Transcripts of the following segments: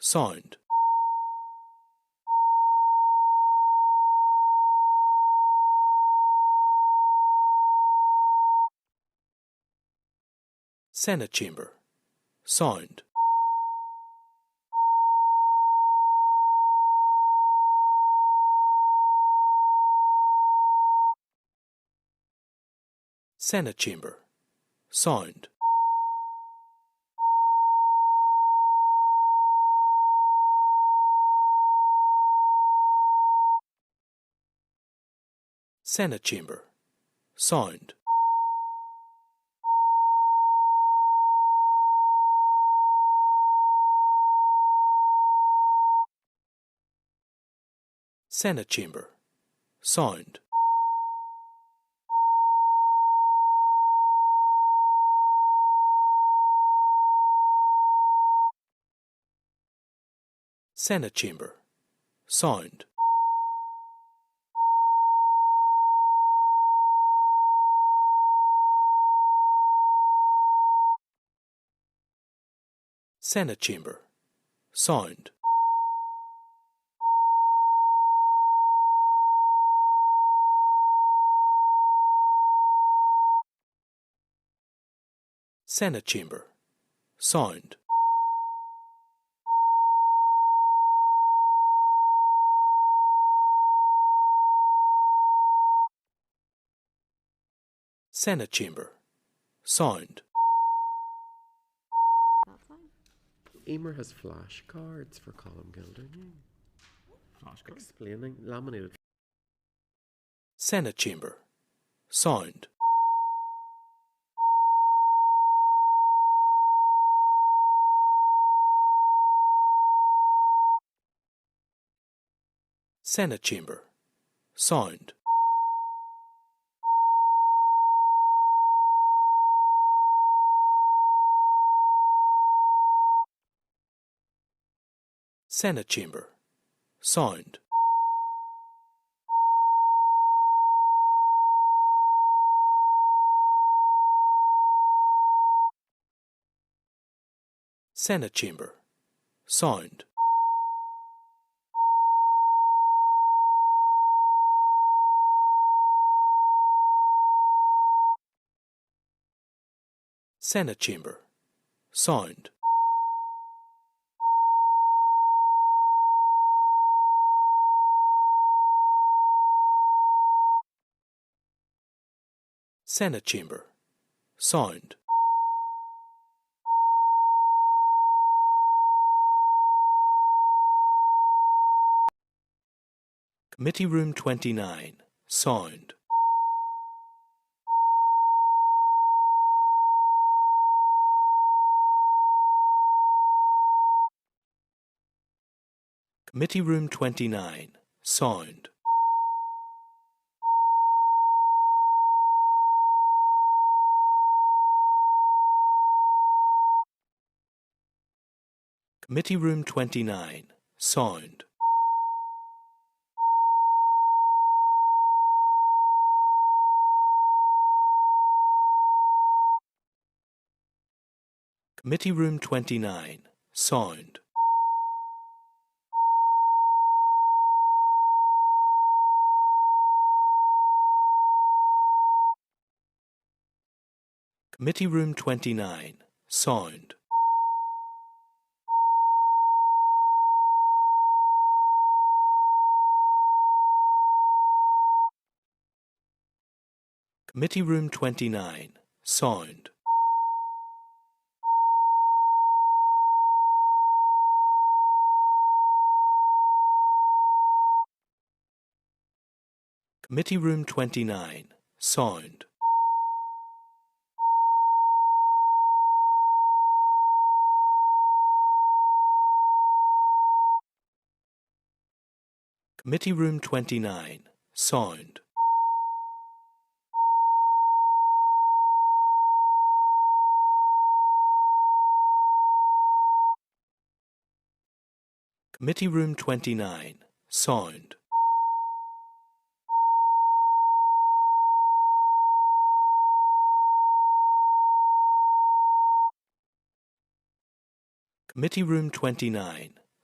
Signed. Senate Chamber. Signed. Senate Chamber. Signed. Senate Chamber. Signed. Senate Chamber. Signed. Senate Chamber. Signed. Senate Chamber. Signed. Senate Chamber. Signed. Senate Chamber. Signed. That's fine. Emer has flashcards for column gilding. Flashcards. Explaining laminated. Senate Chamber. Signed. Senate Chamber. Signed. Senate Chamber. Signed. Senate Chamber. Signed. Senate Chamber. Signed. Senate Chamber. Signed. Committee Room 29. Signed. Committee Room 29. Signed. Committee Room 29. Signed. Committee Room 29. Signed. Committee Room 29. Signed. Committee Room 29. Signed. Committee Room 29. Signed. Committee Room 29. Signed. Committee Room 29. Signed. Committee Room 29.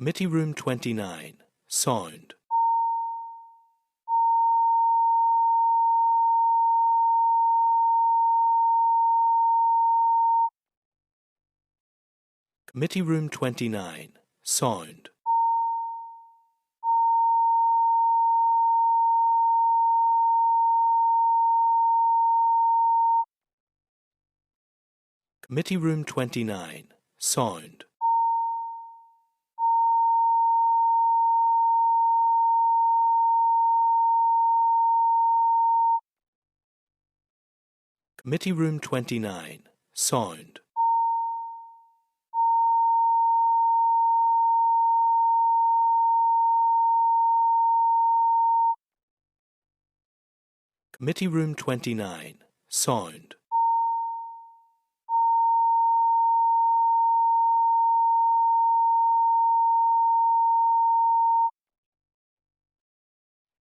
Committee Room 29, Sound. Committee Room 29, Sound. Committee Room 29, Sound. Committee Room 29, Sound. Committee Room 29, Sound.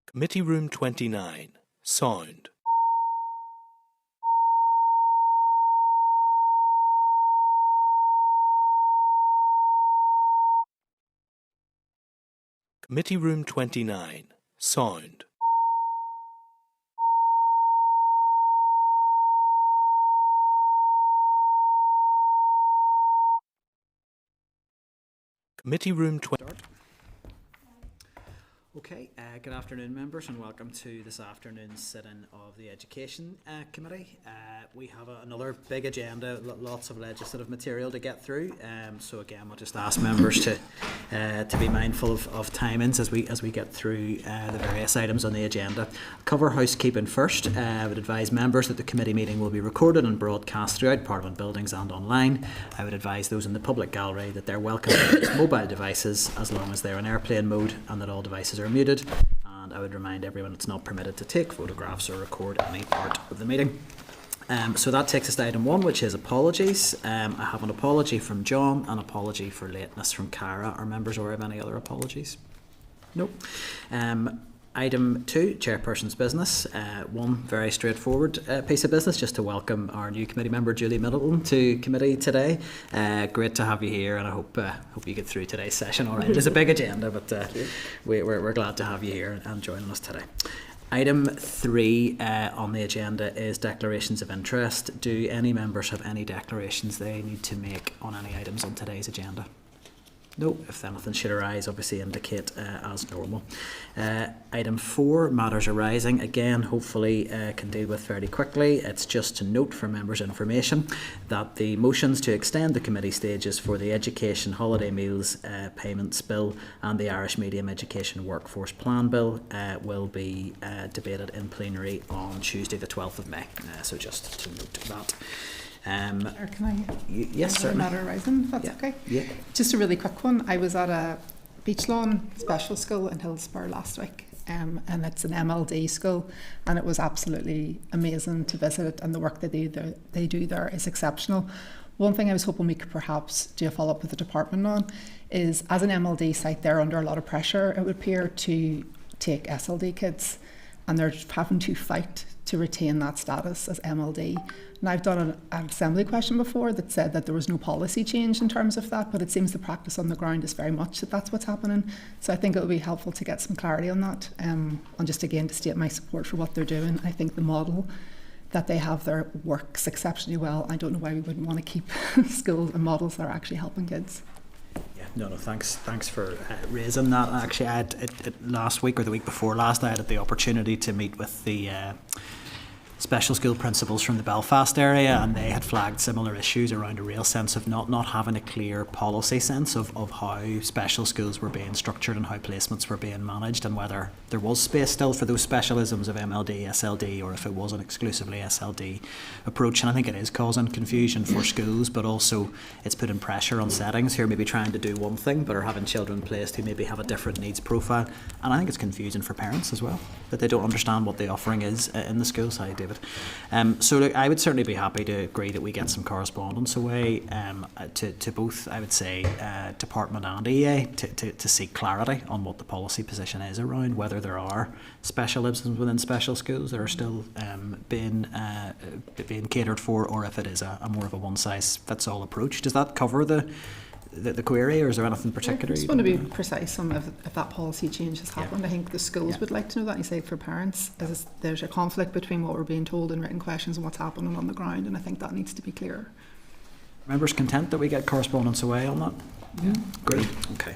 Committee Room 29, Sound. Committee Room 29, Sound. Committee Room 29. Okay, good afternoon members and welcome to this afternoon's sit-in of the Education Committee. We have another big agenda, lots of legislative material to get through, so again I'll just ask members to be mindful of timings as we get through the various items on the agenda. Cover housekeeping first. I would advise members that the committee meeting will be recorded and broadcast throughout Parliament buildings and online. I would advise those in the public gallery that they're welcome to use mobile devices as long as they're in airplane mode and that all devices are muted, and I would remind everyone it's not permitted to take photographs or record any part of the meeting. So that takes us to item 1, which is apologies. I have an apology from John, an apology for lateness from Cara. Are members aware of any other apologies? Nope. Item 2, Chairperson's business. One very straightforward piece of business, just to welcome our new committee member Julie Middleton to committee today. Great to have you here, and I hope you get through today's session all right. There's a big agenda, but we're glad to have you here and joining us today. Item 3 on the agenda is declarations of interest. Do any members have any declarations they need to make on any items on today's agenda? No, if anything should arise, obviously indicate as normal. Item 4, matters arising. Again, hopefully can deal with fairly quickly. It's just to note for members' information that the motions to extend the committee stages for the Education Holiday Meals Payments Bill and the Irish Medium Education Workforce Plan Bill will be debated in plenary on Tuesday the 12th of May. So just to note that. Or can I? Yes, certainly. Matter arising, if that's okay. Yeah. Just a really quick one. I was at a beach lawn special school in Hillsborough last week, and it's an MLD school, and it was absolutely amazing to visit it, and the work they do there is exceptional. One thing I was hoping we could perhaps do a follow up with the department on is, as an MLD site, they're under a lot of pressure, it would appear, to take SLD kids, and they're having to fight to retain that status as MLD. And I've done an assembly question before that said that there was no policy change in terms of that, but it seems the practice on the ground is very much that that's what's happening. So I think it would be helpful to get some clarity on that, and just again to state my support for what they're doing. I think the model that they have there works exceptionally well. I don't know why we wouldn't want to keep schools and models that are actually helping kids. No, thanks for raising that. Actually, I had last week or the week before last, I had the opportunity to meet with the special school principals from the Belfast area, and they had flagged similar issues around a real sense of not having a clear policy sense of how special schools were being structured and how placements were being managed, and whether there was space still for those specialisms of MLD, SLD, or if it was an exclusively SLD approach. And I think it is causing confusion for schools, but also it's putting pressure on settings who are maybe trying to do one thing but are having children placed who maybe have a different needs profile. And I think it's confusing for parents as well, that they don't understand what the offering is in the school side, David. So look, I would certainly be happy to agree that we get some correspondence away to both, I would say, Department and EA to seek clarity on what the policy position is around whether there are specialisms within special schools that are still being catered for, or if it is a more of a one-size-fits-all approach. Does that cover the the query, or is there anything particular? I just want to be precise on if that policy change has happened. I think the schools would like to know that. You say for parents, there's a conflict between what we're being told in written questions and what's happening on the ground, and I think that needs to be clear. Members content that we get correspondence away on that? Yeah. Great. Okay.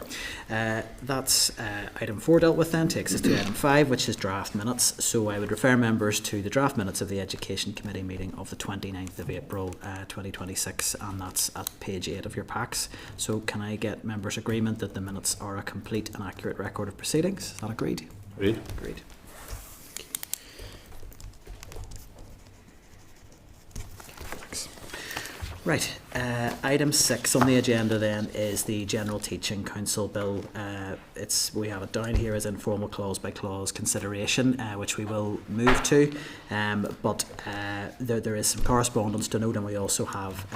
That's item 4 dealt with then. Takes us to item 5, which is draft minutes. So I would refer members to the draft minutes of the Education Committee meeting of the 29th of April 2026, and that's at page 8 of your packs. So can I get members' agreement that the minutes are a complete and accurate record of proceedings? Is that agreed? Agreed. Agreed. Right, item 6 on the agenda then is the General Teaching Council Bill. We have it down here as informal clause by clause consideration, which we will move to, but there is some correspondence to note, and we also have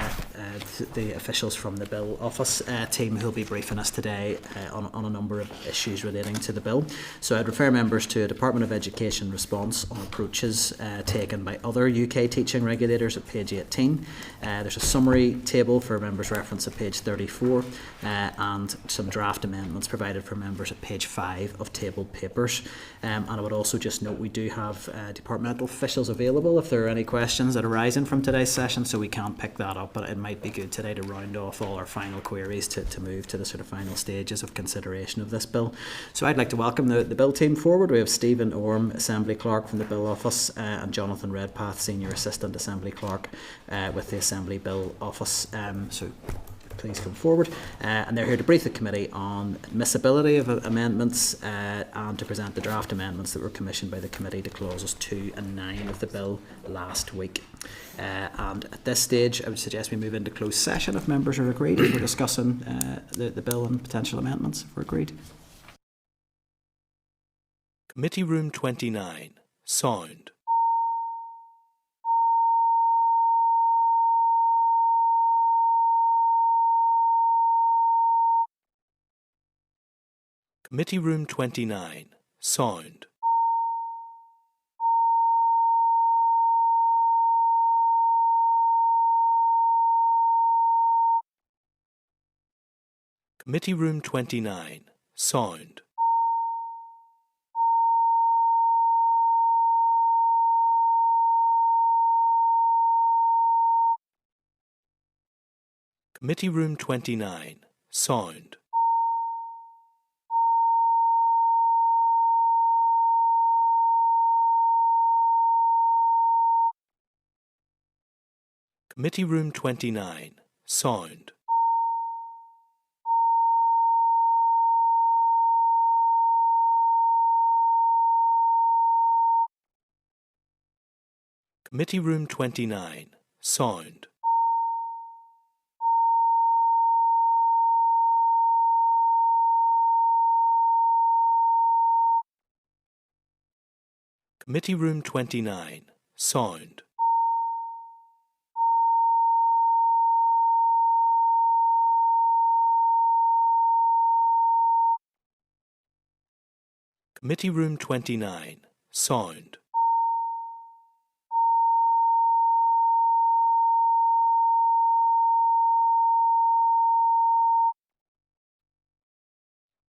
the officials from the Bill Office team who will be briefing us today on a number of issues relating to the bill. So I'd refer members to a Department of Education response on approaches taken by other UK teaching regulators at page 18. There's a summary table for members' reference at page 34, and some draft amendments provided for members at page 5 of tabled papers. And I would also just note we do have departmental officials available if there are any questions that arise from today's session, so we can pick that up, but it might be good today to round off all our final queries to move to the sort of final stages of consideration of this bill. So I'd like to welcome the bill team forward. We have Stephen Orme, Assembly Clerk from the Bill Office, and Jonathan Redpath, Senior Assistant Assembly Clerk with the Assembly Bill Office. So please come forward, and they're here to brief the committee on admissibility of amendments and to present the draft amendments that were commissioned by the committee to clauses 2 and 9 of the bill last week. And at this stage I would suggest we move into closed session if members are agreed, if we're discussing the bill and potential amendments, if we're agreed. Committee Room 29. Sound. Committee Room 29. Sound. Committee Room 29. Sound. Committee Room 29. Sound. Committee Room 29. Sound. Committee Room 29. Sound. Committee Room 29. Sound. Committee Room 29. Sound.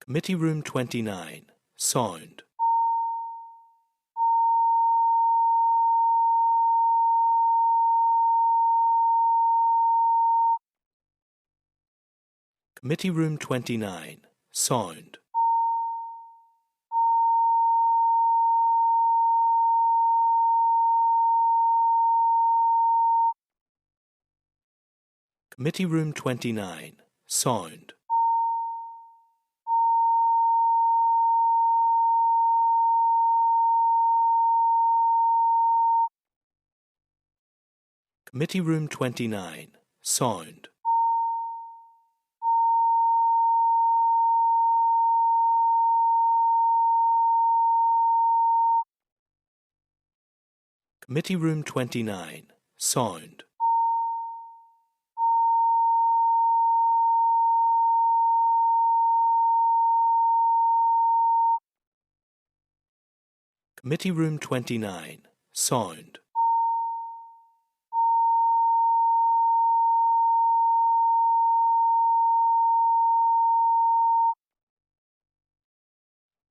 Committee Room 29. Sound. Committee Room 29. Sound. Committee Room 29. Sound. Committee Room 29. Sound. Committee Room 29. Sound. Committee Room 29. Sound.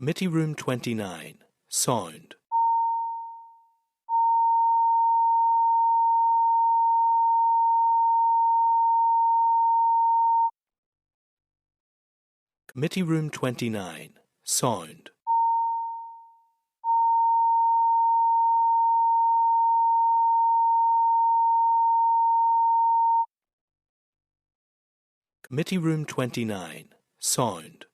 Committee Room 29, Sound. Committee Room 29, Sound. Committee Room 29, Sound.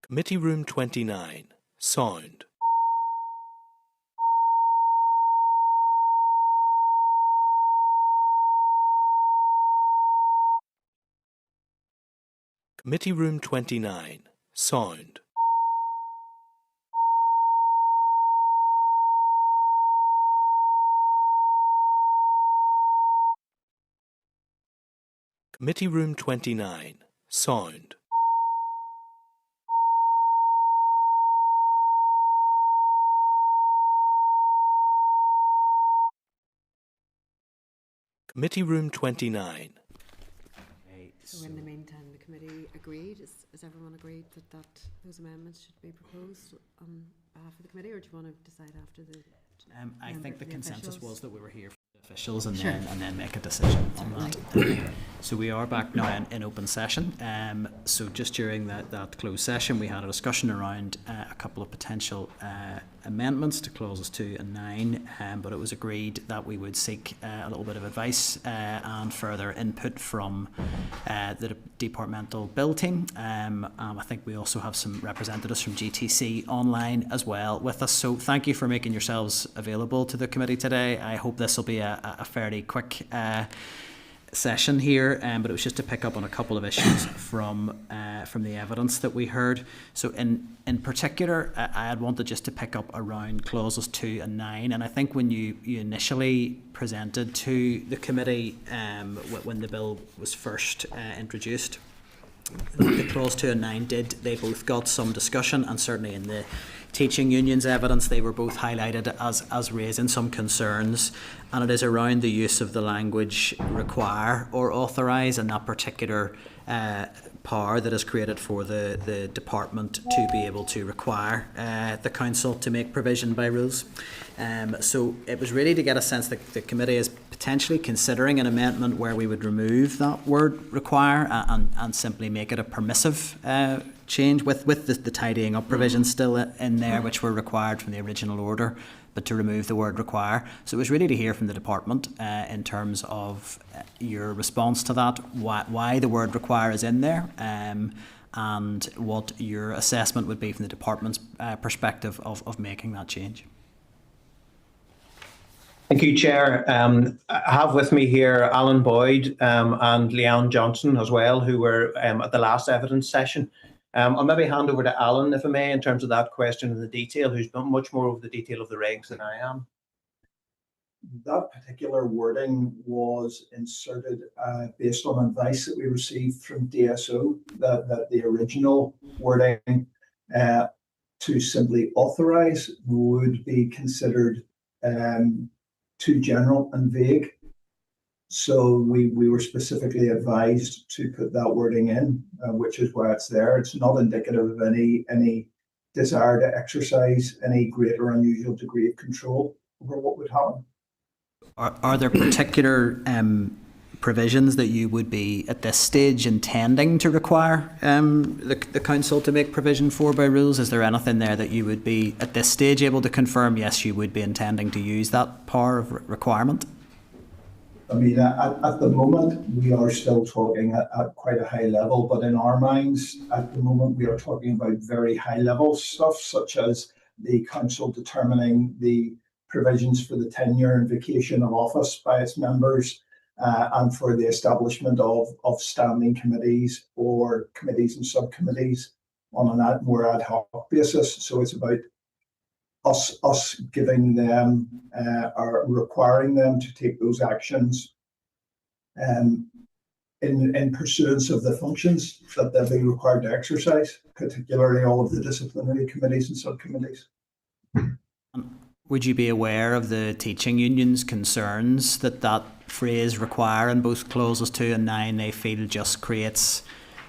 Committee Room 29, Sound. Committee Room 29, Sound. Committee Room 29, Sound. Committee Room 29. So in the meantime, the committee agreed. Has everyone agreed that those amendments should be proposed on behalf of the committee, or do you want to decide after the? I think the consensus officials? was that we were here for the officials and Sure. then make a decision on that. So we are back now in open session. So just during that closed session, we had a discussion around a couple of potential amendments to clauses 2 and 9, but it was agreed that we would seek a little bit of advice and further input from the departmental bill team. I think we also have some representatives from GTC online as well with us. So thank you for making yourselves available to the committee today. I hope this will be a fairly quick session here, but it was just to pick up on a couple of issues from the evidence that we heard. So in particular, I had wanted just to pick up around clauses 2 and 9, and I think when you initially presented to the committee when the bill was first introduced, the clause 2 and 9 they both got some discussion, and certainly in the teaching unions evidence they were both highlighted as raising some concerns, and it is around the use of the language require or authorise, and that particular power that is created for the department to be able to require the council to make provision by rules. So it was really to get a sense that the committee is potentially considering an amendment where we would remove that word require and simply make it a permissive change with the tidying up provisions still in there, which were required from the original order, but to remove the word require. So it was really to hear from the department in terms of your response to that, why the word require is in there, and what your assessment would be from the department's perspective of making that change. Thank you, Chair. I have with me here Alan Boyd and Leanne Johnson as well, who were at the last evidence session. I'll maybe hand over to Alan, if I may, in terms of that question and the detail, who's much more over the detail of the regs than I am. That particular wording was inserted based on advice that we received from DSO, that the original wording to simply authorise would be considered too general and vague. So we were specifically advised to put that wording in, which is why it's there. It's not indicative of any desire to exercise any greater or unusual degree of control over what would happen. Are there particular provisions that you would be at this stage intending to require the council to make provision for by rules? Is there anything there that you would be at this stage able to confirm, yes, you would be intending to use that power of requirement? I mean, at the moment, we are still talking at quite a high level, but in our minds, at the moment, we are talking about very high level stuff, such as the council determining the provisions for the tenure and vacation of office by its members, and for the establishment of standing committees or committees and subcommittees on a more ad hoc basis. So it's about us giving them or requiring them to take those actions in pursuance of the functions that they'll be required to exercise, particularly all of the disciplinary committees and subcommittees. Would you be aware of the teaching union's concerns that that phrase require in both clauses 2 and 9 they feel just creates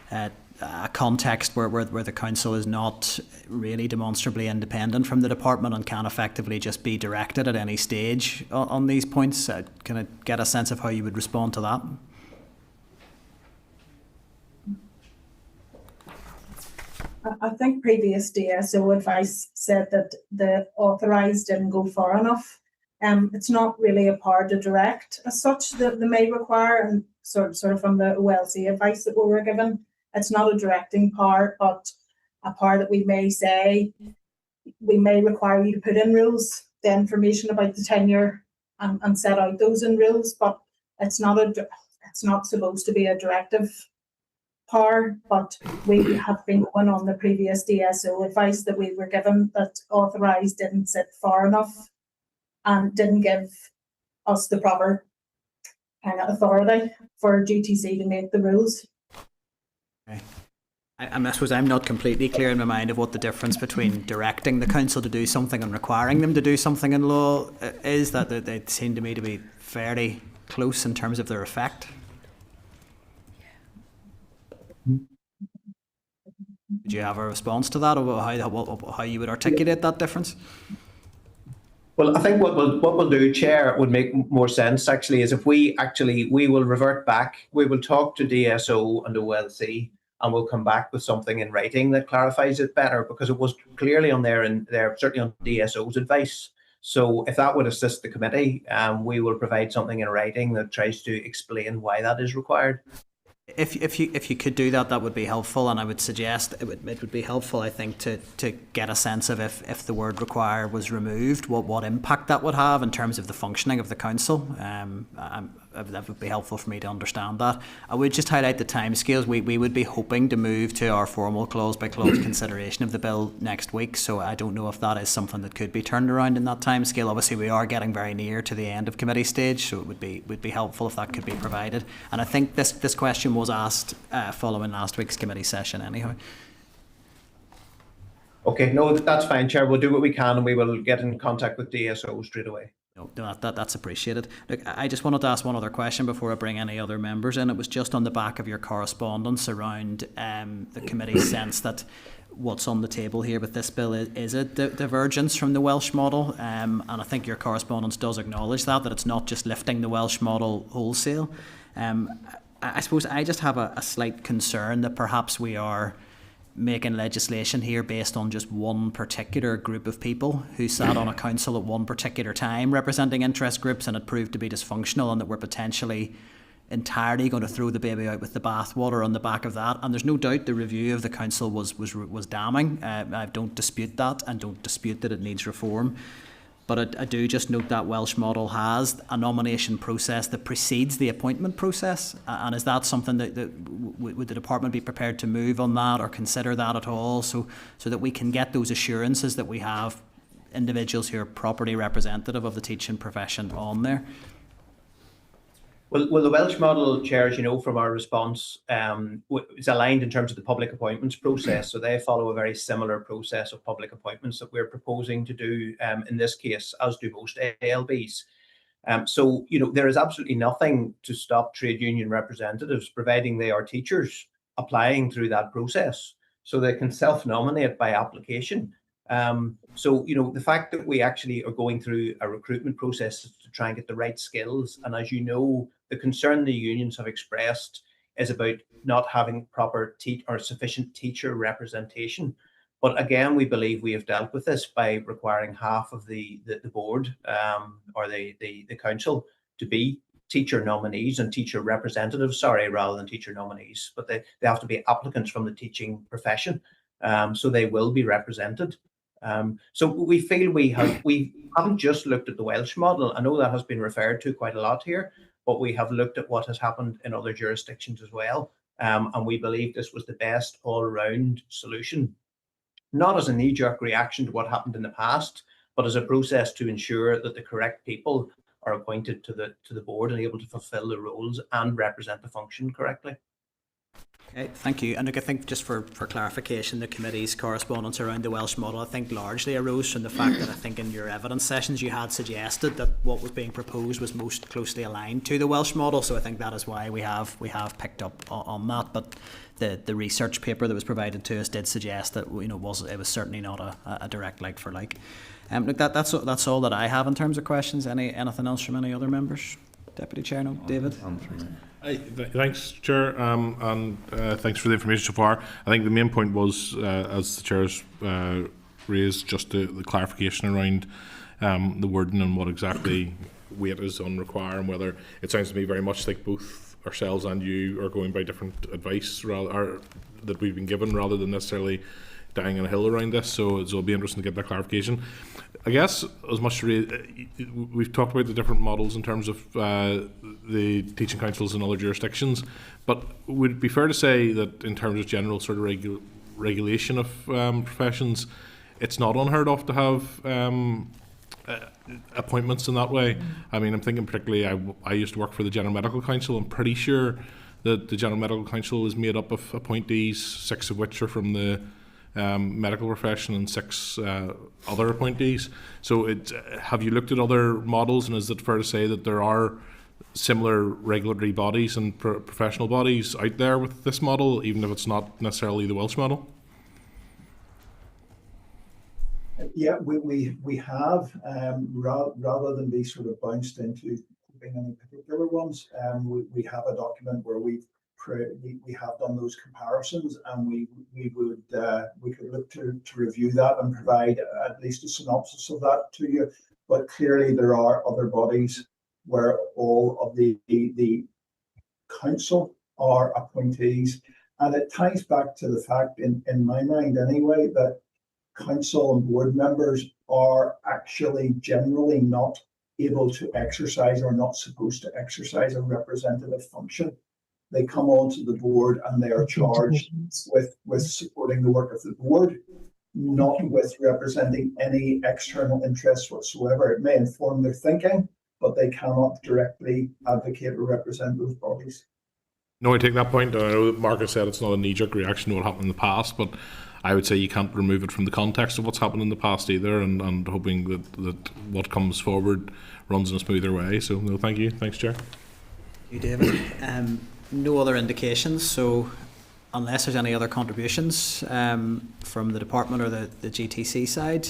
a context where the council is not really demonstrably independent from the department and can effectively just be directed at any stage on these points? Can I get a sense of how you would respond to that? I think previous DSO advice said that the authorised didn't go far enough. It's not really a power to direct as such that they may require, and sort of from the OLC advice that we were given, it's not a directing power, but a power that we may say, we may require you to put in rules, the information about the tenure and set out those in rules, but it's not supposed to be a directive power, but we have been going on the previous DSO advice that we were given that authorised didn't sit far enough and didn't give us the proper kind of authority for GTC to make the rules. Okay. I suppose I'm not completely clear in my mind of what the difference between directing the council to do something and requiring them to do something in law is. That they seem to me to be fairly close in terms of their effect. Would you have a response to that, or how you would articulate that difference? Well, I think what we'll do, Chair, would make more sense actually is if we will revert back, we will talk to DSO and OLC, and we'll come back with something in writing that clarifies it better, because it was clearly on there and there certainly on DSO's advice. So if that would assist the committee, we will provide something in writing that tries to explain why that is required. If you could do that, that would be helpful, and I would suggest it would be helpful, I think, to get a sense of if the word require was removed, what impact that would have in terms of the functioning of the council. That would be helpful for me to understand that. I would just highlight the timescales. We would be hoping to move to our formal clause by clause consideration of the bill next week, so I don't know if that is something that could be turned around in that timescale. Obviously, we are getting very near to the end of committee stage, so it would be helpful if that could be provided. And I think this question was asked following last week's committee session anyhow. Okay, no, that's fine, Chair. We'll do what we can and we will get in contact with DSO straight away. No, that's appreciated. Look, I just wanted to ask one other question before I bring any other members in. It was just on the back of your correspondence around the committee's sense that what's on the table here with this bill is a divergence from the Welsh model, and I think your correspondence does acknowledge that it's not just lifting the Welsh model wholesale. I suppose I just have a slight concern that perhaps we are making legislation here based on just one particular group of people who sat on a council at one particular time representing interest groups, and it proved to be dysfunctional, and that we're potentially entirely going to throw the baby out with the bathwater on the back of that. And there's no doubt the review of the council was damning. I don't dispute that, and don't dispute that it needs reform. But I do just note that Welsh model has a nomination process that precedes the appointment process. And is that something that would the department be prepared to move on that or consider that at all, so that we can get those assurances that we have individuals who are properly representative of the teaching profession on there? Well, the Welsh model, Chair, as you know from our response, is aligned in terms of the public appointments process. So they follow a very similar process of public appointments that we're proposing to do in this case, as do most ALBs. So, there is absolutely nothing to stop trade union representatives, providing they are teachers, applying through that process. So they can self-nominate by application. So, the fact that we actually are going through a recruitment process to try and get the right skills, and as you know, the concern the unions have expressed is about not having proper or sufficient teacher representation. But again, we believe we have dealt with this by requiring half of the board or the council to be teacher nominees and teacher representatives, rather than teacher nominees. But they have to be applicants from the teaching profession, so they will be represented. So we feel we haven't just looked at the Welsh model. I know that has been referred to quite a lot here, but we have looked at what has happened in other jurisdictions as well. And we believe this was the best all-round solution, not as a knee-jerk reaction to what happened in the past, but as a process to ensure that the correct people are appointed to the board and able to fulfil the roles and represent the function correctly. Okay, thank you. And look, I think just for clarification, the committee's correspondence around the Welsh model, I think largely arose from the fact that I think in your evidence sessions you had suggested that what was being proposed was most closely aligned to the Welsh model. So I think that is why we have picked up on that. But the research paper that was provided to us did suggest that it was certainly not a direct like for like. Look, that's all that I have in terms of questions. Anything else from any other members? Deputy Chair, no, David. Thanks, Chair, and thanks for the information so far. I think the main point was, as the Chair's raised, just the clarification around the wording and what exactly weight is on require, and whether it sounds to me very much like both ourselves and you are going by different advice that we've been given, rather than necessarily dying on a hill around this. So it'll be interesting to get that clarification. I guess as much we've talked about the different models in terms of the teaching councils in other jurisdictions, but would it be fair to say that in terms of general sort of regulation of professions, it's not unheard of to have appointments in that way? I mean, I'm thinking particularly, I used to work for the General Medical Council. I'm pretty sure that the General Medical Council is made up of appointees, 6 of which are from the medical profession and 6 other appointees. So have you looked at other models, and is it fair to say that there are similar regulatory bodies and professional bodies out there with this model, even if it's not necessarily the Welsh model? Yeah, we have, rather than be sort of bounced into any particular ones, we have a document where we have done those comparisons, and we could look to review that and provide at least a synopsis of that to you. But clearly there are other bodies where all of the council are appointees, and it ties back to the fact, in my mind anyway, that council and board members are actually generally not able to exercise, or not supposed to exercise, a representative function. They come onto the board and they are charged with supporting the work of the board, not with representing any external interests whatsoever. It may inform their thinking, but they cannot directly advocate or represent those bodies. No, I take that point. I know that Mark has said it's not a knee-jerk reaction to what happened in the past, but I would say you can't remove it from the context of what's happened in the past either, and hoping that what comes forward runs in a smoother way. So, no, thank you. Thanks, Chair. Thank you, David. No other indications, so unless there's any other contributions from the department or the GTC side,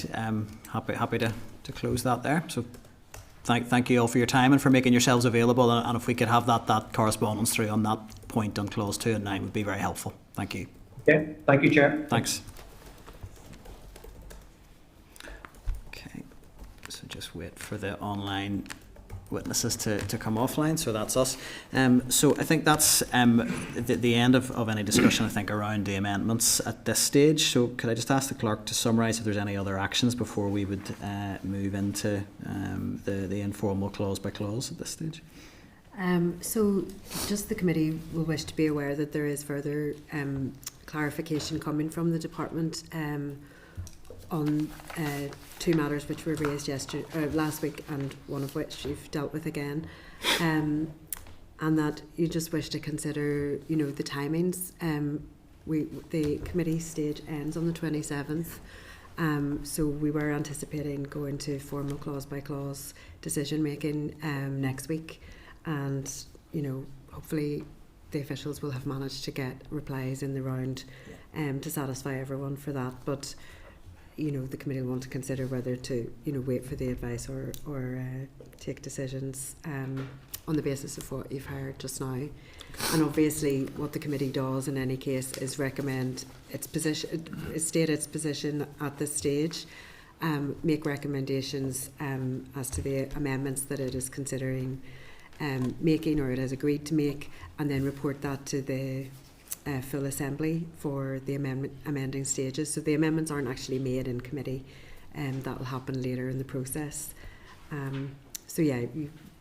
happy to close that there. So thank you all for your time and for making yourselves available, and if we could have that correspondence through on that point on clause 2 and 9 would be very helpful. Thank you. Okay, thank you, Chair. Thanks. Okay, so just wait for the online witnesses to come offline, so that's us. So I think that's the end of any discussion, I think, around the amendments at this stage. So could I just ask the clerk to summarise if there's any other actions before we would move into the informal clause by clause at this stage? So just the committee will wish to be aware that there is further clarification coming from the department on 2 matters which were raised last week, and one of which you've dealt with again, and that you just wish to consider, the timings. The committee stage ends on the 27th, so we were anticipating going to formal clause by clause decision making next week, and hopefully the officials will have managed to get replies in the round to satisfy everyone for that. But the committee will want to consider whether to, wait for the advice or take decisions on the basis of what you've heard just now. And obviously, what the committee does in any case is recommend its position, state its position at this stage, make recommendations as to the amendments that it is considering making, or it has agreed to make, and then report that to the full assembly for the amending stages. So the amendments aren't actually made in committee, that will happen later in the process. So yeah,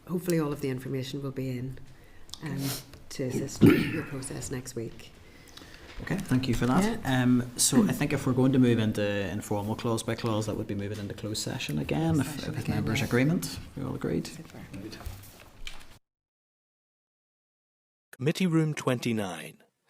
hopefully all of the information will be in to assist your process next week. Okay, thank you for that. Yeah. So I think if we're going to move into informal clause by clause, that would be moving into closed session again, if members' agreement. We all agreed? Committee Room 29,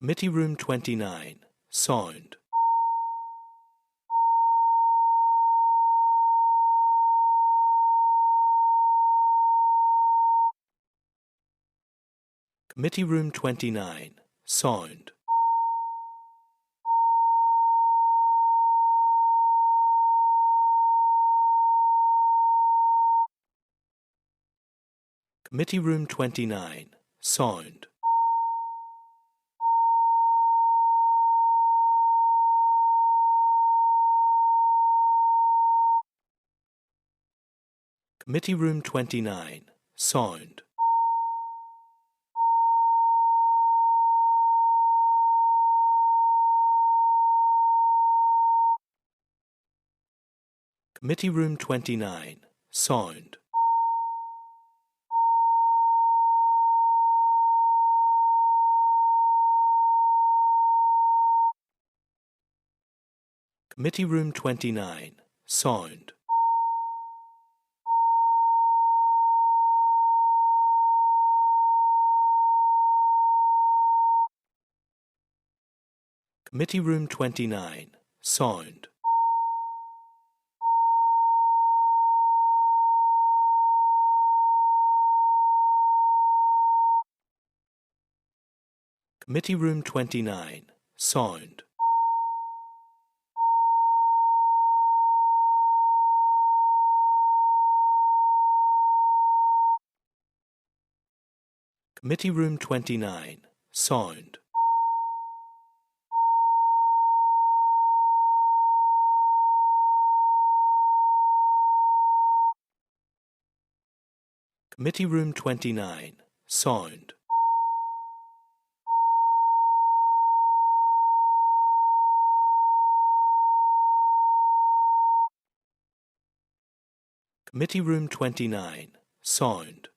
Committee Room 29, Sound. Committee Room 29, Sound. Committee Room 29, Sound. Committee Room 29, Sound. Committee Room 29, Sound. Committee Room 29, Sound. Committee Room 29, Sound. Committee Room 29, Sound. Committee Room 29, Sound. Committee Room 29, Sound. Committee Room 29, Sound.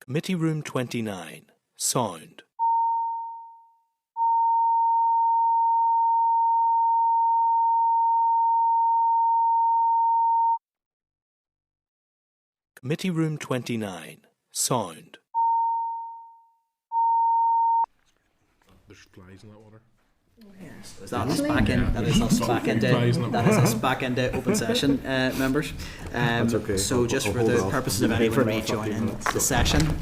Committee Room 29, Sound. Committee Room 29, Sound. There's flies in that water. Is that us back in? That is us back into. That is us back into open session, members. That's okay. So, just for the purposes of anyone rejoining the session,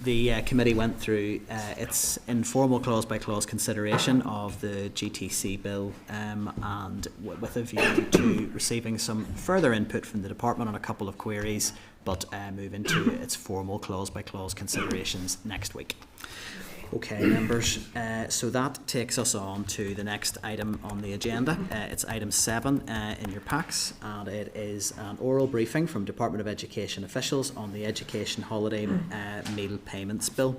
the committee went through its informal clause by clause consideration of the GTC bill, and with a view to receiving some further input from the department on a couple of queries, but move into its formal clause by clause considerations next week. Okay, members, so that takes us on to the next item on the agenda. It's item 7 in your packs, and it is an oral briefing from Department of Education officials on the Education Holiday Meal Payments Bill.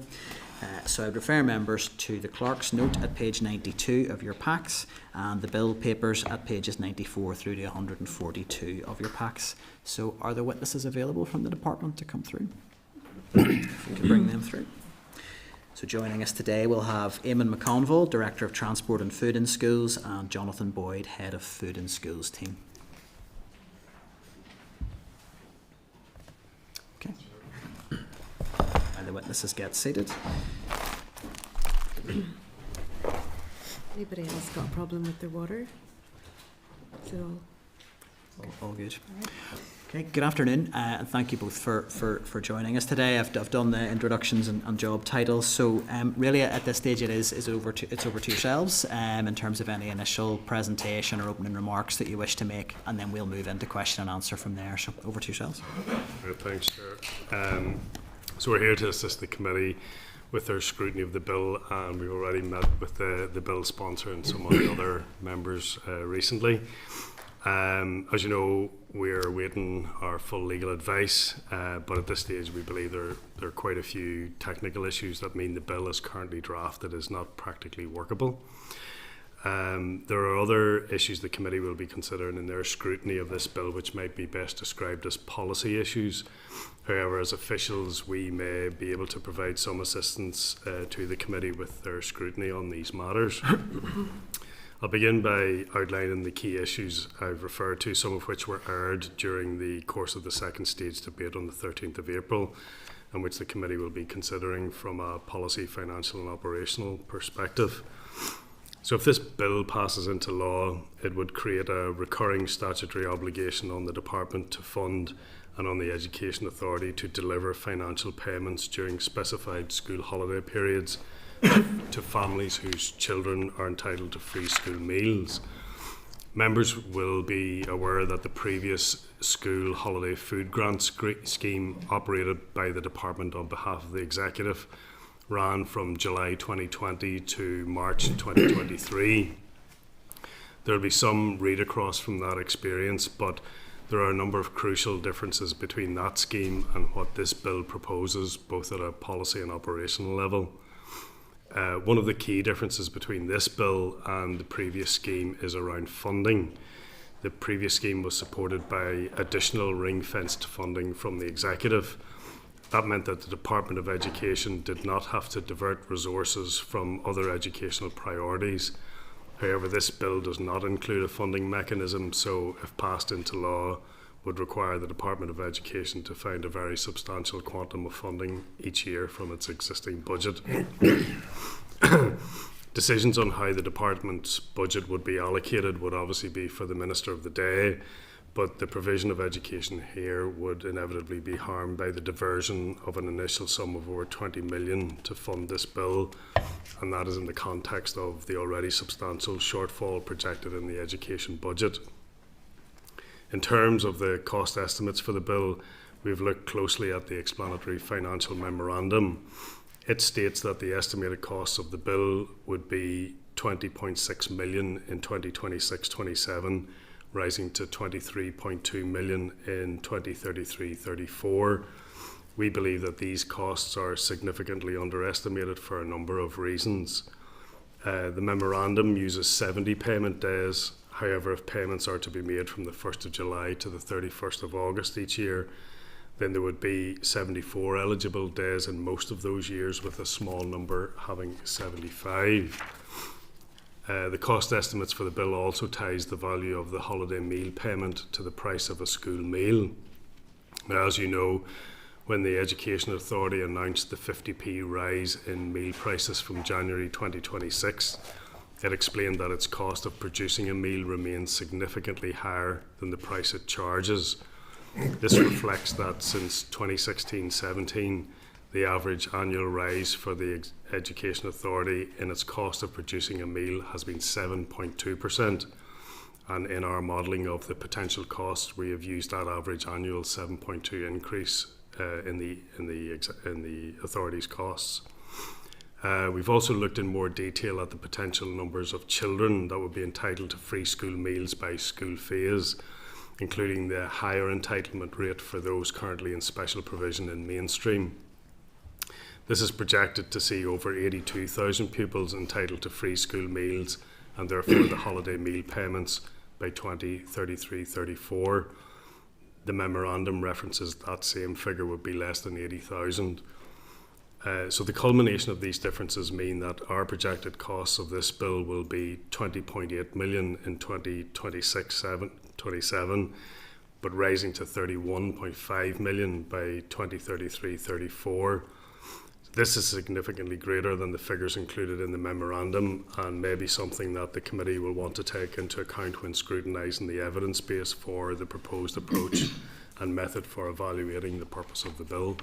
So I would refer members to the clerk's note at page 92 of your packs, and the bill papers at pages 94 through to 142 of your packs. So are there witnesses available from the department to come through? If we can bring them through. So joining us today we'll have Eamon McConville, Director of Transport and Food in Schools, and Jonathan Boyd, Head of Food in Schools team. Okay. And the witnesses get seated. Anybody else got a problem with their water? Is it All good. Okay, good afternoon, and thank you both for joining us today. I've done the introductions and job titles, so really at this stage it's over to yourselves in terms of any initial presentation or opening remarks that you wish to make, and then we'll move into question and answer from there. So over to yourselves. Right, thanks, Chair. So we're here to assist the committee with their scrutiny of the bill, and we've already met with the bill sponsor and some of the other members recently. As you know, we're awaiting our full legal advice, but at this stage we believe there are quite a few technical issues that mean the bill as currently drafted is not practically workable. There are other issues the committee will be considering in their scrutiny of this bill which might be best described as policy issues. However, as officials we may be able to provide some assistance to the committee with their scrutiny on these matters. I'll begin by outlining the key issues I've referred to, some of which were aired during the course of the second stage debate on the 13th of April, and which the committee will be considering from a policy, financial and operational perspective. So if this bill passes into law, it would create a recurring statutory obligation on the department to fund and on the Education Authority to deliver financial payments during specified school holiday periods to families whose children are entitled to free school meals. Members will be aware that the previous school holiday food grant scheme operated by the department on behalf of the executive ran from July 2020 to March 2023. There will be some read across from that experience, but there are a number of crucial differences between that scheme and what this bill proposes, both at a policy and operational level. One of the key differences between this bill and the previous scheme is around funding. The previous scheme was supported by additional ring-fenced funding from the executive. That meant that the Department of Education did not have to divert resources from other educational priorities. However, this bill does not include a funding mechanism, so if passed into law, would require the Department of Education to find a very substantial quantum of funding each year from its existing budget. Decisions on how the department's budget would be allocated would obviously be for the Minister of the day, but the provision of education here would inevitably be harmed by the diversion of an initial sum of over 20 million to fund this bill, and that is in the context of the already substantial shortfall projected in the education budget. In terms of the cost estimates for the bill, we've looked closely at the explanatory financial memorandum. It states that the estimated costs of the bill would be 20.6 million in 2026-27, rising to 23.2 million in 2033-34. We believe that these costs are significantly underestimated for a number of reasons. The memorandum uses 70 payment days. However, if payments are to be made from the 1st of July to the 31st of August each year, then there would be 74 eligible days in most of those years, with a small number having 75. The cost estimates for the bill also ties the value of the holiday meal payment to the price of a school meal. Now, as you know, when the Education Authority announced the 50p rise in meal prices from January 2026, it explained that its cost of producing a meal remains significantly higher than the price it charges. This reflects that since 2016-17, the average annual rise for the Education Authority in its cost of producing a meal has been 7.2%. And in our modelling of the potential costs, we have used that average annual 7.2 increase in the authority's costs. We've also looked in more detail at the potential numbers of children that would be entitled to free school meals by school phase, including the higher entitlement rate for those currently in special provision in mainstream. This is projected to see over 82,000 pupils entitled to free school meals and therefore the holiday meal payments by 2033-34. The memorandum references that same figure would be less than 80,000. So the culmination of these differences mean that our projected costs of this bill will be 20.8 million in 2026-27, but rising to 31.5 million by 2033-34. This is significantly greater than the figures included in the memorandum, and may be something that the committee will want to take into account when scrutinising the evidence base for the proposed approach and method for evaluating the purpose of the bill.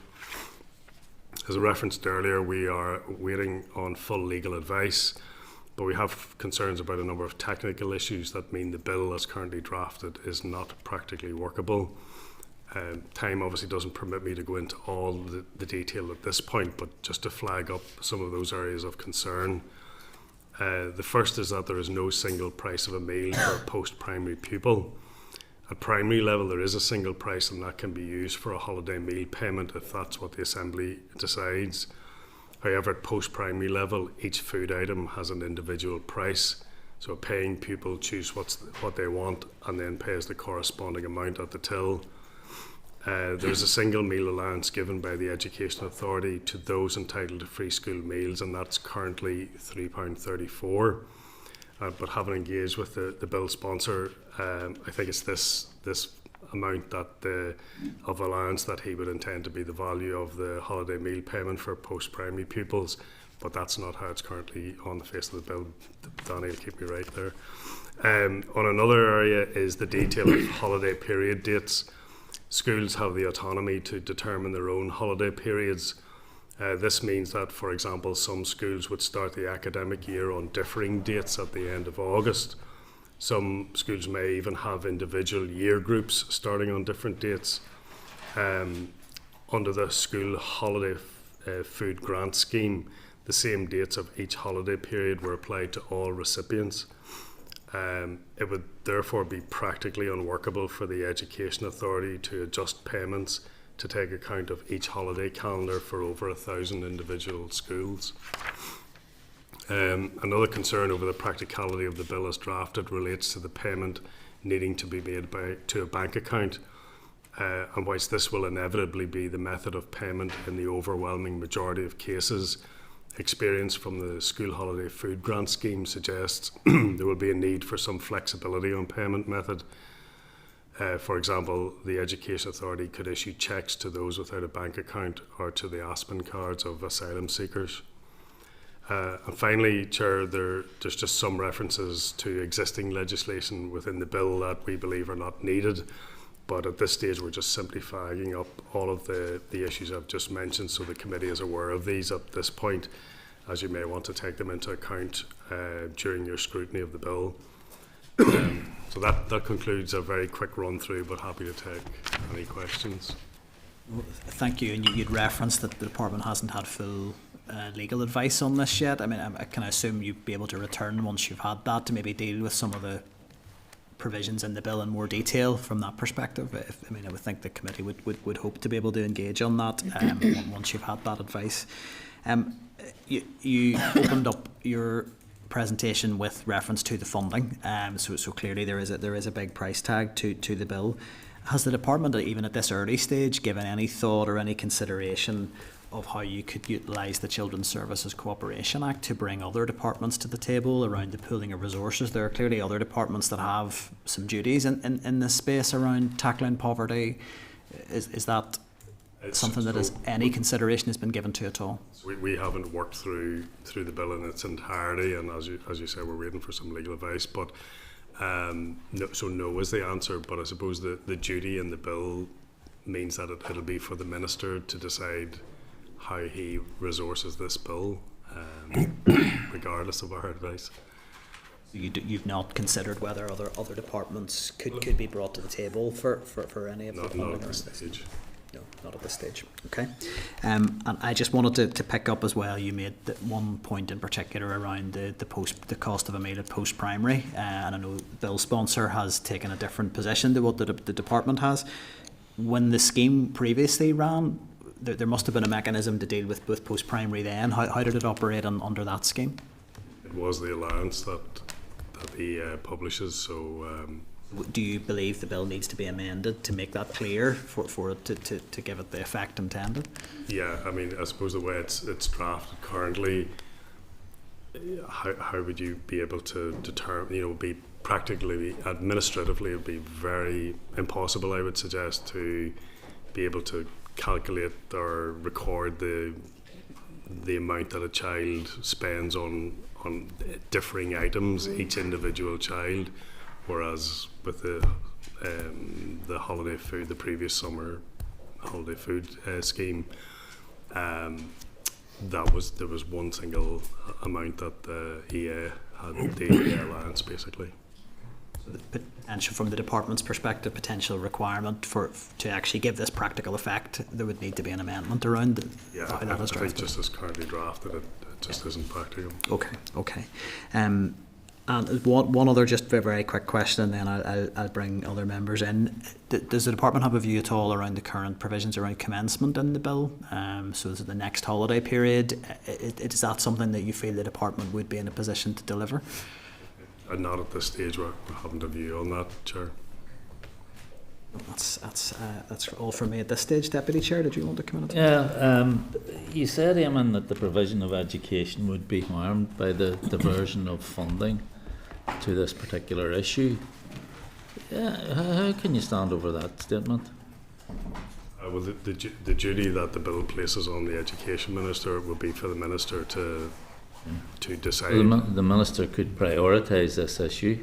As I referenced earlier, we are waiting on full legal advice, but we have concerns about a number of technical issues that mean the bill as currently drafted is not practically workable. Time obviously doesn't permit me to go into all the detail at this point, but just to flag up some of those areas of concern. The first is that there is no single price of a meal for a post-primary pupil. At primary level, there is a single price, and that can be used for a holiday meal payment if that's what the Assembly decides. However, at post-primary level, each food item has an individual price, so a paying pupil chooses what they want and then pays the corresponding amount at the till. There's a single meal allowance given by the Education Authority to those entitled to free school meals, and that's currently £3.34. but having engaged with the bill sponsor, I think it's this amount that of allowance that he would intend to be the value of the holiday meal payment for post-primary pupils, but that's not how it's currently on the face of the bill. Danny will keep me right there. On another area is the detail of holiday period dates. Schools have the autonomy to determine their own holiday periods. This means that, for example, some schools would start the academic year on differing dates at the end of August. Some schools may even have individual year groups starting on different dates. Under the school holiday food grant scheme, the same dates of each holiday period were applied to all recipients. It would therefore be practically unworkable for the Education Authority to adjust payments to take account of each holiday calendar for over 1,000 individual schools. Another concern over the practicality of the bill as drafted relates to the payment needing to be made to a bank account. And whilst this will inevitably be the method of payment in the overwhelming majority of cases, experience from the school holiday food grant scheme suggests there will be a need for some flexibility on payment method. For example, the Education Authority could issue cheques to those without a bank account or to the Aspen cards of asylum seekers. And finally, Chair, there's just some references to existing legislation within the bill that we believe are not needed. But at this stage, we're just simply flagging up all of the issues I've just mentioned, so the committee is aware of these at this point, as you may want to take them into account during your scrutiny of the bill. So that concludes a very quick run through, but happy to take any questions. Well, thank you. And you'd referenced that the department hasn't had full legal advice on this yet. I mean, can I assume you'd be able to return once you've had that to maybe deal with some of the provisions in the bill in more detail from that perspective? I would think the committee would hope to be able to engage on that once you've had that advice. You opened up your presentation with reference to the funding, so clearly there is a big price tag to the bill. Has the department, even at this early stage, given any thought or any consideration of how you could utilise the Children's Services Cooperation Act to bring other departments to the table around the pooling of resources? There are clearly other departments that have some duties in this space around tackling poverty. Is that something that has any consideration has been given to at all? We haven't worked through the bill in its entirety, and as you say, we're waiting for some legal advice. But no is the answer. But I suppose the duty in the bill means that it'll be for the minister to decide how he resources this bill, regardless of our advice. You've not considered whether other departments could be brought to the table for any of the funding? Not at this stage. No, not at this stage. Okay. And I just wanted to pick up as well, you made one point in particular around the cost of a meal at post-primary, and I know the bill sponsor has taken a different position to what the department has. When the scheme previously ran, there must have been a mechanism to deal with post-primary then. How did it operate under that scheme? It was the allowance that he publishes, so... Do you believe the bill needs to be amended to make that clear for it to give it the effect intended? Yeah, I mean, I suppose the way it's drafted currently, how would you be able to determine, be practically, administratively, it would be very impossible, I would suggest, to be able to calculate or record the amount that a child spends on differing items, each individual child. Whereas with the holiday food, the previous summer holiday food scheme, there was one single amount that the EA had, the EA allowance basically. So the potential, from the department's perspective, potential requirement to actually give this practical effect, there would need to be an amendment around Yeah, how that is I drafted. think just as currently drafted, it just isn't practical. Okay. And one other just very quick question, and then I'll bring other members in. Does the department have a view at all around the current provisions around commencement in the bill? So is it the next holiday period? Is that something that you feel the department would be in a position to deliver? Not at this stage. We haven't a view on that, Chair. That's all from me at this stage. Deputy Chair, did you want to come in? Yeah, you said, Eamon, that the provision of education would be harmed by the diversion of funding. to this particular issue. Yeah, how can you stand over that statement? Well, the duty that the bill places on the Education Minister would be for the Minister to decide. Well, the Minister could prioritise this issue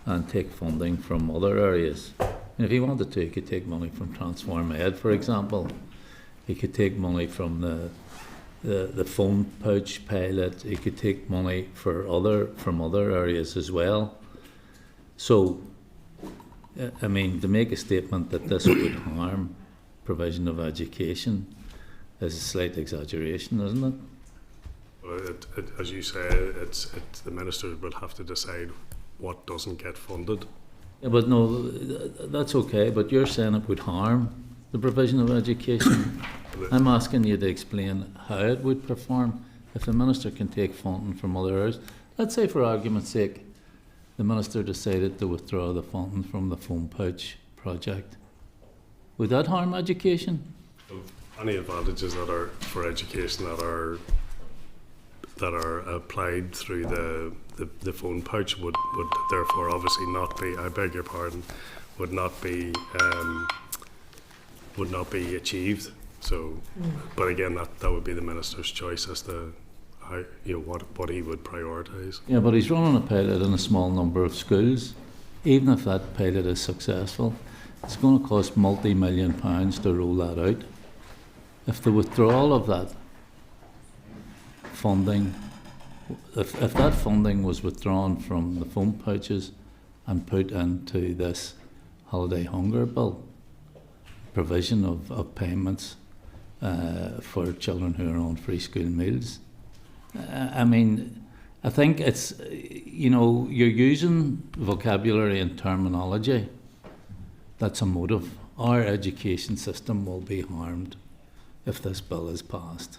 and take funding from other areas. And if he wanted to, he could take money from Transform Ed, for example. He could take money from the phone pouch pilot. He could take money from other areas as well. So, I mean, to make a statement that this would harm provision of education is a slight exaggeration, isn't it? Well, as you say, the Minister will have to decide what doesn't get funded. Yeah, but no, that's okay. But you're saying it would harm the provision of education. I'm asking you to explain how it would perform if the Minister can take funding from other areas. Let's say, for argument's sake, the Minister decided to withdraw the funding from the phone pouch project. Would that harm education? Any advantages that are for education that are applied through the phone pouch would therefore obviously not be, I beg your pardon, would not be achieved. So, but again, that would be the Minister's choice as to how, what he would prioritise. Yeah, but he's running a pilot in a small number of schools. Even if that pilot is successful, it's going to cost multi-million pounds to roll that out. If the withdrawal of that funding, if that funding was withdrawn from the phone pouches and put into this holiday hunger bill, provision of payments for children who are on free school meals, I mean, I think it's, you're using vocabulary and terminology that's emotive. Our education system will be harmed if this bill is passed.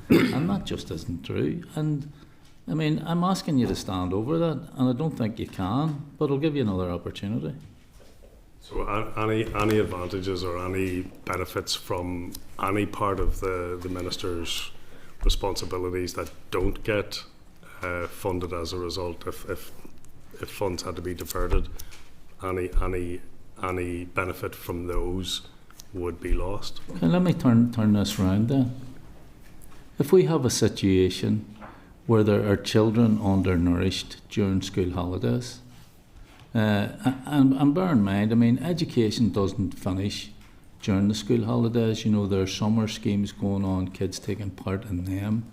And that just isn't true. And I mean, I'm asking you to stand over that, and I don't think you can, but I'll give you another opportunity. So any advantages or any benefits from any part of the Minister's responsibilities that don't get funded as a result, if funds had to be diverted, any benefit from those would be lost. Okay, let me turn this round then. If we have a situation where there are children undernourished during school holidays, and bear in mind, I mean, education doesn't finish during the school holidays. There are summer schemes going on, kids taking part in them.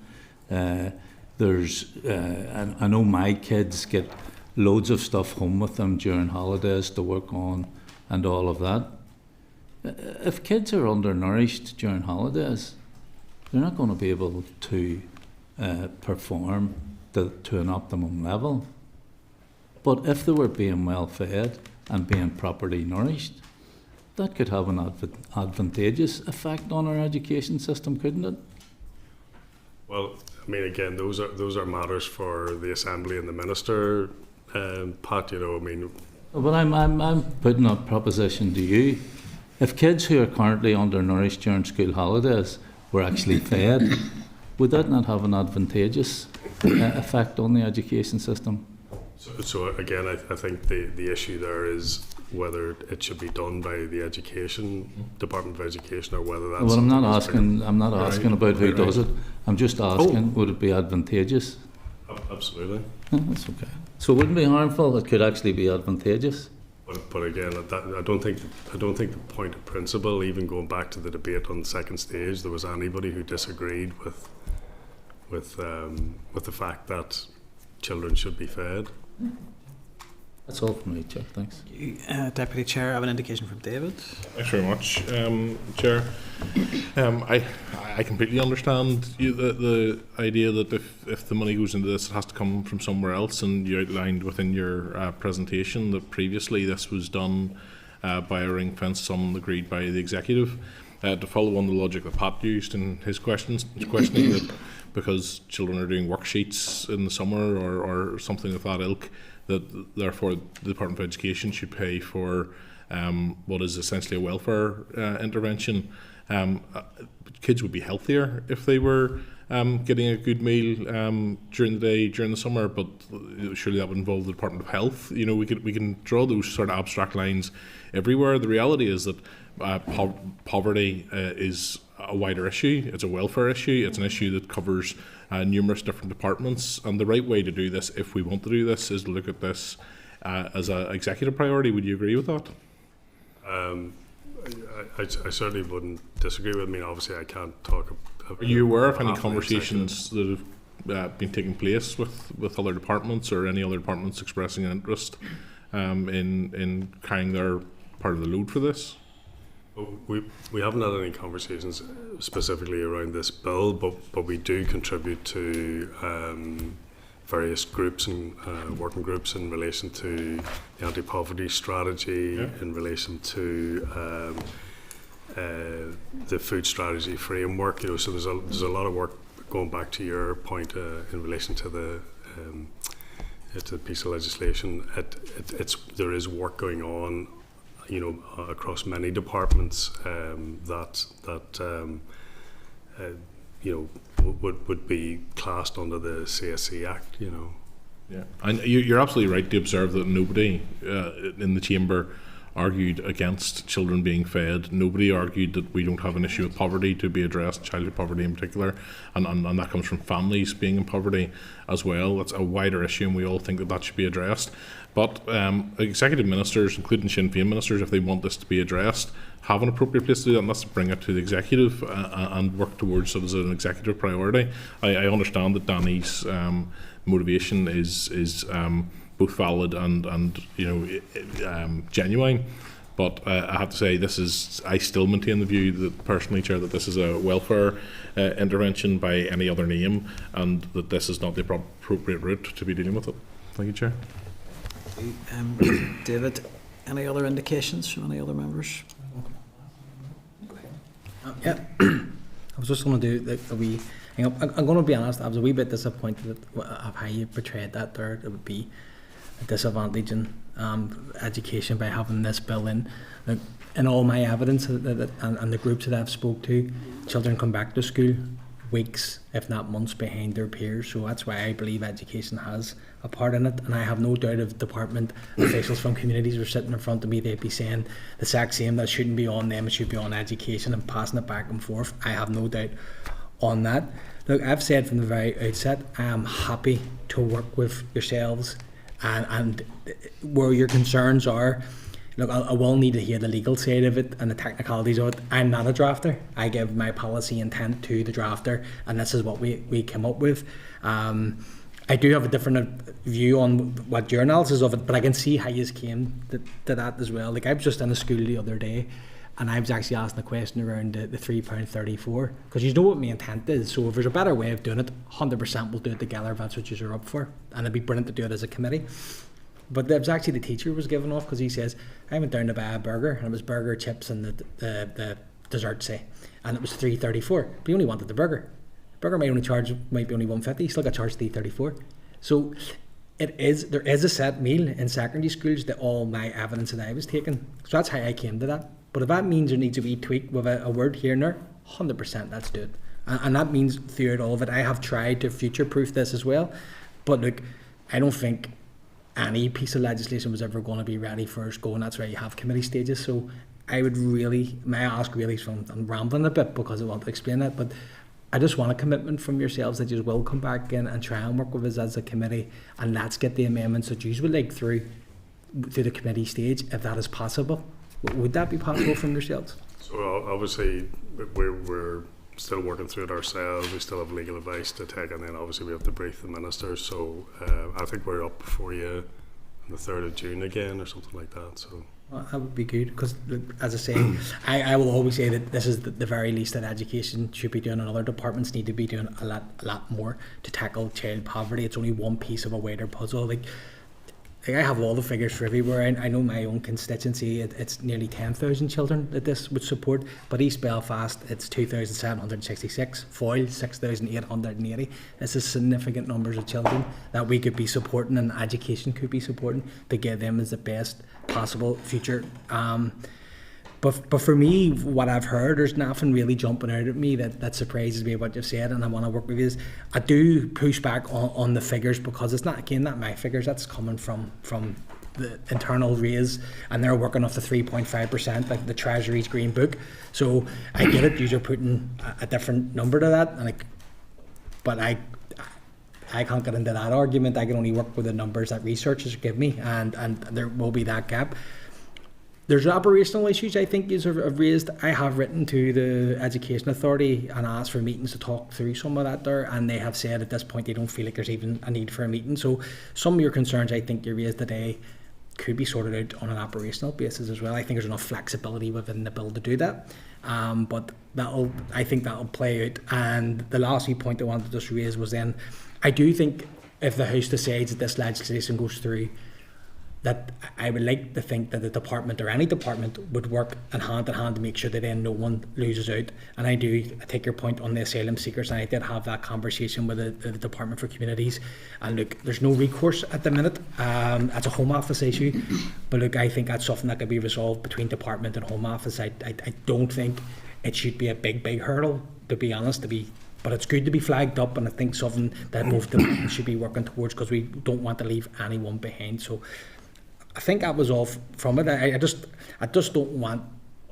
I know my kids get loads of stuff home with them during holidays to work on and all of that. If kids are undernourished during holidays, they're not going to be able to perform to an optimum level. But if they were being well fed and being properly nourished, that could have an advantageous effect on our education system, couldn't it? Well, I mean, again, those are matters for the Assembly and the Minister, Pat. I mean. But I'm putting a proposition to you. If kids who are currently undernourished during school holidays were actually fed, would that not have an advantageous effect on the education system? So again, I think the issue there is whether it should be done by the Department of Education, or whether that's. Well, I'm not asking about who does it. I'm just asking, would it be advantageous? Absolutely. Yeah, that's okay. So it wouldn't be harmful. It could actually be advantageous. But again, I don't think the point of principle, even going back to the debate on the second stage, there was anybody who disagreed with the fact that children should be fed. That's all from me, Chair. Thanks. Deputy Chair, I have an indication from David. Thanks very much, Chair. I completely understand the idea that if the money goes into this, it has to come from somewhere else, and you outlined within your presentation that previously this was done by a ring fence sum agreed by the executive. To follow on the logic that Pat used in his questioning, that because children are doing worksheets in the summer or something of that ilk, that therefore the Department of Education should pay for what is essentially a welfare intervention. Kids would be healthier if they were getting a good meal during the day, during the summer, but surely that would involve the Department of Health. You know, we can draw those sort of abstract lines everywhere. The reality is that poverty is a wider issue. It's a welfare issue. It's an issue that covers numerous different departments, and the right way to do this, if we want to do this, is to look at this as an executive priority. Would you agree with that? I certainly wouldn't disagree with. I mean, obviously, I can't talk. Are you aware of any conversations that have been taking place with other departments, or any other departments expressing an interest in carrying their part of the load for this? We haven't had any conversations specifically around this bill, but we do contribute to various groups and working groups in relation to the anti-poverty strategy, in relation to the food strategy framework. You know, so there's a lot of work going back to your point in relation to the piece of legislation. There is work going on, you know, across many departments that you know, would be classed under the CSC Act, you know. Yeah, and you're absolutely right to observe that nobody in the chamber argued against children being fed. Nobody argued that we don't have an issue with poverty to be addressed, childhood poverty in particular, and that comes from families being in poverty as well. That's a wider issue, and we all think that should be addressed. But executive ministers, including Sinn Féin ministers, if they want this to be addressed, have an appropriate place to do that, and that's to bring it to the executive and work towards it as an executive priority. I understand that Danny's motivation is both valid and you know, genuine, but I have to say I still maintain the view that personally, Chair, that this is a welfare intervention by any other name, and that this is not the appropriate route to be dealing with it. Thank you, Chair. David, any other indications from any other members? Yeah, I was just going to do a wee. I'm going to be honest. I was a wee bit disappointed of how you portrayed that there. It would be a disadvantage in education by having this bill in. Like, in all my evidence and the groups that I've spoke to, children come back to school weeks, if not months, behind their peers. So that's why I believe education has a part in it. And I have no doubt if department officials from communities were sitting in front of me, they'd be saying the exact same, that shouldn't be on them, it should be on education, and passing it back and forth. I have no doubt on that. Look, I've said from the very outset, I am happy to work with yourselves and where your concerns are. Look, I will need to hear the legal side of it and the technicalities of it. I'm not a drafter. I give my policy intent to the drafter, and this is what we came up with. I do have a different view on what your analysis of it, but I can see how you came to that as well. Like, I was just in a school the other day, and I was actually asking a question around the £3.34, because you know what my intent is. So if there's a better way of doing it, 100% we'll do it together if that's what you're up for, and it'd be brilliant to do it as a committee. But it was actually the teacher who was giving off, because he says, I went down to buy a burger, and it was burger, chips, and the dessert, say, and it was $3.34. But he only wanted the burger. The burger might be only $1.50. He still got charged $3.34. So there is a set meal in secondary schools, that all my evidence that I was taking. So that's how I came to that. But if that means there needs to be tweaked with a word here and there, 100% let's do it. And that means throughout all of it, I have tried to future-proof this as well. But look, I don't think any piece of legislation was ever going to be ready for us go, and that's why you have committee stages. So I would really, my ask really is from, I'm rambling a bit because I want to explain that, but I just want a commitment from yourselves that you will come back in and try and work with us as a committee, and let's get the amendments that you would like through the committee stage, if that is possible. Would that be possible from yourselves? So obviously we're still working through it ourselves. We still have legal advice to take, and then obviously we have to brief the minister. So I think we're up before you on the 3rd of June again or something like that. So well, that would be good, because as I say, I will always say that this is the very least that education should be doing, and other departments need to be doing a lot more to tackle child poverty. It's only one piece of a wider puzzle. Like I have all the figures for everywhere. I know my own constituency, it's nearly 10,000 children that this would support, but East Belfast, it's 2,766, Foyle, 6,880. This is significant numbers of children that we could be supporting, and education could be supporting, to give them as the best possible future But for me, what I've heard, there's nothing really jumping out at me that surprises me what you've said, and I want to work with you. I do push back on the figures, because it's not my figures. That's coming from the internal raise, and they're working off the 3.5%, like the Treasury's Green Book. So I get it. You're putting a different number to that, but I can't get into that argument. I can only work with the numbers that researchers give me, and there will be that gap. There's operational issues I think you have raised. I have written to the Education Authority and asked for meetings to talk through some of that there, and they have said at this point they don't feel like there's even a need for a meeting. So some of your concerns I think you raised today could be sorted out on an operational basis as well. I think there's enough flexibility within the bill to do that. But I think that'll play out. And the last wee point I wanted to just raise was then, I do think if the House decides that this legislation goes through, that I would like to think that the department or any department would work hand in hand to make sure that then no one loses out. And I take your point on the asylum seekers, and I did have that conversation with the Department for Communities. And look, there's no recourse at the minute. That's a Home Office issue. But look, I think that's something that could be resolved between department and Home Office. I don't think it should be a big hurdle, to be honest, but it's good to be flagged up, and I think something that both departments should be working towards, because we don't want to leave anyone behind. So I think that was all from it. I just don't want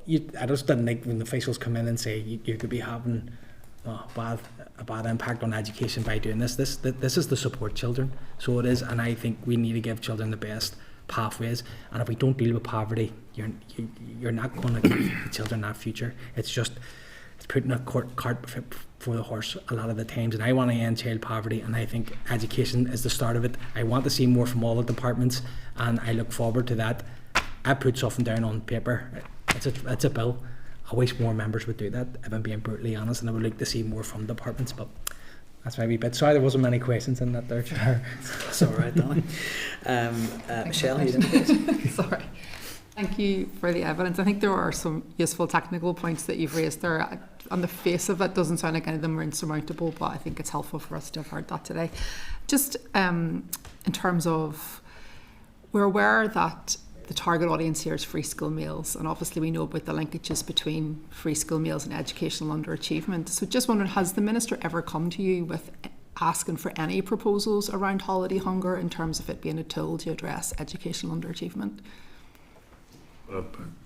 you. I just didn't like when the officials come in and say you could be having a bad impact on education by doing this. This is to support children, so it is, and I think we need to give children the best pathways. And if we don't deal with poverty, you're not going to give the children that future. It's putting a cart before the horse a lot of the times. And I want to end child poverty, and I think education is the start of it. I want to see more from all the departments, and I look forward to that. I put something down on paper. It's a bill. I wish more members would do that, if I'm being brutally honest, and I would like to see more from departments. But that's my wee bit. Sorry, there wasn't many questions in that there, Chair. It's all right, Danny. Michelle, you didn't. Sorry. Thank you for the evidence. I think there are some useful technical points that you've raised there. On the face of it, doesn't sound like any of them are insurmountable, but I think it's helpful for us to have heard that today. Just in terms of, we're aware that the target audience here is free school meals, and obviously we know about the linkages between free school meals and educational underachievement. So just wondering, has the Minister ever come to you with asking for any proposals around holiday hunger in terms of it being a tool to address educational underachievement?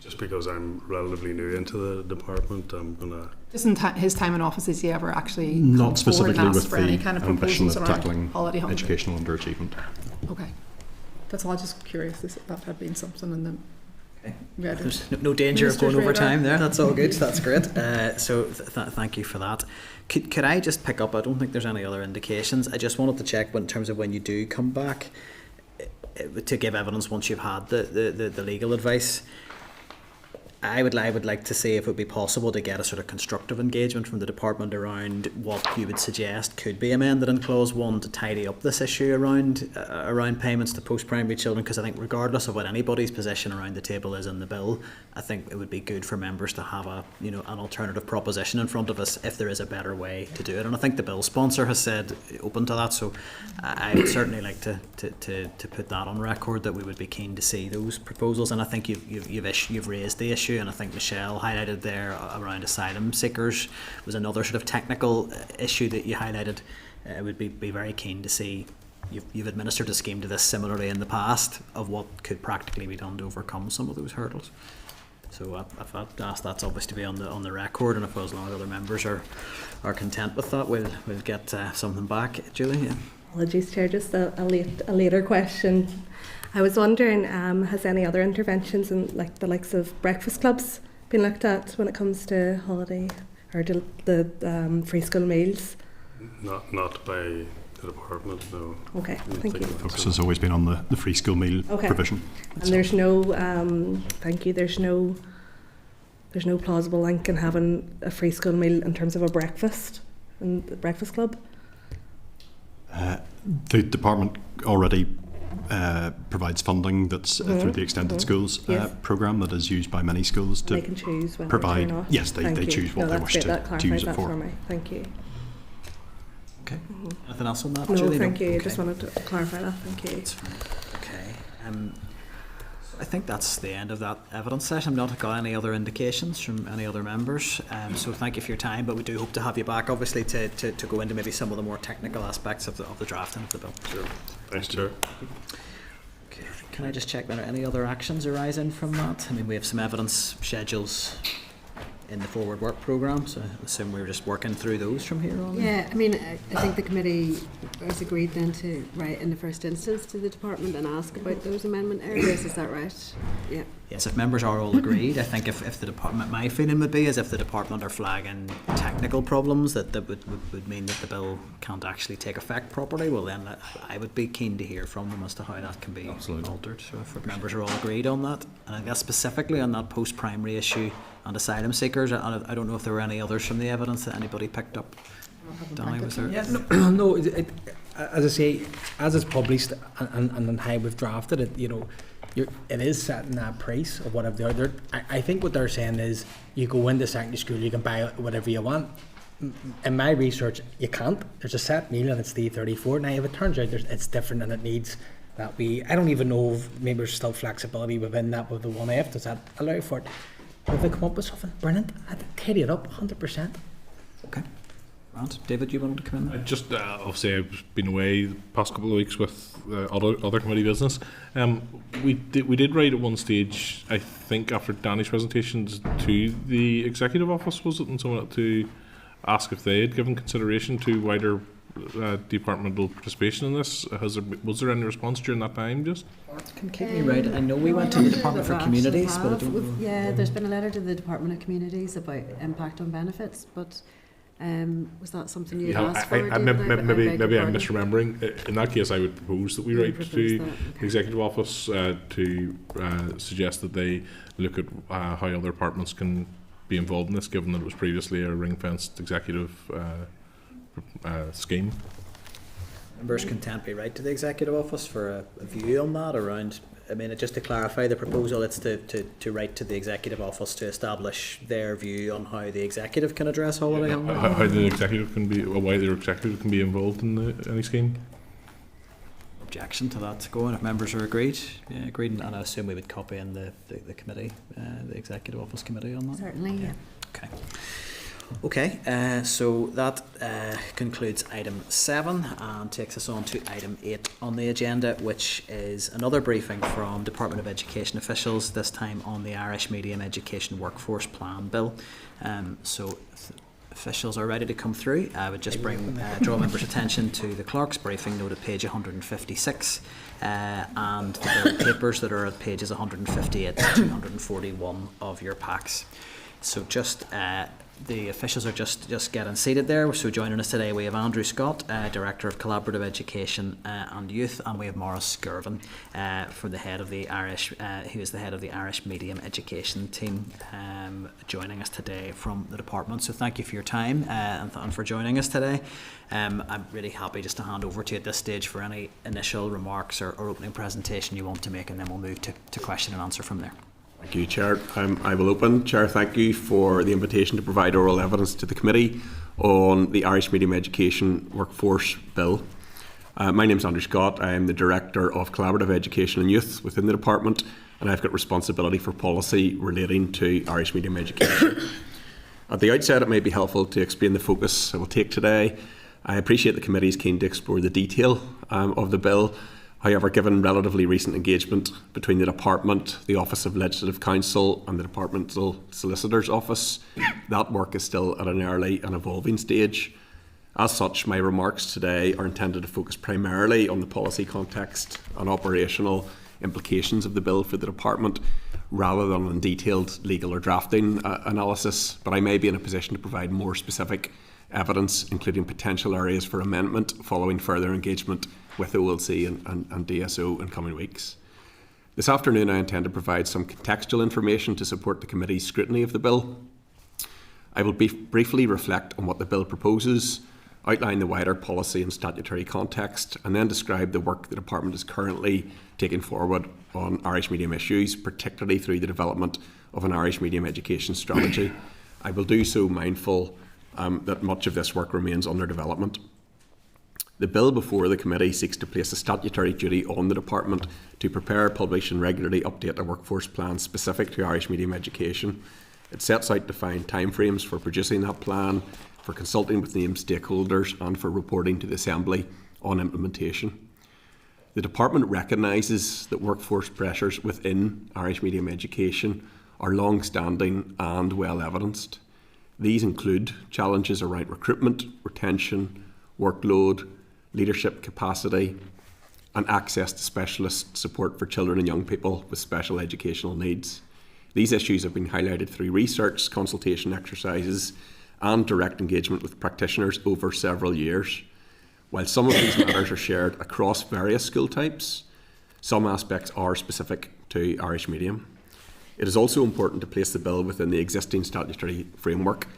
Just because I'm relatively new into the department, I'm going to... Isn't his time in office, has he ever actually not specifically with for any kind of ambition of tackling holiday hunger? educational underachievement? Okay. That's all, just curious if that had been something in the... Okay. There's no danger of going over time there. That's all good. That's great. So thank you for that. Could I just pick up, I don't think there's any other indications. I just wanted to check in terms of when you do come back to give evidence once you've had the legal advice. I would like to see if it would be possible to get a sort of constructive engagement from the department around what you would suggest could be amended in clause 1 to tidy up this issue around payments to post-primary children, because I think regardless of what anybody's position around the table is in the bill, I think it would be good for members to have an alternative proposition in front of us if there is a better way to do it. And I think the bill sponsor has said open to that, so I would certainly like to put that on record, that we would be keen to see those proposals. And I think you've raised the issue, and I think Michelle highlighted there around asylum seekers was another sort of technical issue that you highlighted. I would be very keen to see, you've administered a scheme to this similarly in the past, of what could practically be done to overcome some of those hurdles. So if that's obviously to be on the record, and if as long as other members are content with that, we'll get something back. Julie? Yeah. Apologies, Chair, just a later question. I was wondering, has any other interventions in the likes of breakfast clubs been looked at when it comes to holiday or the free school meals? Not by the department, no. Okay, thank you. Focus has always been on the free school meal provision. And there's no, thank you, there's no plausible link in having a free school meal in terms of a breakfast in the breakfast club? The department already provides funding that's through the Extended Schools programme that is used by many schools to they can choose whether provide. Or not. Yes, they choose what they wish to use it for. Me. Thank you. Okay. Anything else on that, no, Julie? Thank you. Okay. I just wanted to clarify that. Thank you. That's fine. Okay. I think that's the end of that evidence session. I've not got any other indications from any other members. So thank you for your time, but we do hope to have you back, obviously, to go into maybe some of the more technical aspects of the drafting of the bill. Sure. Thanks, Chair. Okay. Can I just check there are any other actions arising from that? I mean, we have some evidence schedules in the forward work programme, so I assume we're just working through those from here on. Yeah, I mean, I think the committee has agreed then to write in the first instance to the department and ask about those amendment areas. Is that right? Yeah. Yes, if members are all agreed, I think if the department, my feeling would be is if the department are flagging technical problems that would mean that the bill can't actually take effect properly, well then I would be keen to hear from them as to how that can be altered. So if members are all agreed on that, and I guess specifically on that post-primary issue and asylum seekers, I don't know if there were any others from the evidence that anybody picked up. Danny, was there? Yeah, no, as I say, as it's published and how we've drafted it, you know, it is setting that price of whatever the other. I think what they're saying is you go into secondary school, you can buy whatever you want. In my research, you can't. There's a set meal and it's $3.34. Now, if it turns out it's different and it needs that I don't even know if maybe there's still flexibility within that with the 1F. Does that allow for it? But if they come up with something brilliant, I'd tidy it up 100%. Okay. David, you wanted to come in? Just obviously I've been away the past couple of weeks with other committee business. We did write at one stage, I think after Danny's presentations, to the executive office, was it, and someone to ask if they had given consideration to wider departmental participation in this. Was there any response during that time? Just can keep me right. I know we went to the Department for Communities, but I don't know. Yeah, there's been a letter to the Department of Communities about impact on benefits, but. Was that something you had asked for? Maybe I'm misremembering. In that case, I would propose that we write to the Executive Office to suggest that they look at how other departments can be involved in this, given that it was previously a ring-fenced executive scheme. Members can temporarily write to the Executive Office for a view on that around. I mean, just to clarify the proposal, it's to write to the Executive Office to establish their view on how the Executive can address holiday hunger. How the Executive can be, or why the Executive can be involved in any scheme. Objection to that going if members are agreed. Yeah, agreed, and I assume we would copy in the committee, the Executive Office committee on that. Certainly, yeah. Okay. Okay, so that concludes item 7 and takes us on to item 8 on the agenda, which is another briefing from Department of Education officials, this time on the Irish Medium Education Workforce Plan Bill. So if officials are ready to come through, I would just draw members' attention to the clerk's briefing note at page 156 and the bill papers that are at pages 158 to 241 of your packs. So just the officials are just getting seated there. So joining us today we have Andrew Scott, Director of Collaborative Education and Youth, and we have Maurice Skirvin for the head of the Irish, who is the head of the Irish Medium Education team, joining us today from the department. So thank you for your time and for joining us today. I'm really happy just to hand over to you at this stage for any initial remarks or opening presentation you want to make, and then we'll move to question and answer from there. Thank you, Chair. I will open. Chair, thank you for the invitation to provide oral evidence to the committee on the Irish Medium Education Workforce Bill. My name is Andrew Scott. I am the Director of Collaborative Education and Youth within the department, and I've got responsibility for policy relating to Irish Medium Education. At the outset, it may be helpful to explain the focus I will take today. I appreciate the committee is keen to explore the detail of the bill. However, given relatively recent engagement between the Department, the Office of Legislative Counsel and the Departmental Solicitor's Office, that work is still at an early and evolving stage. As such, my remarks today are intended to focus primarily on the policy context and operational implications of the bill for the Department, rather than on detailed legal or drafting analysis, but I may be in a position to provide more specific evidence, including potential areas for amendment following further engagement with OLC and DSO in coming weeks. This afternoon I intend to provide some contextual information to support the committee's scrutiny of the bill. I will briefly reflect on what the bill proposes, outline the wider policy and statutory context, and then describe the work the Department is currently taking forward on Irish medium issues, particularly through the development of an Irish medium education strategy. I will do so mindful that much of this work remains under development. The bill before the committee seeks to place a statutory duty on the department to prepare, publish and regularly update a workforce plan specific to Irish medium education. It sets out defined timeframes for producing that plan, for consulting with named stakeholders and for reporting to the Assembly on implementation. The department recognises that workforce pressures within Irish medium education are long-standing and well evidenced. These include challenges around recruitment, retention, workload, leadership capacity and access to specialist support for children and young people with special educational needs. These issues have been highlighted through research, consultation exercises and direct engagement with practitioners over several years. While some of these matters are shared across various school types, some aspects are specific to Irish medium. It is also important to place the bill within the existing statutory framework.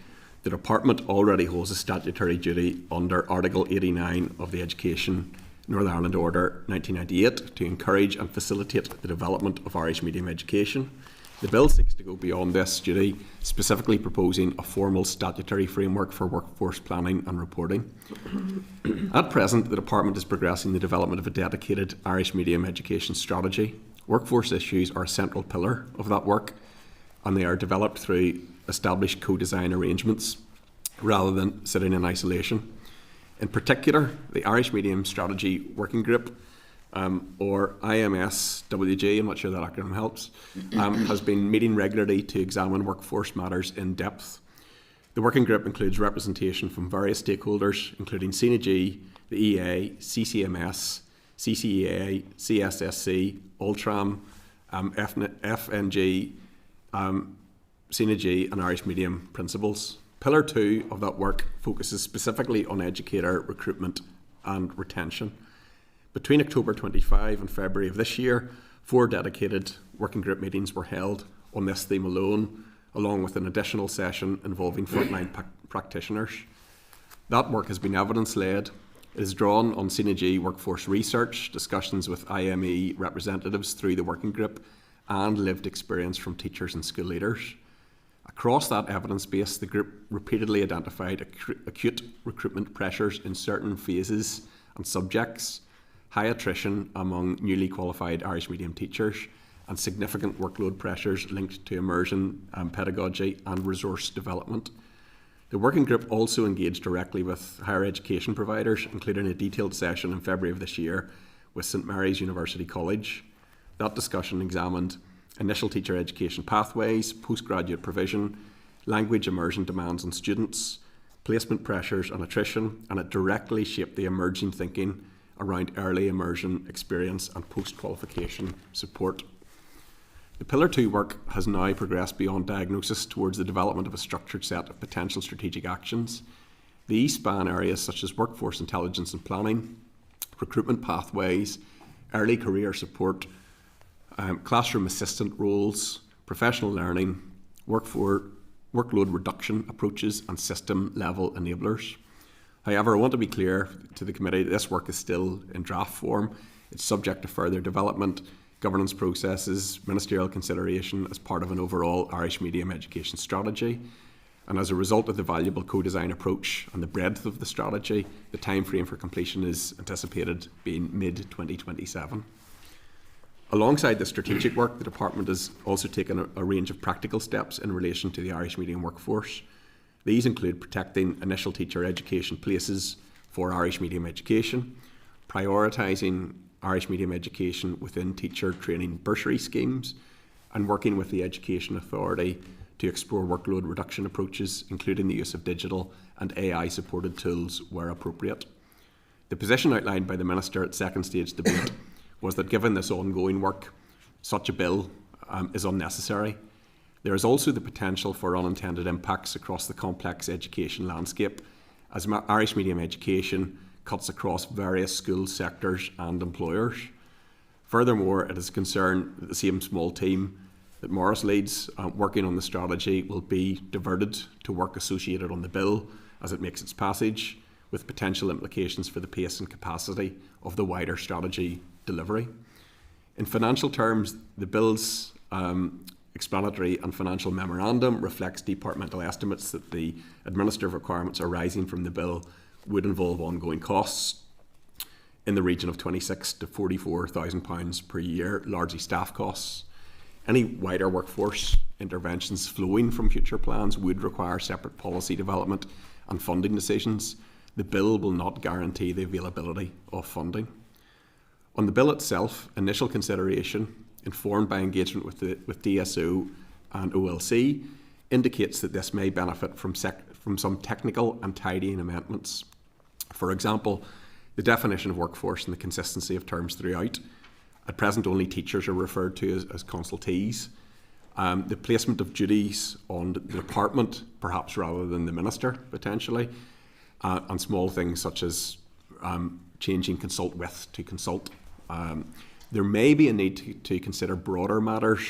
The department already holds a statutory duty under Article 89 of the Education Northern Ireland Order 1998 to encourage and facilitate the development of Irish medium education. The bill seeks to go beyond this duty, specifically proposing a formal statutory framework for workforce planning and reporting. At present, the department is progressing the development of a dedicated Irish medium education strategy. Workforce issues are a central pillar of that work, and they are developed through established co-design arrangements rather than sitting in isolation. In particular, the Irish Medium Strategy Working Group, or IMSWG, I'm not sure that acronym helps, has been meeting regularly to examine workforce matters in depth. The working group includes representation from various stakeholders, including CNG, the EA, CCMS, CCEA, CSSC, Ultram, FNG, CNG and Irish Medium principals. Pillar 2 of that work focuses specifically on educator recruitment and retention. Between October 25 and February of this year, 4 dedicated working group meetings were held on this theme alone, along with an additional session involving frontline practitioners. That work has been evidence-led. It is drawn on CNG workforce research, discussions with IME representatives through the working group, and lived experience from teachers and school leaders. Across that evidence base, the group repeatedly identified acute recruitment pressures in certain phases and subjects, high attrition among newly qualified Irish medium teachers, and significant workload pressures linked to immersion, pedagogy and resource development. The working group also engaged directly with higher education providers, including a detailed session in February of this year with St Mary's University College. That discussion examined initial teacher education pathways, postgraduate provision, language immersion demands on students, placement pressures and attrition, and it directly shaped the emerging thinking around early immersion experience and post-qualification support. The Pillar 2 work has now progressed beyond diagnosis towards the development of a structured set of potential strategic actions. These span areas such as workforce intelligence and planning, recruitment pathways, early career support, classroom assistant roles, professional learning, workload reduction approaches and system level enablers. However, I want to be clear to the committee that this work is still in draft form. It's subject to further development, governance processes, ministerial consideration as part of an overall Irish medium education strategy. And as a result of the valuable co-design approach and the breadth of the strategy, the timeframe for completion is anticipated being mid-2027. Alongside the strategic work, the department has also taken a range of practical steps in relation to the Irish medium workforce. These include protecting initial teacher education places for Irish medium education, prioritising Irish medium education within teacher training bursary schemes, and working with the Education Authority to explore workload reduction approaches, including the use of digital and AI-supported tools where appropriate. The position outlined by the Minister at second stage debate was that given this ongoing work, such a bill is unnecessary. There is also the potential for unintended impacts across the complex education landscape, as Irish medium education cuts across various school sectors and employers. Furthermore, it is a concern that the same small team that Morris leads working on the strategy will be diverted to work associated on the bill as it makes its passage, with potential implications for the pace and capacity of the wider strategy delivery. In financial terms, the bill's explanatory and financial memorandum reflects departmental estimates that the administrative requirements arising from the bill would involve ongoing costs in the region of £26,000 to £44,000 per year, largely staff costs. Any wider workforce interventions flowing from future plans would require separate policy development and funding decisions. The bill will not guarantee the availability of funding. On the bill itself, initial consideration, informed by engagement with DSO and OLC, indicates that this may benefit from some technical and tidying amendments. For example, the definition of workforce and the consistency of terms throughout. At present, only teachers are referred to as consultees. The placement of duties on the department, perhaps rather than the minister, potentially, and small things such as changing consult with to consult. There may be a need to consider broader matters,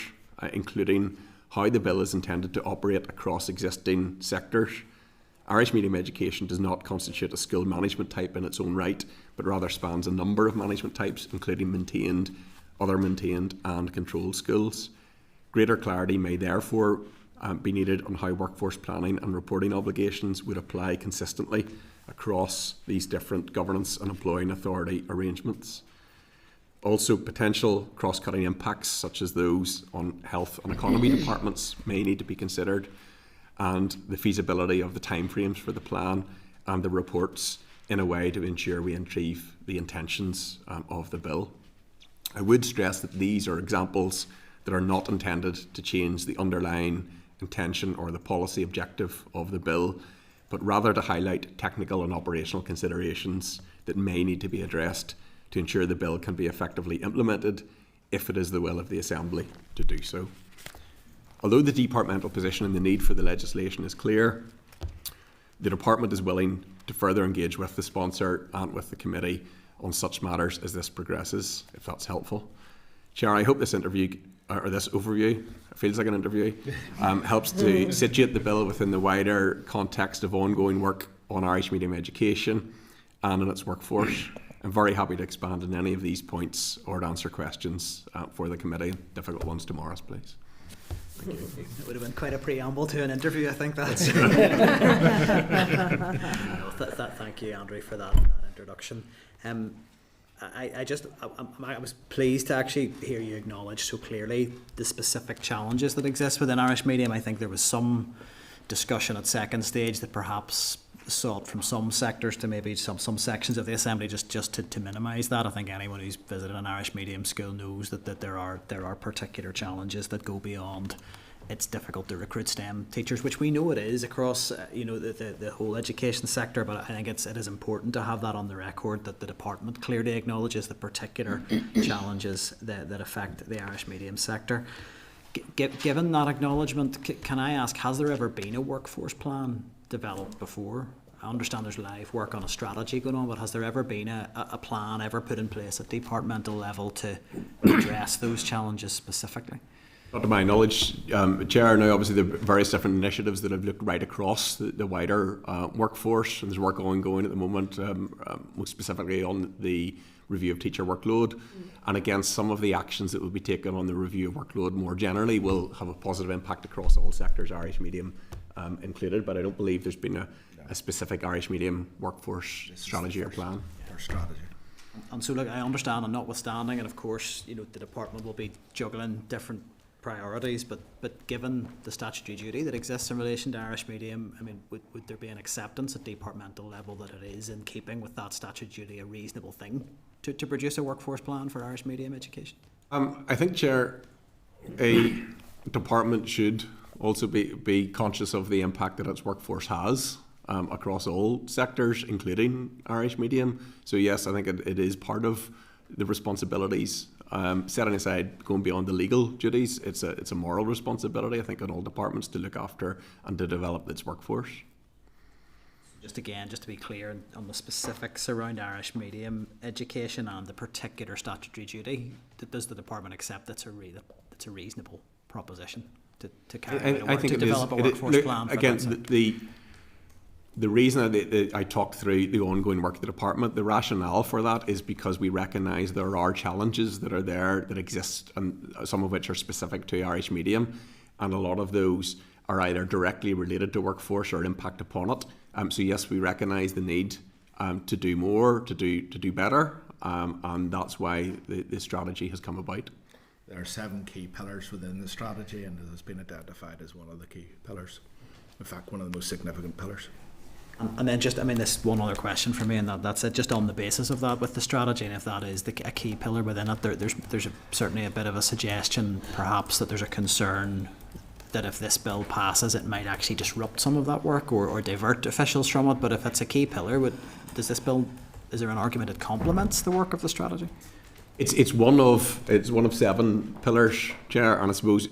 including how the bill is intended to operate across existing sectors. Irish medium education does not constitute a school management type in its own right, but rather spans a number of management types, including maintained, other maintained and controlled schools. Greater clarity may therefore be needed on how workforce planning and reporting obligations would apply consistently across these different governance and employing authority arrangements. Also, potential cross-cutting impacts, such as those on health and economy departments, may need to be considered, and the feasibility of the timeframes for the plan and the reports in a way to ensure we achieve the intentions of the bill. I would stress that these are examples that are not intended to change the underlying intention or the policy objective of the bill, but rather to highlight technical and operational considerations that may need to be addressed to ensure the bill can be effectively implemented if it is the will of the Assembly to do so. Although the departmental position and the need for the legislation is clear, the Department is willing to further engage with the sponsor and with the committee on such matters as this progresses, if that's helpful. Chair, I hope this overview, it feels like an interview, helps to situate the bill within the wider context of ongoing work on Irish medium education and in its workforce. I'm very happy to expand on any of these points or to answer questions for the committee, difficult ones tomorrow, please. Thank you. It would have been quite a preamble to an interview, I think. That's. Thank you, Andrew, for that introduction. I was pleased to actually hear you acknowledge so clearly the specific challenges that exist within Irish medium. I think there was some discussion at second stage that perhaps sought from some sectors to maybe some sections of the Assembly just to minimise that. I think anyone who's visited an Irish medium school knows that there are particular challenges that go beyond it's difficult to recruit STEM teachers, which we know it is across the whole education sector, but I think it is important to have that on the record that the department clearly acknowledges the particular challenges that affect the Irish medium sector. Given that acknowledgement, can I ask, has there ever been a workforce plan developed before? I understand there's live work on a strategy going on, but has there ever been a plan ever put in place at departmental level to address those challenges specifically? Not to my knowledge, Chair, now obviously there are various different initiatives that have looked right across the wider workforce, and there's work ongoing at the moment, most specifically on the review of teacher workload, and again some of the actions that will be taken on the review of workload more generally will have a positive impact across all sectors, Irish medium included, but I don't believe there's been a specific Irish medium workforce strategy or plan. Strategy. And so look, I understand, and notwithstanding, and of course the department will be juggling different priorities, but given the statutory duty that exists in relation to Irish medium, I mean, would there be an acceptance at departmental level that it is in keeping with that statutory duty a reasonable thing to produce a workforce plan for Irish medium education? I think, Chair, a department should also be conscious of the impact that its workforce has across all sectors, including Irish medium. So yes, I think it is part of the responsibilities. Setting aside going beyond the legal duties, it's a moral responsibility, I think, on all departments to look after and to develop its workforce. Just to be clear on the specifics around Irish medium education and the particular statutory duty, does the department accept that's a reasonable proposition to carry out to develop a workforce plan? Again, the reason that I talked through the ongoing work of the department, the rationale for that is because we recognise there are challenges that are there that exist, and some of which are specific to Irish medium, and a lot of those are either directly related to workforce or impact upon it. So yes, we recognise the need to do more, to do better, and that's why the strategy has come about. There are 7 key pillars within the strategy, and it has been identified as one of the key pillars. In fact, one of the most significant pillars. And then just, I mean, this one other question for me, and that's it. Just on the basis of that, with the strategy, and if that is a key pillar within it, there's certainly a bit of a suggestion, perhaps, that there's a concern that if this bill passes, it might actually disrupt some of that work or divert officials from it. But if it's a key pillar, is there an argument it complements the work of the strategy? It's one of 7 pillars, Chair, and I suppose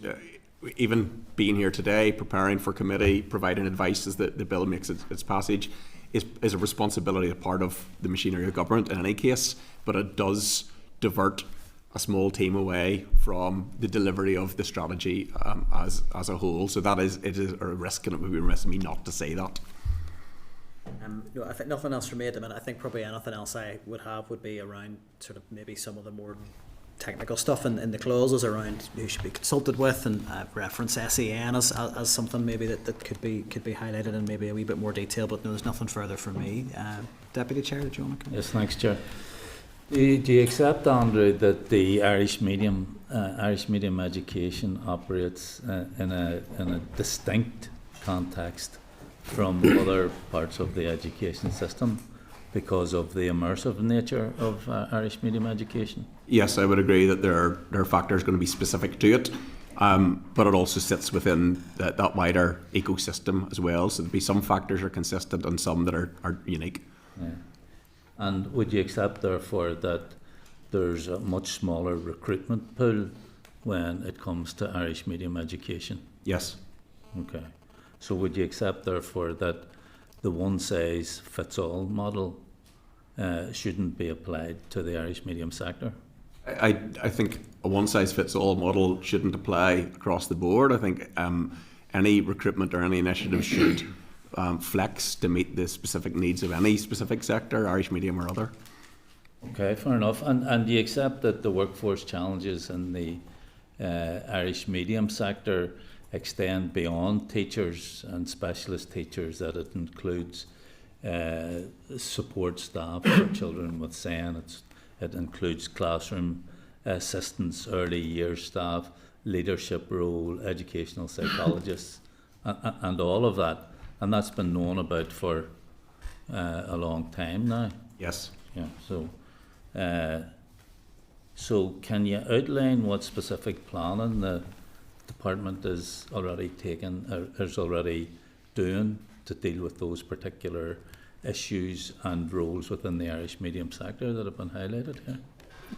even being here today, preparing for committee, providing advice as the bill makes its passage, is a responsibility, a part of the machinery of government in any case, but it does divert a small team away from the delivery of the strategy as a whole. So it is a risk, and it would be remiss of me not to say that. I think nothing else from me at the minute. I think probably anything else I would be around sort of maybe some of the more technical stuff in the clauses around who should be consulted with, and reference SEN as something maybe that could be highlighted in maybe a wee bit more detail. But no, there's nothing further from me. Deputy Chair, did you want to come? Yes, thanks, Chair. Do you accept, Andrew, that the Irish medium education operates in a distinct context from other parts of the education system because of the immersive nature of Irish medium education? Yes, I would agree that there are factors going to be specific to it, but it also sits within that wider ecosystem as well. So there'll be some factors are consistent and some that are unique. Yeah. And would you accept, therefore, that there's a much smaller recruitment pool when it comes to Irish medium education? Yes. Okay. So would you accept, therefore, that the one-size-fits-all model shouldn't be applied to the Irish medium sector? I think a one-size-fits-all model shouldn't apply across the board. I think any recruitment or any initiative should flex to meet the specific needs of any specific sector, Irish medium or other. Okay, fair enough. And do you accept that the workforce challenges in the Irish medium sector extend beyond teachers and specialist teachers, that it includes support staff for children with SEN, it includes classroom assistants, early years staff, leadership role, educational psychologists, and all of that? And that's been known about for a long time now. Yes. Yeah. So can you outline what specific planning the department is already doing to deal with those particular issues and roles within the Irish medium sector that have been highlighted here?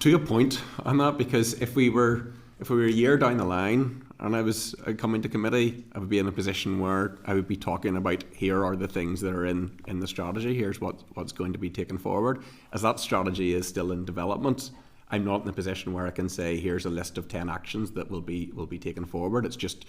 To your point on that, because if we were a year down the line and I'd come into committee, I would be in a position where I would be talking about, here are the things that are in the strategy, here's what's going to be taken forward. As that strategy is still in development, I'm not in a position where I can say here's a list of 10 actions that will be taken forward. It's just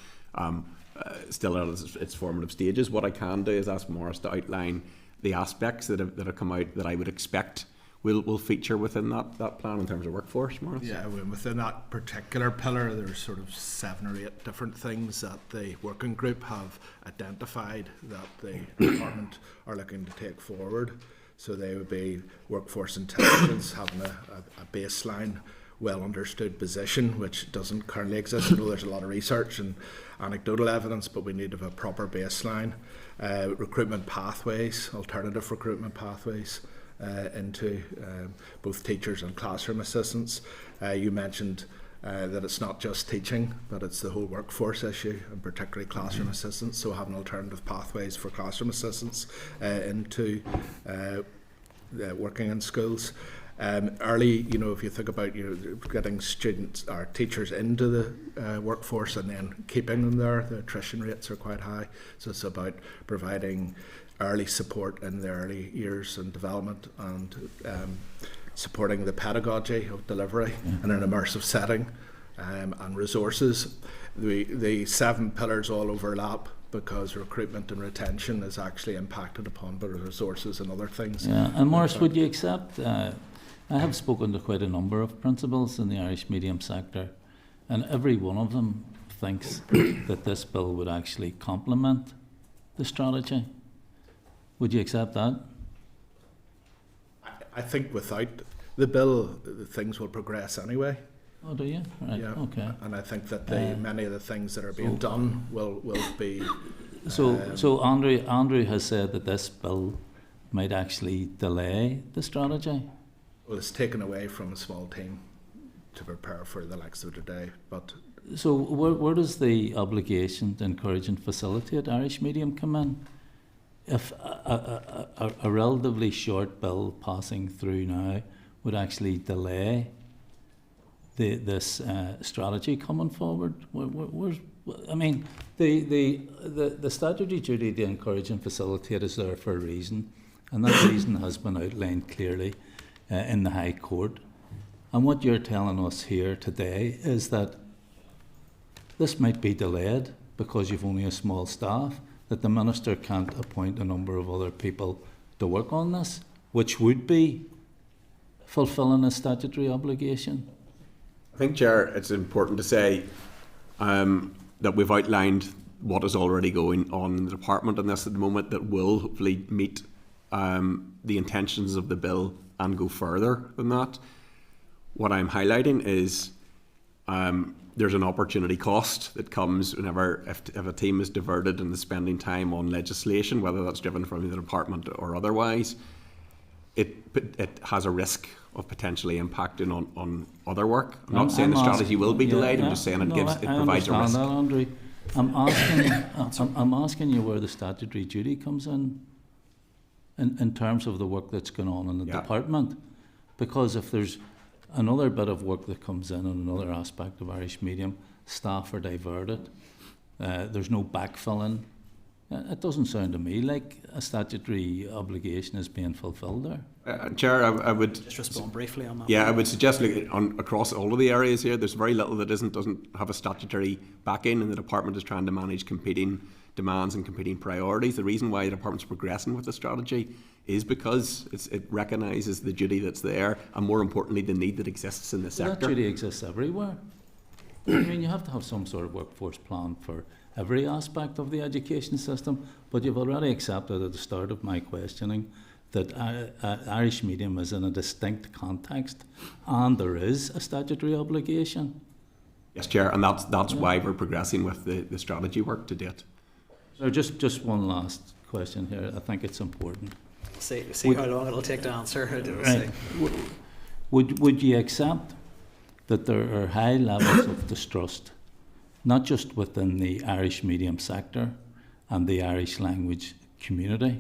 still at its formative stages. What I can do is ask Maurice to outline the aspects that have come out that I would expect will feature within that plan in terms of workforce, Maurice. Yeah, within that particular pillar, there's sort of 7 or 8 different things that the working group have identified that the department are looking to take forward. So they would be workforce intelligence, having a baseline, well understood position, which doesn't currently exist. I know there's a lot of research and anecdotal evidence, but we need to have a proper baseline. Recruitment pathways, alternative recruitment pathways into both teachers and classroom assistants. You mentioned that it's not just teaching, but it's the whole workforce issue, and particularly classroom assistants. So having alternative pathways for classroom assistants into working in schools. Early, if you think about getting students or teachers into the workforce and then keeping them there, the attrition rates are quite high. So it's about providing early support in the early years and development, and supporting the pedagogy of delivery in an immersive setting, and resources. The 7 pillars all overlap because recruitment and retention is actually impacted upon by resources and other things. Yeah, and Maurice, would you accept, I have spoken to quite a number of principals in the Irish medium sector, and every one of them thinks that this bill would actually complement the strategy. Would you accept that? I think without the bill, things will progress anyway. Oh, do you? Right. Yeah. Okay. And I think that many of the things that are being done will be. So Andrew has said that this bill might actually delay the strategy. Well, it's taken away from a small team to prepare for the likes of today. But so where does the obligation to encourage and facilitate Irish medium come in? If a relatively short bill passing through now would actually delay this strategy coming forward, I mean, the statutory duty to encourage and facilitate is there for a reason, and that reason has been outlined clearly in the High Court. And what you're telling us here today is that this might be delayed because you've only a small staff, that the Minister can't appoint a number of other people to work on this, which would be fulfilling a statutory obligation. I think, Chair, it's important to say that we've outlined what is already going on in the department on this at the moment that will hopefully meet the intentions of the bill and go further than that. What I'm highlighting is there's an opportunity cost that comes whenever if a team is diverted in the spending time on legislation, whether that's driven from the department or otherwise. It has a risk of potentially impacting on other work. I'm not saying the strategy will be delayed. I'm just saying it provides a risk. That, Andrew. I'm asking you where the statutory duty comes in terms of the work that's going on in the department, because if there's another bit of work that comes in another aspect of Irish medium, staff are diverted. There's no backfilling. It doesn't sound to me like a statutory obligation is being fulfilled there. Chair, I would just respond briefly on that. Yeah, I would suggest across all of the areas here, there's very little that doesn't have a statutory backing, and the department is trying to manage competing demands and competing priorities. The reason why the department's progressing with the strategy is because it recognises the duty that's there, and more importantly, the need that exists in the sector. That duty exists everywhere. I mean, you have to have some sort of workforce plan for every aspect of the education system, but you've already accepted at the start of my questioning that Irish medium is in a distinct context and there is a statutory obligation. Yes, Chair, and that's why we're progressing with the strategy work to date. So just one last question here. I think it's important. See how long it'll take to answer. Right. Would you accept that there are high levels of distrust, not just within the Irish medium sector and the Irish language community,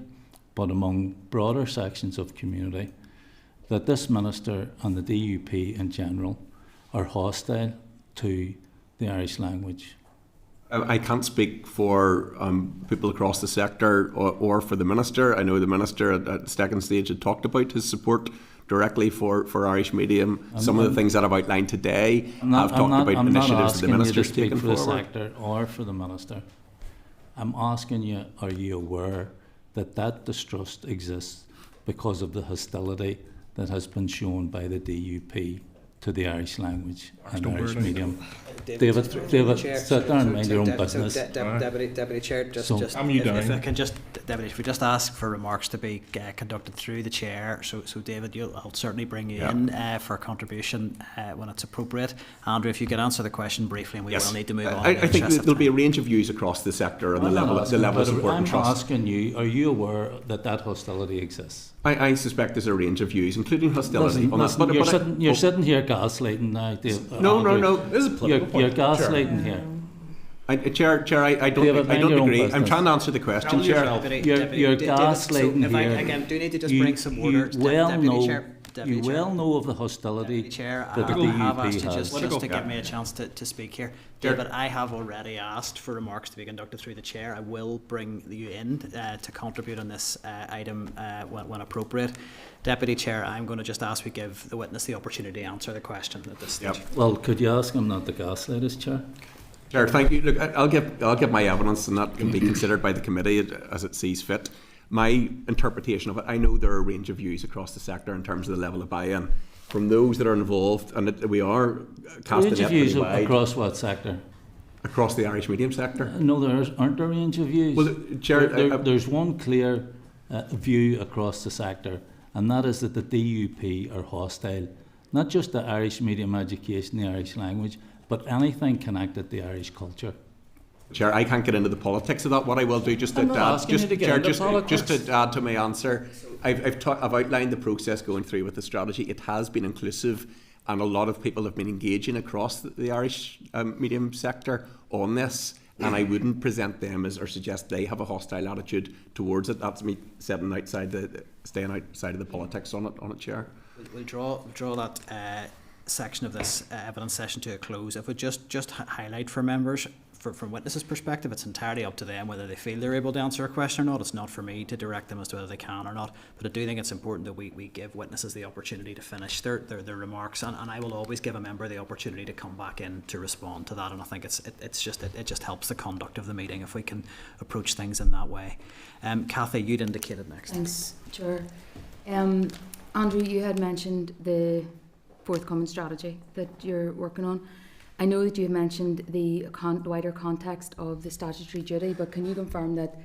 but among broader sections of community, that this Minister and the DUP in general are hostile to the Irish language? I can't speak for people across the sector or for the Minister. I know the Minister at the second stage had talked about his support directly for Irish medium. Some of the things that I've outlined today have talked about initiatives that the Minister's taken forward. I'm not asking you to speak for the sector or for the Minister. I'm asking you, are you aware that distrust exists because of the hostility that has been shown by the DUP to the Irish language and Irish medium? David, sit down and mind your own business. Deputy Chair, if I can Deputy, if we just ask for remarks to be conducted through the Chair, so David, I'll certainly bring you in for a contribution when it's appropriate. Andrew, if you could answer the question briefly, and we will need to move on. I think there'll be a range of views across the sector and the level of support and trust. I'm asking you, are you aware that hostility exists? I suspect there's a range of views, including hostility. Listen, you're sitting here gaslighting now, Dave. No. This is a political You're gaslighting here. Chair, I don't agree. I'm trying to answer the question, Chair. You're gaslighting here. Again, do you need to just bring some order? You well know of the hostility Chair, that the DUP have asked you has. just to give me a chance to speak here. David, I have already asked for remarks to be conducted through the Chair. I will bring you in to contribute on this item when appropriate. Deputy Chair, I'm going to just ask we give the witness the opportunity to answer the question at this stage. Well, could you ask him not to gaslight us, Chair? Chair, thank you. Look, I'll give my evidence, and that can be considered by the committee as it sees fit. My interpretation of it, I know there are a range of views across the sector in terms of the level of buy-in from those that are involved, and we are casting range of views across what sector? Across the Irish medium sector. No, there aren't a range of views. Well, Chair, there's one clear view across the sector, and that is that the DUP are hostile, not just to Irish medium education, the Irish language, but anything connected to the Irish culture. Chair, I can't get into the politics of that. What I will do, just to add to my answer, I've outlined the process going through with the strategy. It has been inclusive, and a lot of people have been engaging across the Irish medium sector on this. And I wouldn't present them as or suggest they have a hostile attitude towards it. That's me staying outside of the politics on it, Chair. We'll draw that section of this evidence session to a close. If we just highlight for members, from witnesses' perspective, it's entirely up to them whether they feel they're able to answer a question or not. It's not for me to direct them as to whether they can or not. But I do think it's important that we give witnesses the opportunity to finish their remarks, and I will always give a member the opportunity to come back in to respond to that. And I think it just helps the conduct of the meeting if we can approach things in that way. Cathy, you'd indicated next. Thanks, Chair. Andrew, you had mentioned the forthcoming strategy that you're working on. I know that you mentioned the wider context of the statutory duty, but can you confirm that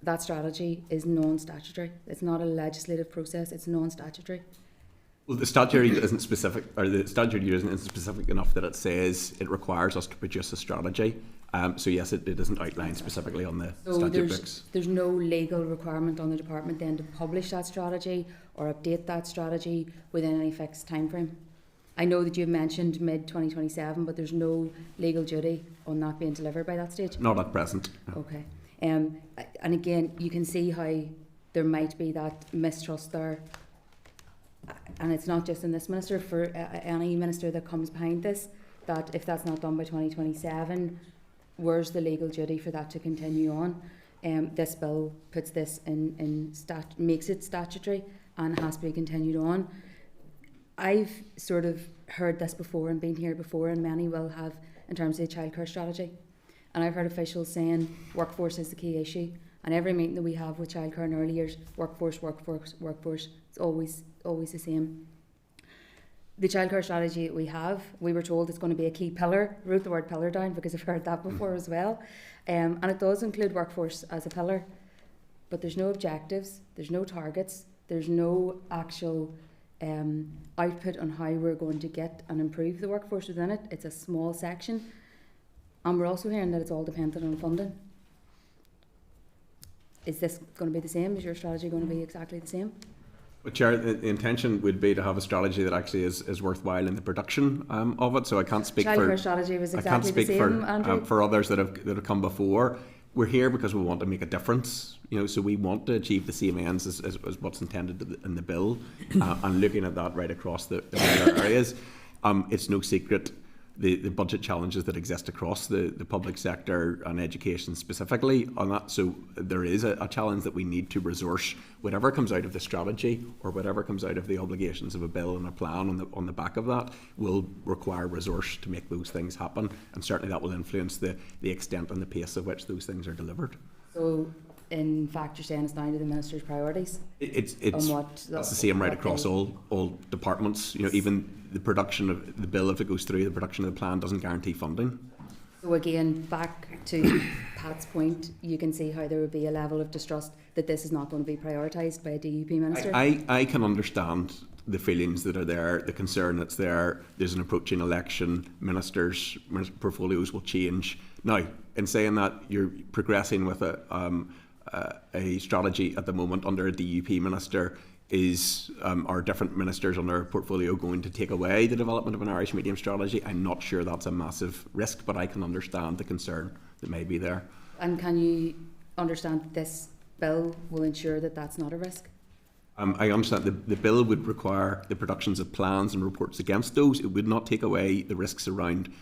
that strategy is non-statutory? It's not a legislative process, it's non-statutory? Well, the statutory isn't specific, or the statutory duty isn't specific enough that it says it requires us to produce a strategy. So yes, it isn't outlined specifically on the statute books. There's no legal requirement on the department then to publish that strategy or update that strategy within any fixed time frame? I know that you've mentioned mid-2027, but there's no legal duty on that being delivered by that stage? Not at present. No. Okay. And again, you can see how there might be that mistrust there. And it's not just in this minister, for any minister that comes behind this, that if that's not done by 2027, where's the legal duty for that to continue on? This bill puts this makes it statutory and has to be continued on. I've sort of heard this before and been here before, and many will have, in terms of the childcare strategy. And I've heard officials saying workforce is the key issue. And every meeting that we have with childcare in early years, workforce, it's always the same. The childcare strategy that we were told it's going to be a key pillar. I wrote the word pillar down because I've heard that before as well. And it does include workforce as a pillar. But there's no objectives, there's no targets, there's no actual output on how we're going to get and improve the workforce within it. It's a small section. And we're also hearing that it's all dependent on funding. Is this going to be the same? Is your strategy going to be exactly the same? Well, Chair, the intention would be to have a strategy that actually is worthwhile in the production of it. So I can't speak Childcare strategy was exactly the same, for others that have come before. We're here because we want to make a difference. So we want to achieve the same ends as what's intended in the bill, and looking at that right across the areas. It's no secret the budget challenges that exist across the public sector and education specifically on that. So there is a challenge that we need to resource whatever comes out of the strategy or whatever comes out of the obligations of a bill and a plan on the back of that will require resource to make those things happen, and certainly that will influence the extent and the pace of which those things are delivered. So in fact you're saying it's down to the Minister's priorities? That's the same right across all departments. Even the production of the bill, if it goes through, the production of the plan doesn't guarantee funding. So again, back to Pat's point, you can see how there would be a level of distrust that this is not going to be prioritised by a DUP minister. I can understand the feelings that are there, the concern that's there. There's an approaching election, ministers' portfolios will change. Now, in saying that, you're progressing with a strategy at the moment under a DUP minister. Are different ministers on their portfolio going to take away the development of an Irish medium strategy? I'm not sure that's a massive risk, but I can understand the concern that may be there. And can you understand that this bill will ensure that that's not a risk? I understand the bill would require the productions of plans and reports against those. It would not take away the risks around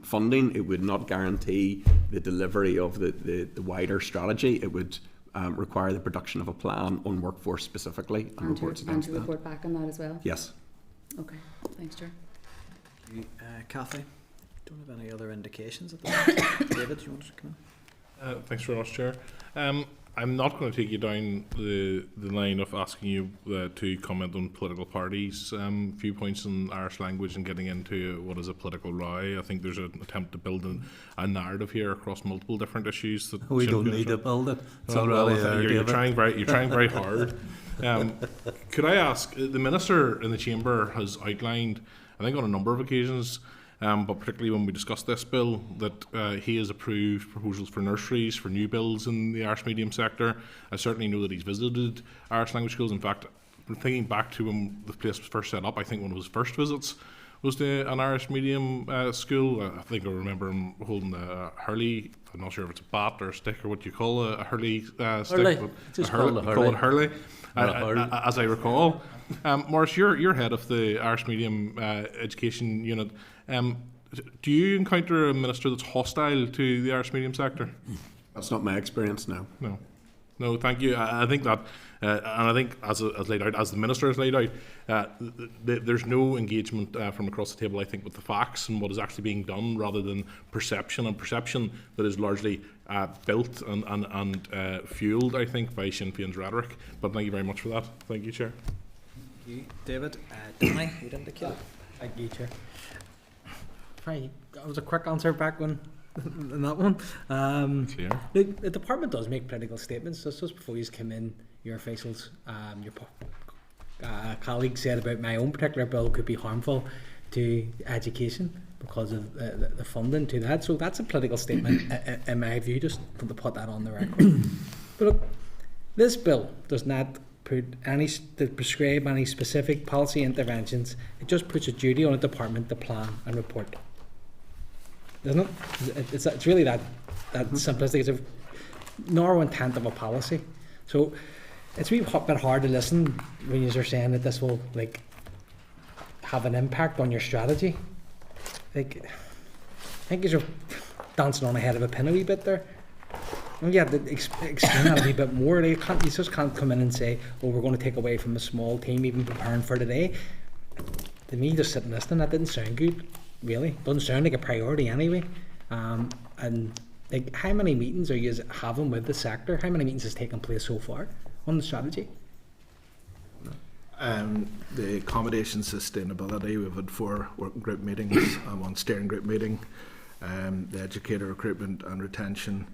funding. It would not guarantee the delivery of the wider strategy. It would require the production of a plan on workforce specifically and reports against that. And to report back on that as well? Yes. Okay, thanks, Chair. Cathy, don't have any other indications at the moment. David, do you want to come in? Thanks very much, Chair. I'm not going to take you down the line of asking you to comment on political parties' viewpoints in Irish language and getting into what is a political row. I think there's an attempt to build a narrative here across multiple different issues. That we don't need to build it. It's already there, you're trying very hard. Could I ask, the Minister in the Chamber has outlined, I think on a number of occasions, but particularly when we discussed this bill, that he has approved proposals for nurseries, for new builds in the Irish medium sector. I certainly know that he's visited Irish language schools. In fact, thinking back to when the place was first set up, I think one of his first visits was to an Irish medium school. I think I remember him holding a hurley. I'm not sure if it's a bat or a stick or what you call a hurley stick. But Just call it hurley. Hurley. As I recall. Maurice, you're head of the Irish medium education unit. Do you encounter a minister that's hostile to the Irish medium sector? That's not my experience, no. No, thank you. I think that, and I think as laid out, as the Minister has laid out, there's no engagement from across the table, I think, with the facts and what is actually being done, rather than perception, and perception that is largely built and fuelled, I think, by Sinn Féin's rhetoric. But thank you very much for that. Thank you, Chair. Thank you, David. Danny, you'd indicate. Thank you, Chair. Right, that was a quick answer back on that one. Clear. The department does make political statements. So just before you come in, your officials, your colleagues said about my own particular bill could be harmful to education because of the funding to that. So that's a political statement in my view, just to put that on the record. But look, this bill does not prescribe any specific policy interventions. It just puts a duty on a department to plan and report. Isn't it? It's really that simplistic. It's a narrow intent of a policy. So it's really a bit hard to listen when you're saying that this will have an impact on your strategy. I think you're dancing on the head of a pin a wee bit there. And you have to explain that a wee bit more. You just can't come in and say, "Oh, we're going to take away from a small team even preparing for today." To me, just sitting listening, that didn't sound good. Really, doesn't sound like a priority anyway. And how many meetings are you having with the sector? How many meetings has taken place so far on the strategy? The accommodation sustainability, we've had 4 working group meetings, 1 steering group meeting. The educator recruitment and retention,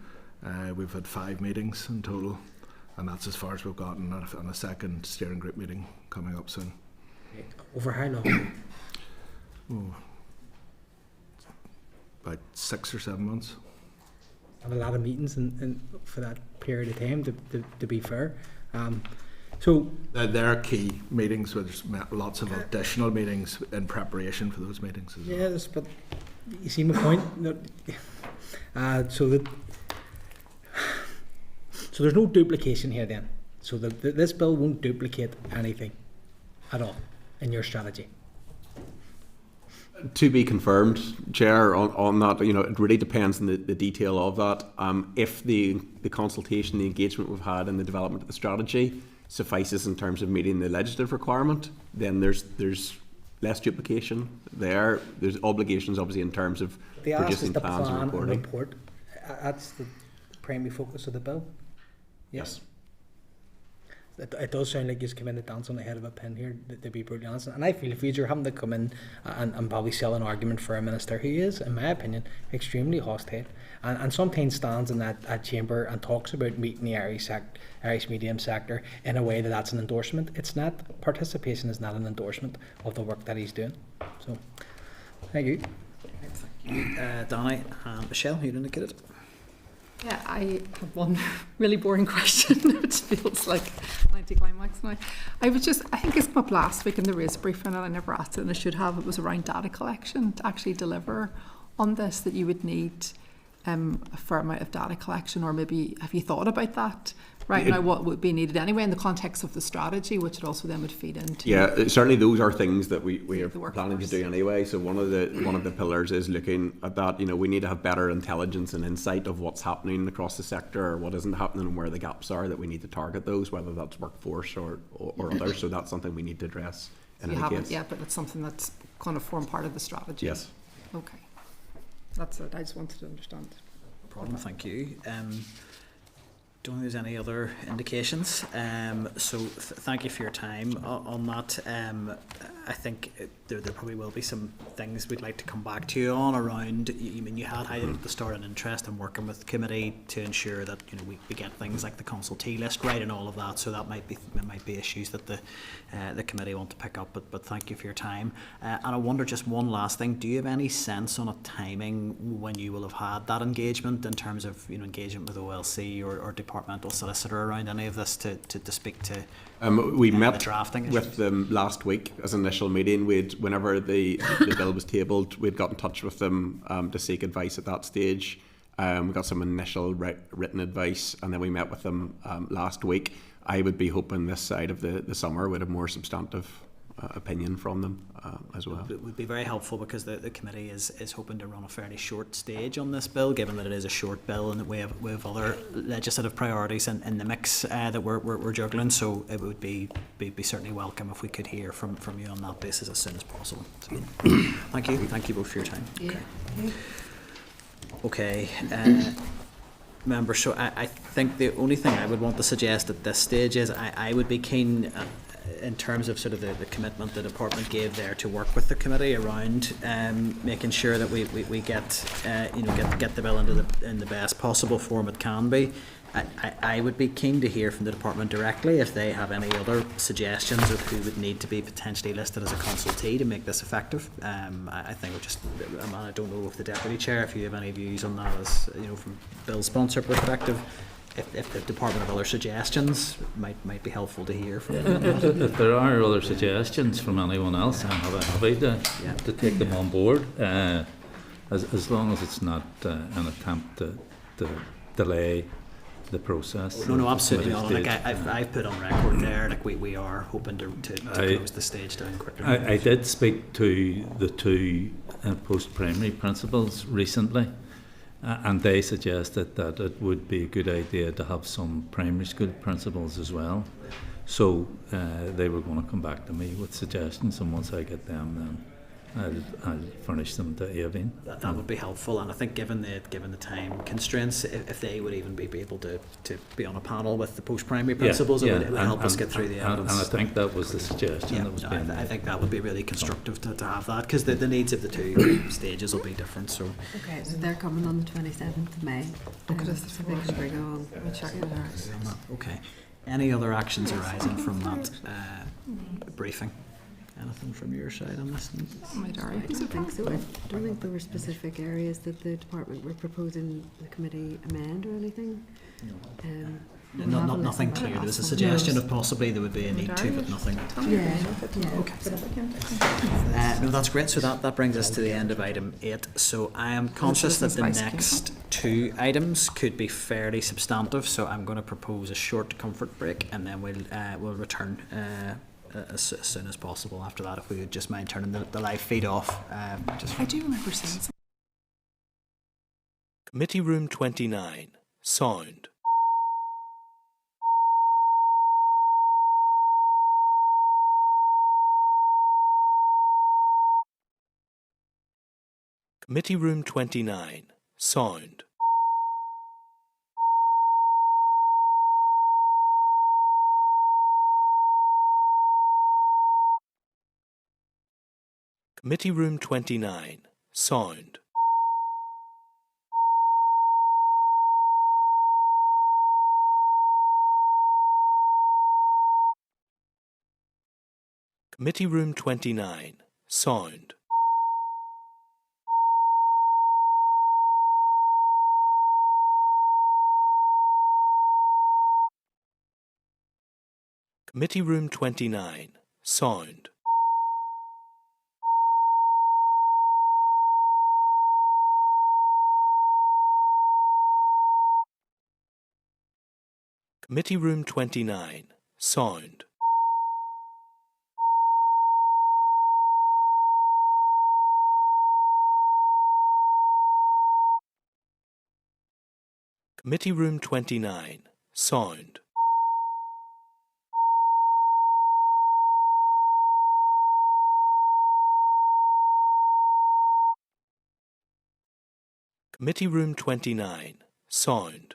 we've had 5 meetings in total, and that's as far as we've gotten on a second steering group meeting coming up soon. Over how long? About 6 or 7 months. And a lot of meetings in for that period of time, to be fair. So there are key meetings, where there's lots of additional meetings in preparation for those meetings as well. Yes, but you see my point. So there's no duplication here then. So this bill won't duplicate anything at all in your strategy. To be confirmed, Chair, on that. It really depends on the detail of that. If the consultation, the engagement we've had in the development of the strategy suffices in terms of meeting the legislative requirement, then there's less duplication there. There's obligations, obviously, in terms of producing plans and reporting. That's the primary focus of the bill. Yes. It does sound like you just come in and dance on the head of a pin here, to be brutally honest. And I feel if you're having to come in and probably sell an argument for a minister who is, in my opinion, extremely hostile, and sometimes stands in that chamber and talks about meeting the Irish medium sector in a way that's an endorsement. It's not. Participation is not an endorsement of the work that he's doing. So, thank you. Thank you, Danny. Michelle, you'd indicated. Yeah, I have one really boring question, which feels like an anticlimax now. I think it's come up last week in the race briefing, and I never asked it, and I should have. It was around data collection. To actually deliver on this, that you would need a fair amount of data collection, or maybe have you thought about that now? What would be needed anyway in the context of the strategy, which it also then would feed into? Yeah, certainly those are things that we are planning to do anyway. So one of the pillars is looking at that. We need to have better intelligence and insight of what's happening across the sector, or what isn't happening, and where the gaps are, that we need to target those, whether that's workforce or others. So that's something we need to address in any case. Yeah, but it's something that's going to form part of the strategy. Yes. Okay. That's it. I just wanted to understand. No problem. Thank you. Don't think there's any other indications. So thank you for your time on that. I think there probably will be some things we'd like to come back to you on around. You had highlighted at the start an interest in working with the committee to ensure that we get things like the consultee list right and all of that. So that might be issues that the committee want to pick up. But thank you for your time. And I wonder, just one last thing: do you have any sense on a timing when you will have had that engagement in terms of engagement with OLC or departmental solicitor around any of this to speak to? We met drafting with them last week as an initial meeting. Whenever the bill was tabled, we'd got in touch with them to seek advice at that stage. We got some initial written advice, and then we met with them last week. I would be hoping this side of the summer we'd have more substantive opinion from them as well. It would be very helpful, because the committee is hoping to run a fairly short stage on this bill, given that it is a short bill and that we have other legislative priorities in the mix that we're juggling. So it would be certainly welcome if we could hear from you on that basis as soon as possible. So, thank you both for your time. Yeah. Okay. Members, so I think the only thing I would want to suggest at this stage is I would be keen, in terms of sort of the commitment the department gave there, to work with the committee around making sure that we get the bill in the best possible form it can be. I would be keen to hear from the department directly if they have any other suggestions of who would need to be potentially listed as a consultee to make this effective. I think I don't know if the deputy chair, if you have any views on that, as from bill sponsor perspective. If the department have other suggestions, might be helpful to hear from them. If there are other suggestions from anyone else, I'm happy to take them on board, as long as it's not an attempt to delay the process. No, absolutely not. Like I've put on record there, like we are hoping to close the stage down quicker. I did speak to the two post-primary principals recently, and they suggested that it would be a good idea to have some primary school principals as well. So they were going to come back to me with suggestions, and once I get them, then I'll furnish them to Aileen. That would be helpful, and I think given the time constraints, if they would even be able to be on a panel with the post-primary principals, it would help us get through the evidence. And I think that was the suggestion that was being made. I think that would be really constructive to have that, because the needs of the two stages will be different. So okay, so they're coming on the 27th of May. Okay, so they can bring on. We'll check it out. Okay. Any other actions arising from that briefing? Anything from your side on this? I don't think so. I don't think there were specific areas that the department were proposing the committee amend or anything. Nothing clear. There was a suggestion of possibly there would be a need to, but nothing. Yeah. Okay. No, that's great. So that brings us to the end of item 8. So I am conscious that the next two items could be fairly substantive. So I'm going to propose a short comfort break, and then we'll return as soon as possible after that, if we would just mind turning the live feed off. I do remember saying something. Committee Room 29. Sound. Committee Room 29. Sound. Committee Room 29. Sound. Committee Room 29. Sound. Committee Room 29. Sound. Committee Room 29. Sound. Committee Room 29. Sound. Committee Room 29. Sound.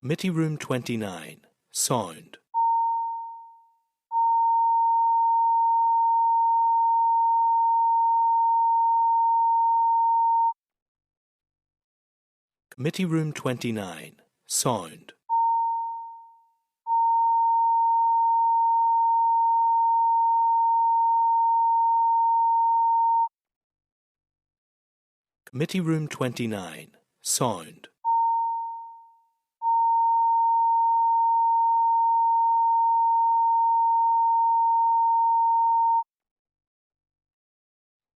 Committee Room 29, Sound. Committee Room 29, Sound. Committee Room 29, Sound.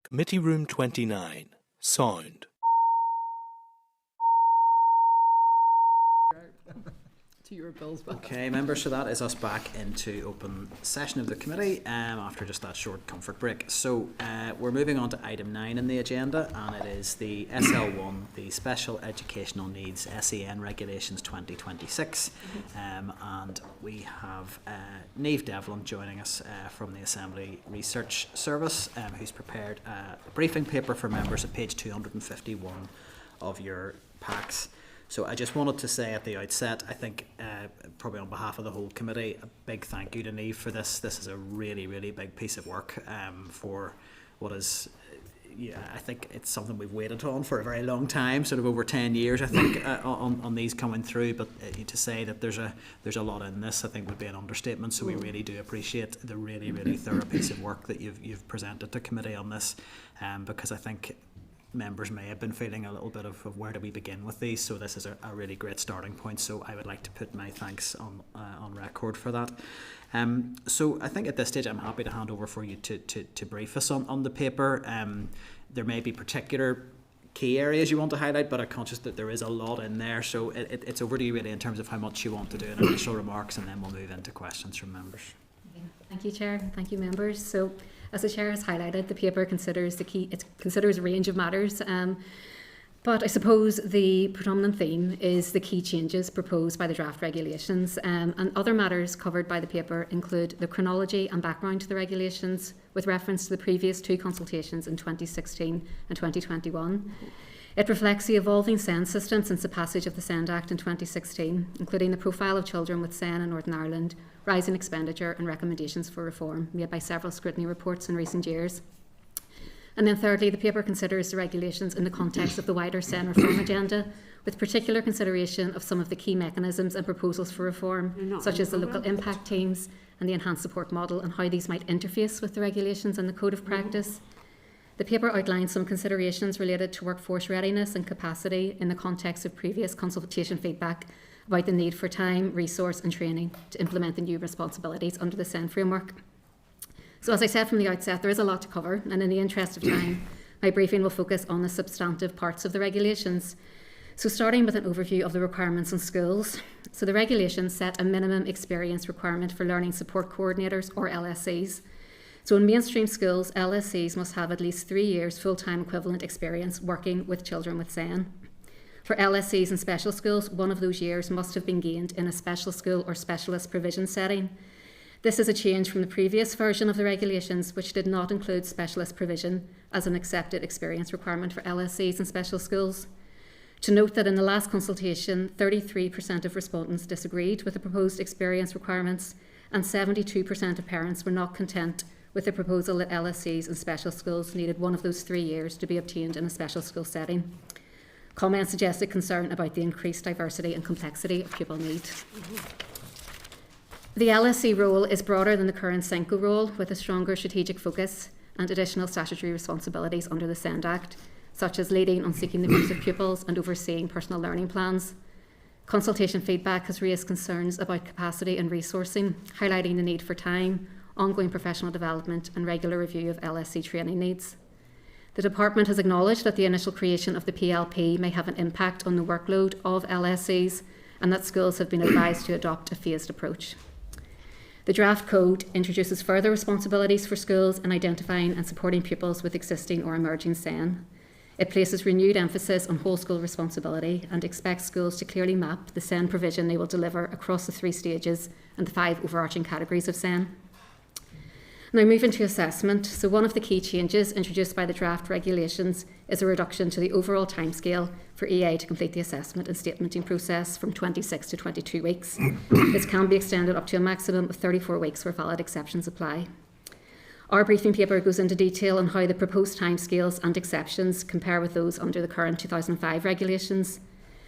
Committee Room 29, Sound. To your bills back. Okay, members, so that is us back into open session of the committee after just that short comfort break. So we're moving on to item 9 in the agenda, and it is the SL1, the Special Educational Needs SEN Regulations 2026. And we have Niamh Devlin joining us from the Assembly Research Service, who's prepared a briefing paper for members at page 251 of your packs. So I just wanted to say at the outset, I think probably on behalf of the whole committee, a big thank you to Niamh for this. This is a really, really big piece of work for what is, I think it's something we've waited on for a very long time, sort of over 10 years, I think, on these coming through. But to say that there's a lot in this, I think would be an understatement. So we really do appreciate the really, really thorough piece of work that you've presented to committee on this, because I think members may have been feeling a little bit of where do we begin with these, so this is a really great starting point, so I would like to put my thanks on record for that. So I think at this stage I'm happy to hand over for you to brief us on the paper. There may be particular key areas you want to highlight, but I'm conscious that there is a lot in there, so it's over to you really in terms of how much you want to do in initial remarks, and then we'll move into questions from members. Thank you, Chair. Thank you, members. So, as the Chair has highlighted, the paper considers a range of matters, but I suppose the predominant theme is the key changes proposed by the draft regulations, and other matters covered by the paper include the chronology and background to the regulations with reference to the previous 2 consultations in 2016 and 2021. It reflects the evolving SEN system since the passage of the SEND Act in 2016, including the profile of children with SEN in Northern Ireland, rising expenditure and recommendations for reform made by several scrutiny reports in recent years. And then thirdly, the paper considers the regulations in the context of the wider SEN reform agenda, with particular consideration of some of the key mechanisms and proposals for reform, such as the local impact teams and the enhanced support model, and how these might interface with the regulations and the code of practice. The paper outlines some considerations related to workforce readiness and capacity in the context of previous consultation feedback about the need for time, resource and training to implement the new responsibilities under the SEN framework. So as I said from the outset, there is a lot to cover, and in the interest of time, my briefing will focus on the substantive parts of the regulations. So starting with an overview of the requirements in schools. So the regulations set a minimum experience requirement for learning support coordinators, or LSCs. So in mainstream schools, LSCs must have at least 3 years full-time equivalent experience working with children with SEN. For LSCs in special schools, 1 of those years must have been gained in a special school or specialist provision setting. This is a change from the previous version of the regulations, which did not include specialist provision as an accepted experience requirement for LSCs in special schools. To note that in the last consultation, 33% of respondents disagreed with the proposed experience requirements, and 72% of parents were not content with the proposal that LSCs in special schools needed 1 of those 3 years to be obtained in a special school setting. Comments suggested concern about the increased diversity and complexity of pupil need. The LSC role is broader than the current SENCO role, with a stronger strategic focus and additional statutory responsibilities under the SEND Act, such as leading on seeking the views of pupils and overseeing personal learning plans. Consultation feedback has raised concerns about capacity and resourcing, highlighting the need for time, ongoing professional development and regular review of LSC training needs. The Department has acknowledged that the initial creation of the PLP may have an impact on the workload of LSCs, and that schools have been advised to adopt a phased approach. The draft code introduces further responsibilities for schools in identifying and supporting pupils with existing or emerging SEN. It places renewed emphasis on whole school responsibility and expects schools to clearly map the SEN provision they will deliver across the 3 stages and the 5 overarching categories of SEN. Now moving to assessment, so one of the key changes introduced by the draft regulations is a reduction to the overall timescale for EA to complete the assessment and statementing process from 26 to 22 weeks. This can be extended up to a maximum of 34 weeks where valid exceptions apply. Our briefing paper goes into detail on how the proposed timescales and exceptions compare with those under the current 2005 regulations.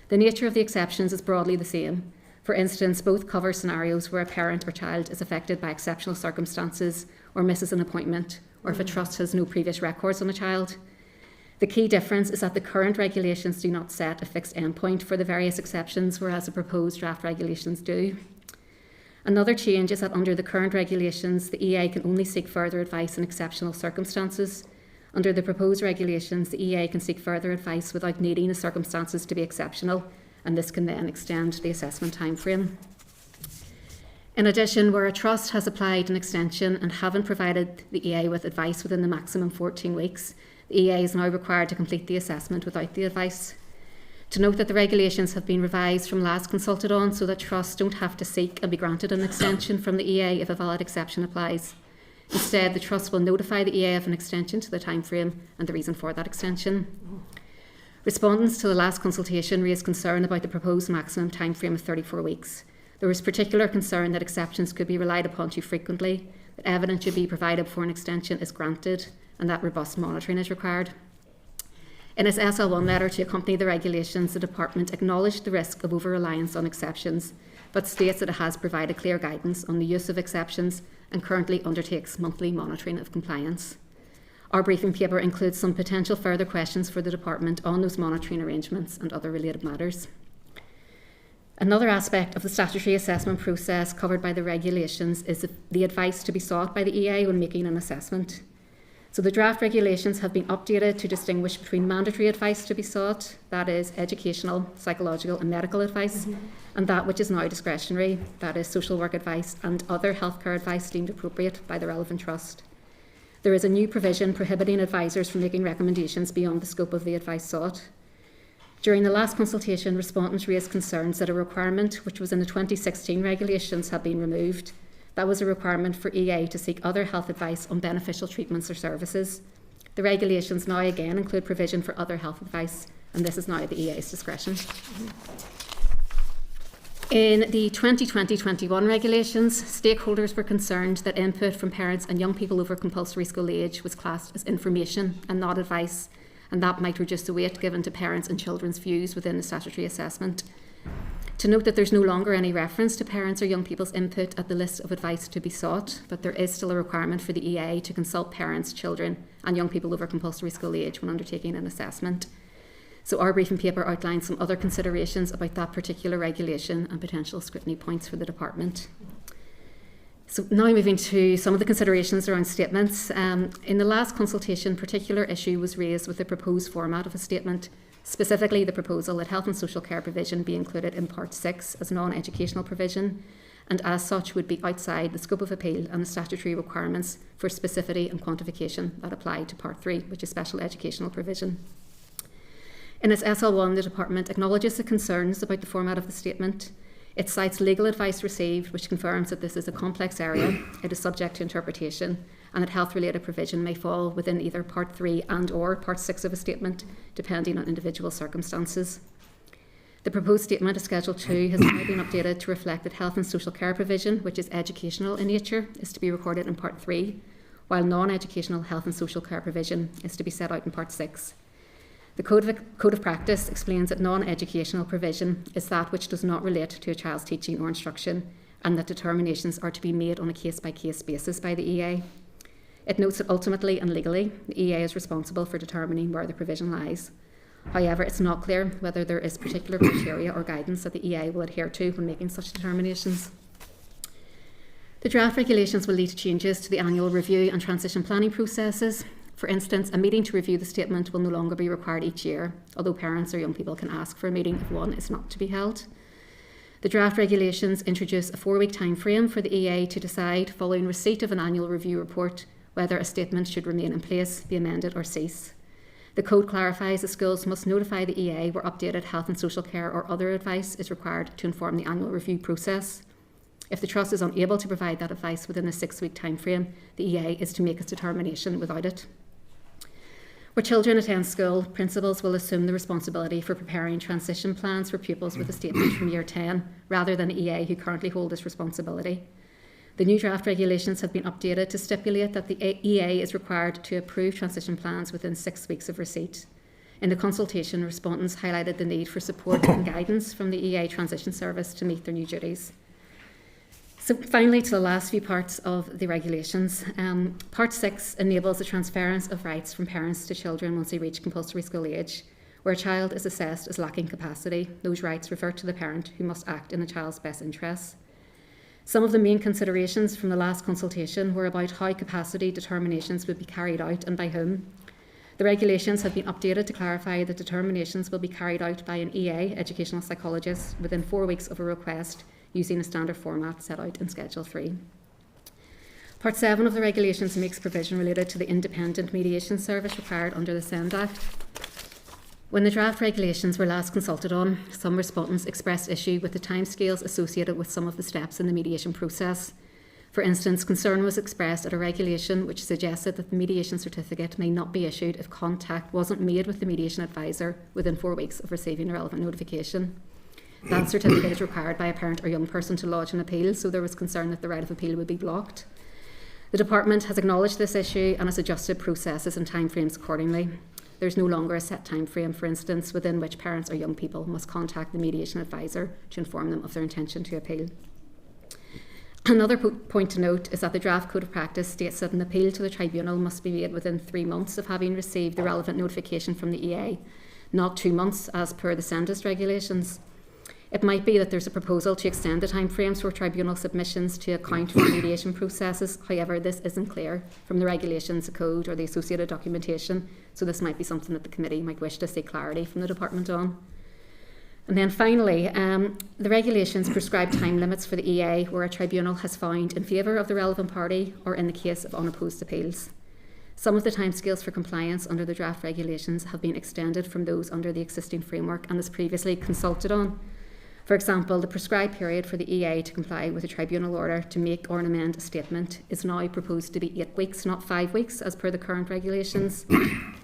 The nature of the exceptions is broadly the same. For instance, both cover scenarios where a parent or child is affected by exceptional circumstances or misses an appointment, or if a trust has no previous records on a child. The key difference is that the current regulations do not set a fixed endpoint for the various exceptions, whereas the proposed draft regulations do. Another change is that under the current regulations, the EA can only seek further advice in exceptional circumstances. Under the proposed regulations, the EA can seek further advice without needing the circumstances to be exceptional, and this can then extend the assessment timeframe. In addition, where a trust has applied an extension and haven't provided the EA with advice within the maximum 14 weeks, the EA is now required to complete the assessment without the advice. To note that the regulations have been revised from last consulted on so that trusts don't have to seek and be granted an extension from the EA if a valid exception applies. Instead, the trust will notify the EA of an extension to the timeframe and the reason for that extension. Respondents to the last consultation raised concern about the proposed maximum timeframe of 34 weeks. There was particular concern that exceptions could be relied upon too frequently, that evidence should be provided before an extension is granted, and that robust monitoring is required. In its SL1 letter to accompany the regulations, the Department acknowledged the risk of over-reliance on exceptions, but states that it has provided clear guidance on the use of exceptions and currently undertakes monthly monitoring of compliance. Our briefing paper includes some potential further questions for the Department on those monitoring arrangements and other related matters. Another aspect of the statutory assessment process covered by the regulations is the advice to be sought by the EA when making an assessment. So the draft regulations have been updated to distinguish between mandatory advice to be sought, that is educational, psychological and medical advice, and that which is now discretionary, that is social work advice and other healthcare advice deemed appropriate by the relevant trust. There is a new provision prohibiting advisors from making recommendations beyond the scope of the advice sought. During the last consultation, respondents raised concerns that a requirement which was in the 2016 regulations had been removed. That was a requirement for EA to seek other health advice on beneficial treatments or services. The regulations now again include provision for other health advice, and this is now at the EA's discretion. In the 2020-21 regulations, stakeholders were concerned that input from parents and young people over compulsory school age was classed as information and not advice, and that might reduce the weight given to parents' and children's views within the statutory assessment. To note that there's no longer any reference to parents or young people's input at the list of advice to be sought, but there is still a requirement for the EA to consult parents, children and young people over compulsory school age when undertaking an assessment. So our briefing paper outlines some other considerations about that particular regulation and potential scrutiny points for the Department. So now moving to some of the considerations around statements. In the last consultation, particular issue was raised with the proposed format of a statement, specifically the proposal that health and social care provision be included in Part 6 as non-educational provision, and as such would be outside the scope of appeal and the statutory requirements for specificity and quantification that apply to Part 3, which is special educational provision. In its SL1, the Department acknowledges the concerns about the format of the statement. It cites legal advice received, which confirms that this is a complex area, it is subject to interpretation, and that health-related provision may fall within either Part 3 and or Part 6 of a statement, depending on individual circumstances. The proposed statement of Schedule 2 has now been updated to reflect that health and social care provision, which is educational in nature, is to be recorded in Part 3, while non-educational health and social care provision is to be set out in Part 6. The Code of Practice explains that non-educational provision is that which does not relate to a child's teaching or instruction, and that determinations are to be made on a case-by-case basis by the EA. It notes that ultimately and legally, the EA is responsible for determining where the provision lies. However, it's not clear whether there is particular criteria or guidance that the EA will adhere to when making such determinations. The draft regulations will lead to changes to the annual review and transition planning processes. For instance, a meeting to review the statement will no longer be required each year, although parents or young people can ask for a meeting if one is not to be held. The draft regulations introduce a 4-week timeframe for the EA to decide, following receipt of an annual review report, whether a statement should remain in place, be amended or cease. The Code clarifies that schools must notify the EA where updated health and social care or other advice is required to inform the annual review process. If the Trust is unable to provide that advice within a 6-week timeframe, the EA is to make its determination without it. Where children attend school, principals will assume the responsibility for preparing transition plans for pupils with a statement from Year 10, rather than the EA who currently hold this responsibility. The new draft regulations have been updated to stipulate that the EA is required to approve transition plans within 6 weeks of receipt. In the consultation, respondents highlighted the need for support and guidance from the EA Transition Service to meet their new duties. So finally, to the last few parts of the regulations. Part 6 enables the transference of rights from parents to children once they reach compulsory school age. Where a child is assessed as lacking capacity, those rights revert to the parent, who must act in the child's best interests. Some of the main considerations from the last consultation were about how capacity determinations would be carried out and by whom. The regulations have been updated to clarify that determinations will be carried out by an EA, educational psychologist, within 4 weeks of a request, using a standard format set out in Schedule 3. Part 7 of the regulations makes provision related to the independent mediation service required under the SEND Act. When the draft regulations were last consulted on, some respondents expressed issue with the timescales associated with some of the steps in the mediation process. For instance, concern was expressed at a regulation which suggested that the mediation certificate may not be issued if contact wasn't made with the mediation advisor within 4 weeks of receiving the relevant notification. That certificate is required by a parent or young person to lodge an appeal, so there was concern that the right of appeal would be blocked. The department has acknowledged this issue and has adjusted processes and timeframes accordingly. There's no longer a set timeframe, for instance, within which parents or young people must contact the mediation advisor to inform them of their intention to appeal. Another point to note is that the draft Code of Practice states that an appeal to the tribunal must be made within 3 months of having received the relevant notification from the EA, not 2 months as per the SENDIST regulations. It might be that there's a proposal to extend the timeframes for tribunal submissions to account for mediation processes. However, this isn't clear from the regulations, the code or the associated documentation, so this might be something that the committee might wish to see clarity from the department on. And then finally, the regulations prescribe time limits for the EA where a tribunal has found in favour of the relevant party or in the case of unopposed appeals. Some of the timescales for compliance under the draft regulations have been extended from those under the existing framework and as previously consulted on. For example, the prescribed period for the EA to comply with a tribunal order to make or amend a statement is now proposed to be 8 weeks, not 5 weeks, as per the current regulations.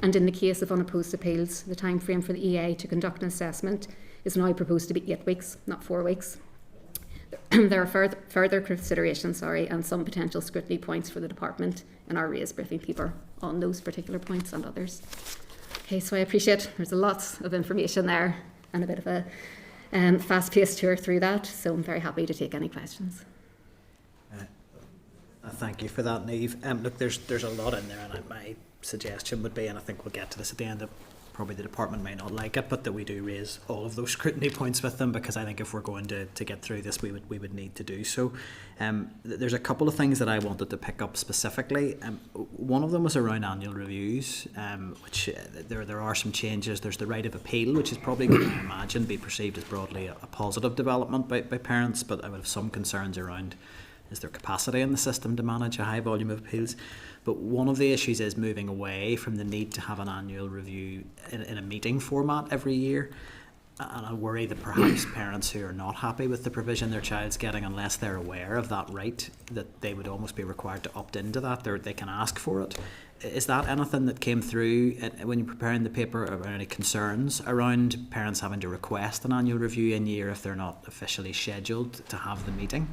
And in the case of unopposed appeals, the timeframe for the EA to conduct an assessment is now proposed to be 8 weeks, not 4 weeks. There are further considerations, and some potential scrutiny points for the department in our raised briefing paper on those particular points and others. Okay, so I appreciate there's a lot of information there and a bit of a fast-paced tour through that, so I'm very happy to take any questions. Thank you for that, Niamh. Look, there's a lot in there, and my suggestion would be, and I think we'll get to this at the end, that probably the department may not like it, but that we do raise all of those scrutiny points with them, because I think if we're going to get through this, we would need to do so. There's a couple of things that I wanted to pick up specifically. One of them was around annual reviews, which there are some changes. There's the right of appeal, which is probably going to, I imagine, be perceived as broadly a positive development by parents, but I would have some concerns around, is there capacity in the system to manage a high volume of appeals? But one of the issues is moving away from the need to have an annual review in a meeting format every year. And I worry that perhaps parents who are not happy with the provision their child's getting, unless they're aware of that right, that they would almost be required to opt into that, or they can ask for it. Is that anything that came through when you're preparing the paper, or any concerns around parents having to request an annual review in year if they're not officially scheduled to have the meeting?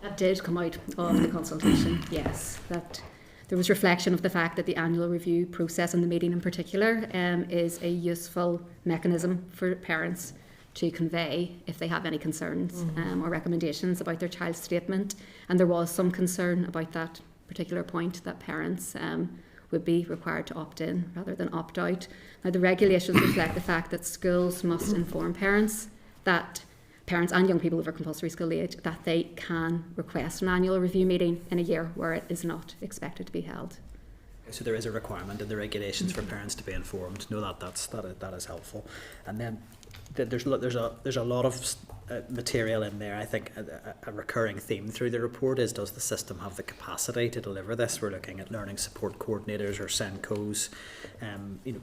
That did come out of the consultation, yes. That there was reflection of the fact that the annual review process, and the meeting in particular, is a useful mechanism for parents to convey if they have any concerns or recommendations about their child's statement. And there was some concern about that particular point, that parents would be required to opt in rather than opt out. Now, the regulations reflect the fact that schools must inform parents and young people over compulsory school age that they can request an annual review meeting in a year where it is not expected to be held. So there is a requirement in the regulations for parents to be informed. No, that is helpful. And then there's a lot of material in there. I think a recurring theme through the report is, does the system have the capacity to deliver this? We're looking at learning support coordinators or SENCOs,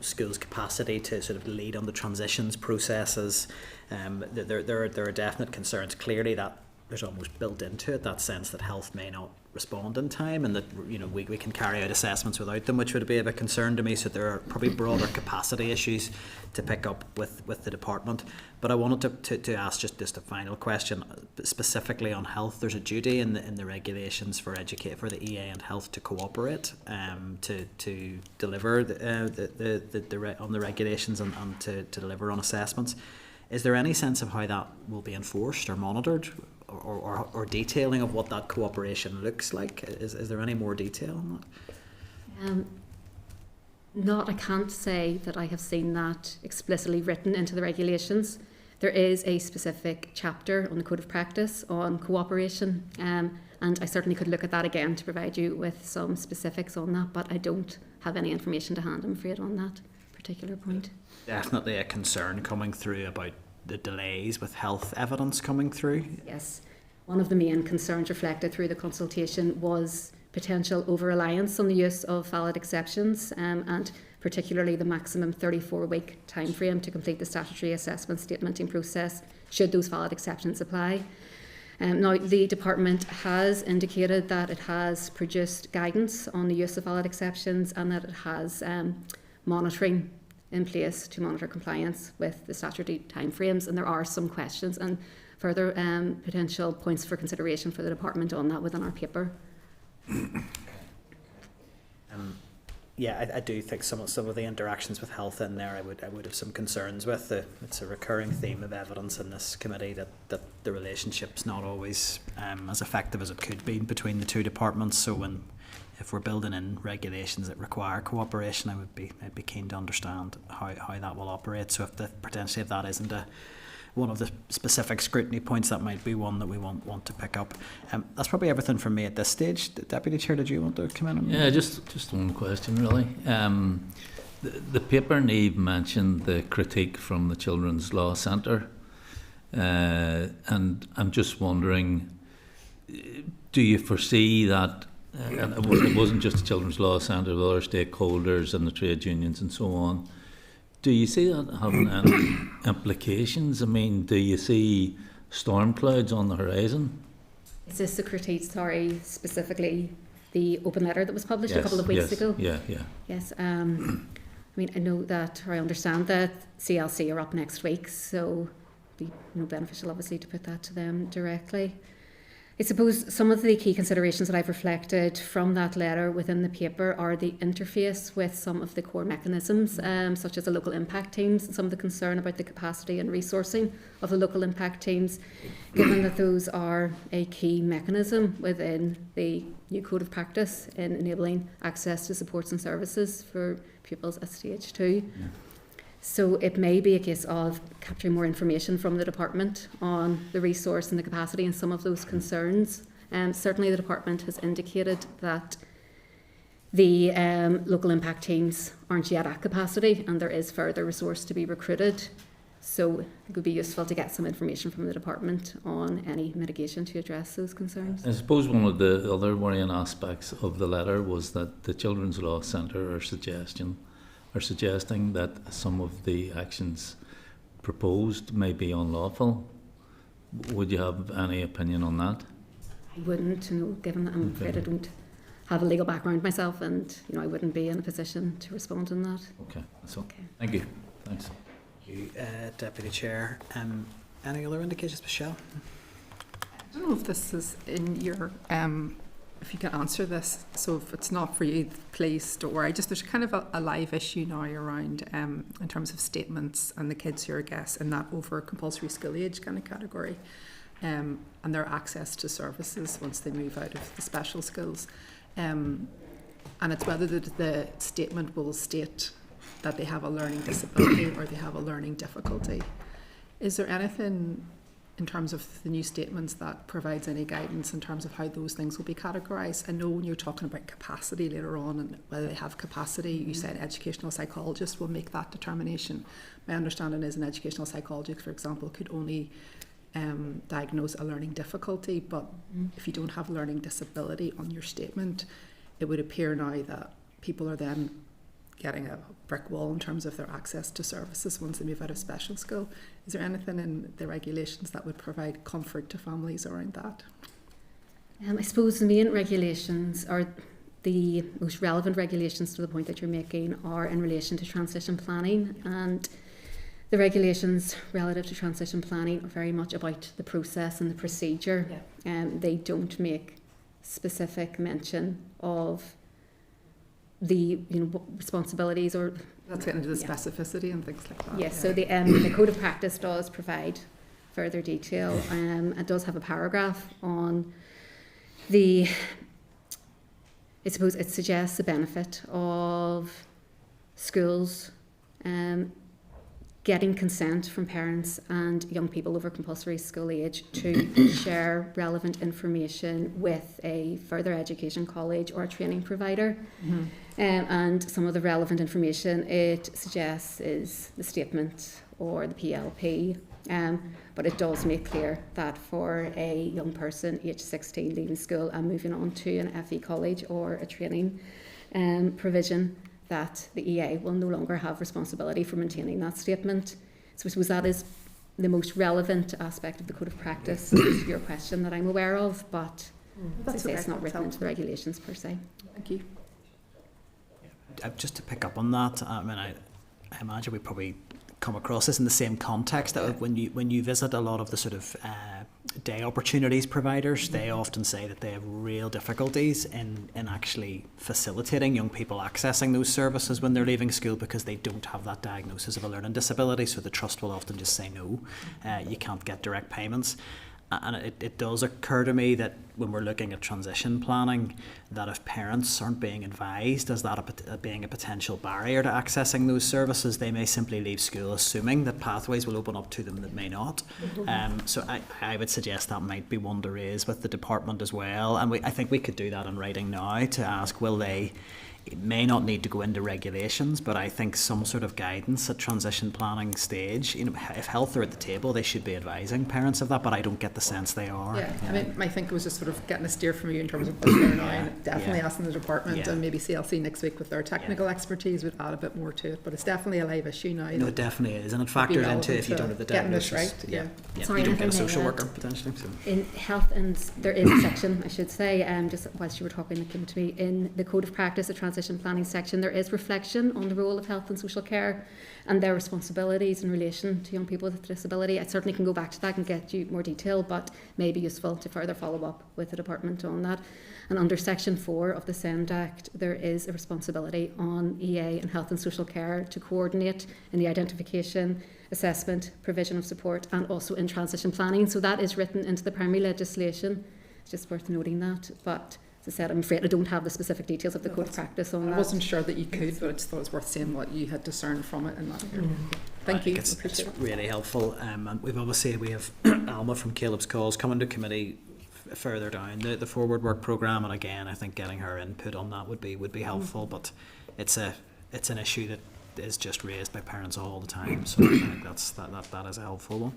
schools' capacity to sort of lead on the transitions processes. There are definite concerns. Clearly, that there's almost built into it that sense that health may not respond in time, and that we can carry out assessments without them, which would be a bit concern to me. So there are probably broader capacity issues to pick up with the department. But I wanted to ask just a final question specifically on health. There's a duty in the regulations for the EA and health to cooperate to deliver on the regulations and to deliver on assessments. Is there any sense of how that will be enforced or monitored, or detailing of what that cooperation looks like? Is there any more detail on that? I can't say that I have seen that explicitly written into the regulations. There is a specific chapter on the Code of Practice on cooperation, and I certainly could look at that again to provide you with some specifics on that, but I don't have any information to hand, I'm afraid, on that particular point. Definitely a concern coming through about the delays with health evidence coming through. Yes. One of the main concerns reflected through the consultation was potential over-reliance on the use of valid exceptions, and particularly the maximum 34-week timeframe to complete the statutory assessment statementing process, should those valid exceptions apply. Now, the department has indicated that it has produced guidance on the use of valid exceptions, and that it has monitoring in place to monitor compliance with the statutory timeframes, and there are some questions and further potential points for consideration for the department on that within our paper. I do think some of the interactions with health in there I would have some concerns with. It's a recurring theme of evidence in this committee that the relationship's not always as effective as it could be between the two departments. So if we're building in regulations that require cooperation, I'd be keen to understand how that will operate. So if that isn't one of the specific scrutiny points, that might be one that we want to pick up. That's probably everything from me at this stage. Deputy Chair, did you want to come in? Yeah, just one question really. The paper Niamh mentioned the critique from the Children's Law Centre, and I'm just wondering, do you foresee that, and it wasn't just the Children's Law Centre, but other stakeholders and the trade unions and so on, do you see that having any implications? I mean, do you see storm clouds on the horizon? Is this the critique, specifically the open letter that was published a couple of weeks ago? Yeah. Yes. I mean, I know that, or I understand that CLC are up next week, so it'd be beneficial, obviously, to put that to them directly. I suppose some of the key considerations that I've reflected from that letter within the paper are the interface with some of the core mechanisms, such as the local impact teams, and some of the concern about the capacity and resourcing of the local impact teams, given that those are a key mechanism within the new Code of Practice in enabling access to supports and services for pupils at stage 2. Yeah. So it may be a case of capturing more information from the department on the resource and the capacity and some of those concerns. Certainly the department has indicated that the local impact teams aren't yet at capacity, and there is further resource to be recruited. So it would be useful to get some information from the department on any mitigation to address those concerns. I suppose one of the other worrying aspects of the letter was that the Children's Law Centre are suggesting that some of the actions proposed may be unlawful. Would you have any opinion on that? I wouldn't, given that I'm afraid I don't have a legal background myself, and I wouldn't be in a position to respond on that. Okay, that's all. Okay. Thank you. Thanks. Thank you, Deputy Chair. Any other indications, Michelle? I don't know if this is in your if you can answer this. So if it's not for you, please don't worry. There's kind of a live issue now around in terms of statements and the kids who are guests in that over compulsory school age kind of category, and their access to services once they move out of the special schools. And it's whether the statement will state that they have a learning disability or they have a learning difficulty. Is there anything in terms of the new statements that provides any guidance in terms of how those things will be categorised? I know when you're talking about capacity later on and whether they have capacity, you said educational psychologists will make that determination. My understanding is an educational psychologist, for example, could only diagnose a learning difficulty, but if you don't have learning disability on your statement, it would appear now that people are then getting a brick wall in terms of their access to services once they move out of special school. Is there anything in the regulations that would provide comfort to families around that? I suppose the main regulations, or the most relevant regulations to the point that you're making, are in relation to transition planning, and the regulations relative to transition planning are very much about the process and the procedure. They don't make specific mention of the responsibilities, or that's getting into the specificity and things like that. Yes, so the code of practice does provide further detail. It does have a paragraph on I suppose it suggests the benefit of schools getting consent from parents and young people over compulsory school age to share relevant information with a further education college or a training provider. Mm-hmm. And some of the relevant information it suggests is the statement or the PLP. But it does make clear that for a young person aged 16 leaving school and moving on to an FE college or a training provision, that the EA will no longer have responsibility for maintaining that statement. So I suppose that is the most relevant aspect of the code of practice to your question that I'm aware of, but as I say, it's not written into the regulations per se. Thank you. Just to pick up on that, I mean, I imagine we probably come across this in the same context, that when you visit a lot of the sort of day opportunities providers, they often say that they have real difficulties in actually facilitating young people accessing those services when they're leaving school, because they don't have that diagnosis of a learning disability. So the trust will often just say no, you can't get direct payments. And it does occur to me that when we're looking at transition planning, that if parents aren't being advised as that being a potential barrier to accessing those services, they may simply leave school assuming that pathways will open up to them that may not. So I would suggest that might be one to raise with the department as well. And I think we could do that in writing now to ask, it may not need to go into regulations, but I think some sort of guidance at transition planning stage, if health are at the table, they should be advising parents of that, but I don't get the sense they are. Yeah, I mean, I think it was just sort of getting a steer from you in terms of what's there now, and definitely asking the department and maybe CLC next week with their technical expertise would add a bit more to it, but it's definitely a live issue now. No, it definitely is, and it factors into if you don't have the diagnosis. Right, Sorry, you don't get a social worker potentially. So. In health, and there is a section, I should say, just whilst you were talking, that came to me, in the code of practice, the transition planning section, there is reflection on the role of health and social care and their responsibilities in relation to young people with disability. I certainly can go back to that and get you more detail, but may be useful to further follow up with the department on that. And under section 4 of the SEND Act, there is a responsibility on EA and health and social care to coordinate in the identification, assessment, provision of support, and also in transition planning. So that is written into the primary legislation. It's just worth noting that. But as I said, I'm afraid I don't have the specific details of the code of practice on that. I wasn't sure that you could, but I just thought it was worth saying what you had discerned from it in that area. Thank you. It's really helpful. And we have Alma from Caleb's Calls coming to committee further down the forward work programme, and again, I think getting her input on that would be helpful. But it's an issue that is just raised by parents all the time, so I think that is a helpful one.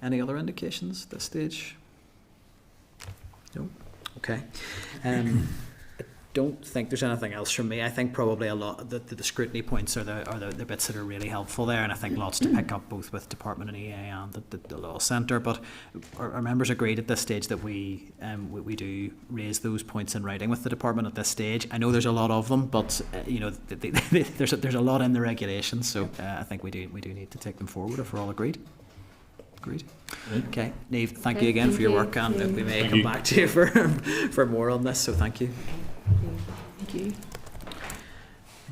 Any other indications at this stage? No. Okay. I don't think there's anything else from me. I think probably a lot the scrutiny points are the bits that are really helpful there, and I think lots to pick up both with department and EA and the law centre. But our members agreed at this stage that we do raise those points in writing with the department at this stage. I know there's a lot of them, but there's a lot in the regulations, so I think we do need to take them forward if we're all agreed. Agreed. Okay, Niamh, thank you again for your work, and we may come back to you for more on this, so thank you. Thank you.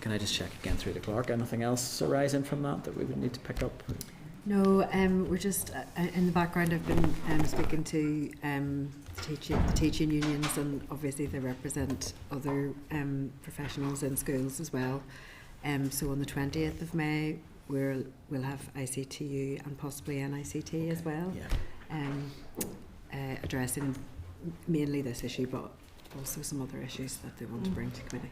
Can I just check again through the clerk? Anything else arising from that we would need to pick up? No, we're just in the background. I've been speaking to the teaching unions, and obviously they represent other professionals in schools as well. So on the 20th of May, we'll have ICTU and possibly NICT as well, addressing mainly this issue, but also some other issues that they want to bring to committee.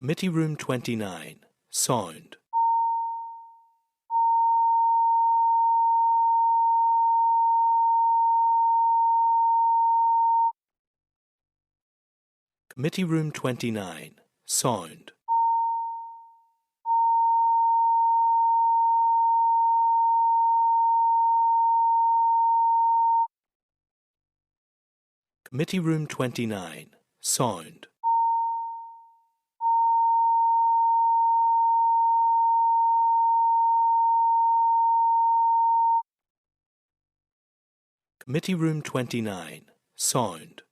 Committee Room 29, Sound. Committee Room 29, Sound. Committee Room 29, Sound. Committee Room 29, Sound.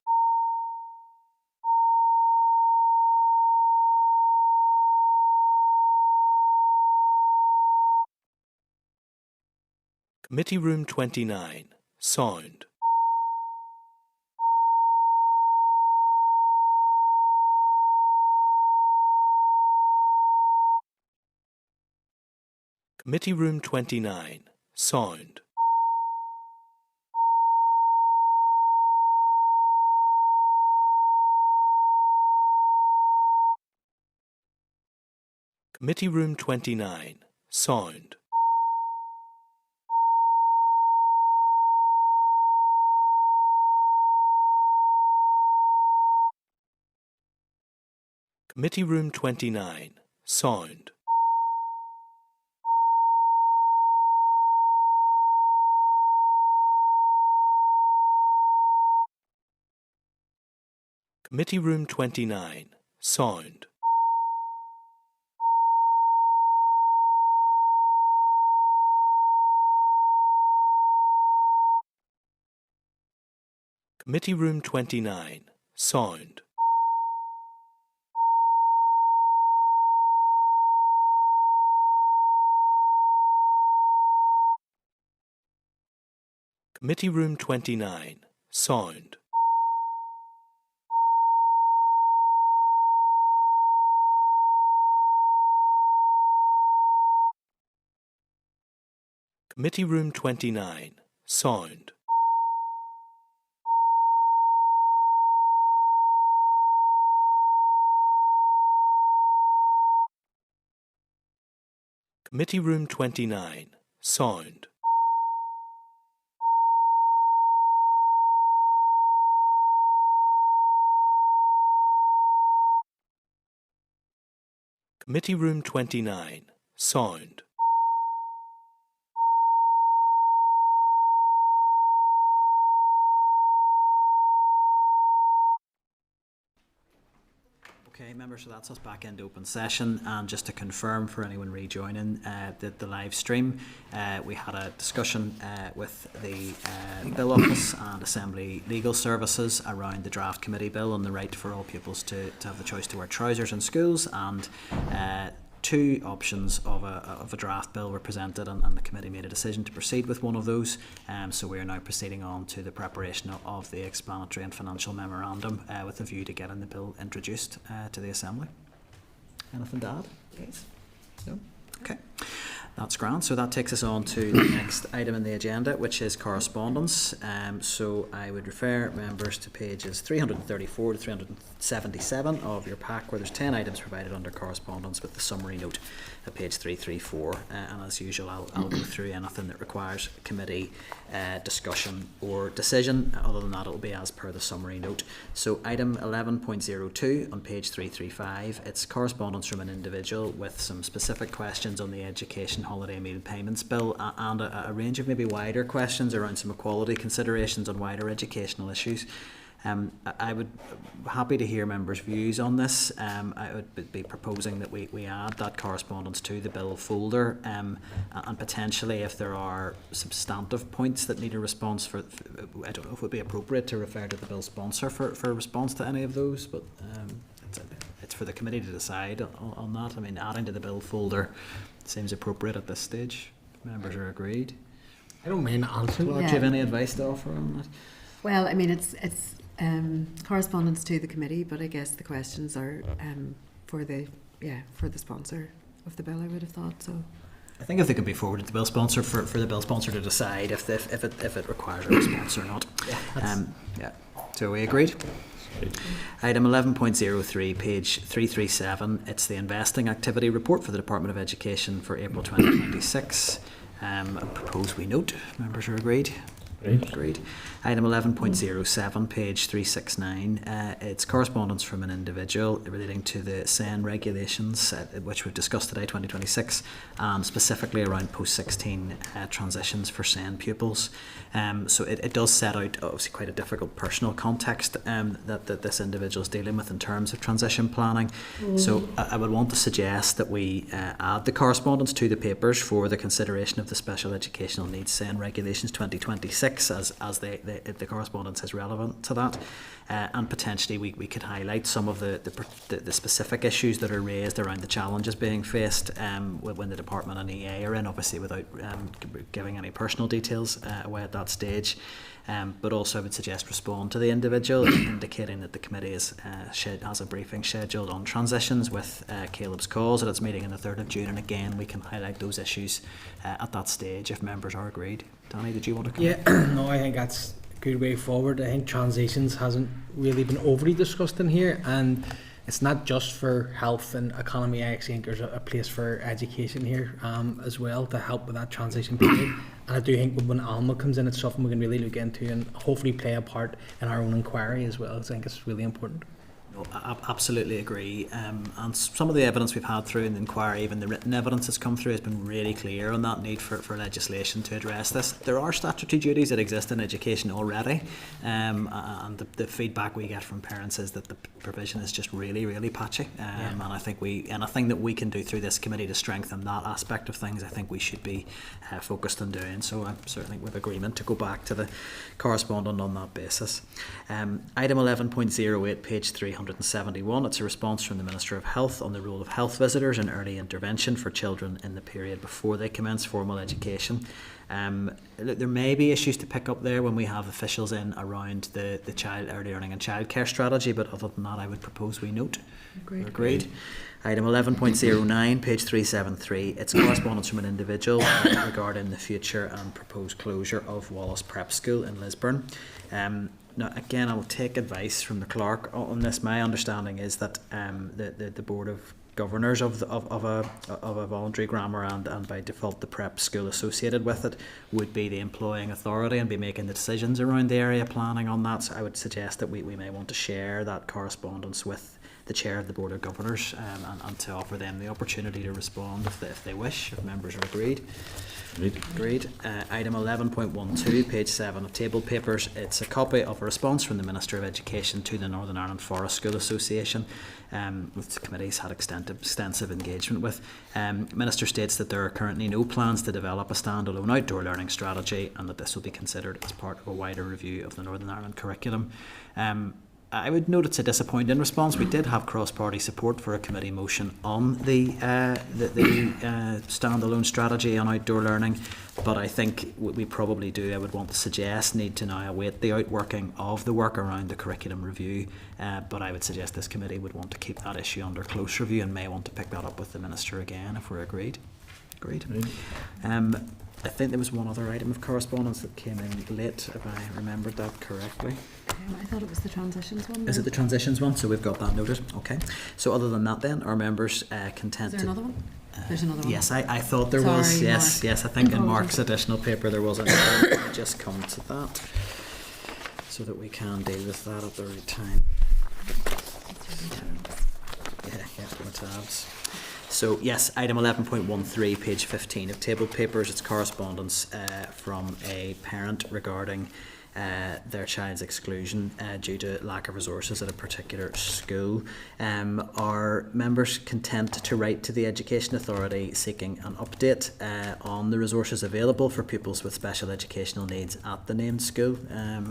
Committee Room 29, Sound. Committee Room 29, Sound. Committee Room 29, Sound. Committee Room 29, Sound. Committee Room 29, Sound. Committee Room 29, Sound. Committee Room 29, Sound. Committee Room 29, Sound. Committee Room 29, Sound. Committee Room 29, Sound. Okay, members, so that's us back into open session. And just to confirm for anyone rejoining the live stream, we had a discussion with the Bill Office and Assembly Legal Services around the draft committee bill on the right for all pupils to have the choice to wear trousers in schools, and two options of a draft bill were presented, and the committee made a decision to proceed with one of those. So we are now proceeding on to the preparation of the explanatory and financial memorandum with a view to getting the bill introduced to the Assembly. Anything to add, please? No? Okay. That's grand. So that takes us on to the next item in the agenda, which is correspondence. So I would refer members to pages 334 to 377 of your pack, where there's 10 items provided under correspondence with the summary note at page 334. And as usual, I'll go through anything that requires committee discussion or decision. Other than that, it will be as per the summary note. So item 11.02 on page 335, it's correspondence from an individual with some specific questions on the education holiday meal payments bill, and a range of maybe wider questions around some equality considerations on wider educational issues. I would be happy to hear members' views on this. I would be proposing that we add that correspondence to the bill folder, and potentially if there are substantive points that need a response for I don't know if it would be appropriate to refer to the bill sponsor for a response to any of those, but it's for the committee to decide on that. I mean, adding to the bill folder seems appropriate at this stage. Members are agreed. I don't mind answering. Do you have any advice to offer on that? Well, I mean, it's correspondence to the committee, but I guess the questions are for the sponsor of the bill, I would have thought. So I think if they could be forwarded to the bill sponsor for the bill sponsor to decide if it requires a response or not. So we agreed? Item 11.03, page 337. It's the investing activity report for the Department of Education for April 2026. I propose we note. Members are agreed? Agreed. Item 11.07, page 369. It's correspondence from an individual relating to the SEN regulations, which we've discussed today, 2026, and specifically around post-16 transitions for SEN pupils. So it does set out obviously quite a difficult personal context that this individual is dealing with in terms of transition planning. So I would want to suggest that we add the correspondence to the papers for the consideration of the Special Educational Needs SEN Regulations 2026 as the correspondence is relevant to that. And potentially we could highlight some of the specific issues that are raised around the challenges being faced when the department and EA are in, obviously without giving any personal details away at that stage. But also I would suggest respond to the individual indicating that the committee has a briefing scheduled on transitions with Caleb's calls at its meeting on the 3rd of June, and again we can highlight those issues at that stage if members are agreed. Danny, did you want to come? Yeah, no, I think that's a good way forward. I think transitions hasn't really been overly discussed in here, and it's not just for health and economy. I actually think there's a place for education here as well to help with that transition period. And I do think when Alma comes in, it's something we can really look into and hopefully play a part in our own inquiry as well. So I think it's really important. No, I absolutely agree. And some of the evidence we've had through in the inquiry, even the written evidence that's come through, has been really clear on that need for legislation to address this. There are statutory duties that exist in education already, and the feedback we get from parents is that the provision is just really, really patchy. And I think anything that we can do through this committee to strengthen that aspect of things, I think we should be focused on doing. So I'm certainly with agreement to go back to the correspondent on that basis. Item 11.08, page 371. It's a response from the Minister of Health on the role of health visitors in early intervention for children in the period before they commence formal education. There may be issues to pick up there when we have officials in around the child early learning and childcare strategy, but other than that I would propose we note. Agreed. Item 11.09, page 373. It's correspondence from an individual regarding the future and proposed closure of Wallace Prep School in Lisburn. Now, again, I will take advice from the clerk on this. My understanding is that the Board of Governors of a voluntary grammar and by default the prep school associated with it would be the employing authority and be making the decisions around the area planning on that. So I would suggest that we may want to share that correspondence with the Chair of the Board of Governors and to offer them the opportunity to respond if they wish, if members are agreed. Agreed. Item 11.12, page 7 of table papers. It's a copy of a response from the Minister of Education to the Northern Ireland Forest School Association, which the committee's had extensive engagement with. Minister states that there are currently no plans to develop a standalone outdoor learning strategy and that this will be considered as part of a wider review of the Northern Ireland curriculum. I would note it's a disappointing response. We did have cross-party support for a committee motion on the standalone strategy on outdoor learning, but I think we probably do, I would want to suggest, need to now await the outworking of the work around the curriculum review, but I would suggest this committee would want to keep that issue under close review and may want to pick that up with the Minister again if we're agreed. Agreed. I think there was one other item of correspondence that came in late, if I remembered that correctly. I thought it was the transitions one. Is it the transitions one? So we've got that noted. Okay. So other than that then, are members content Is there another one? There's another one. Yes, I thought there Sorry, was. Yes, Mark. yes. I think in Mark's additional paper there was another. I'll just come to that so that we can deal with that at the right time. Yeah, my tabs. So yes, item 11.13, page 15 of table papers. It's correspondence from a parent regarding their child's exclusion due to lack of resources at a particular school. Are members content to write to the Education Authority seeking an update on the resources available for pupils with special educational needs at the named school?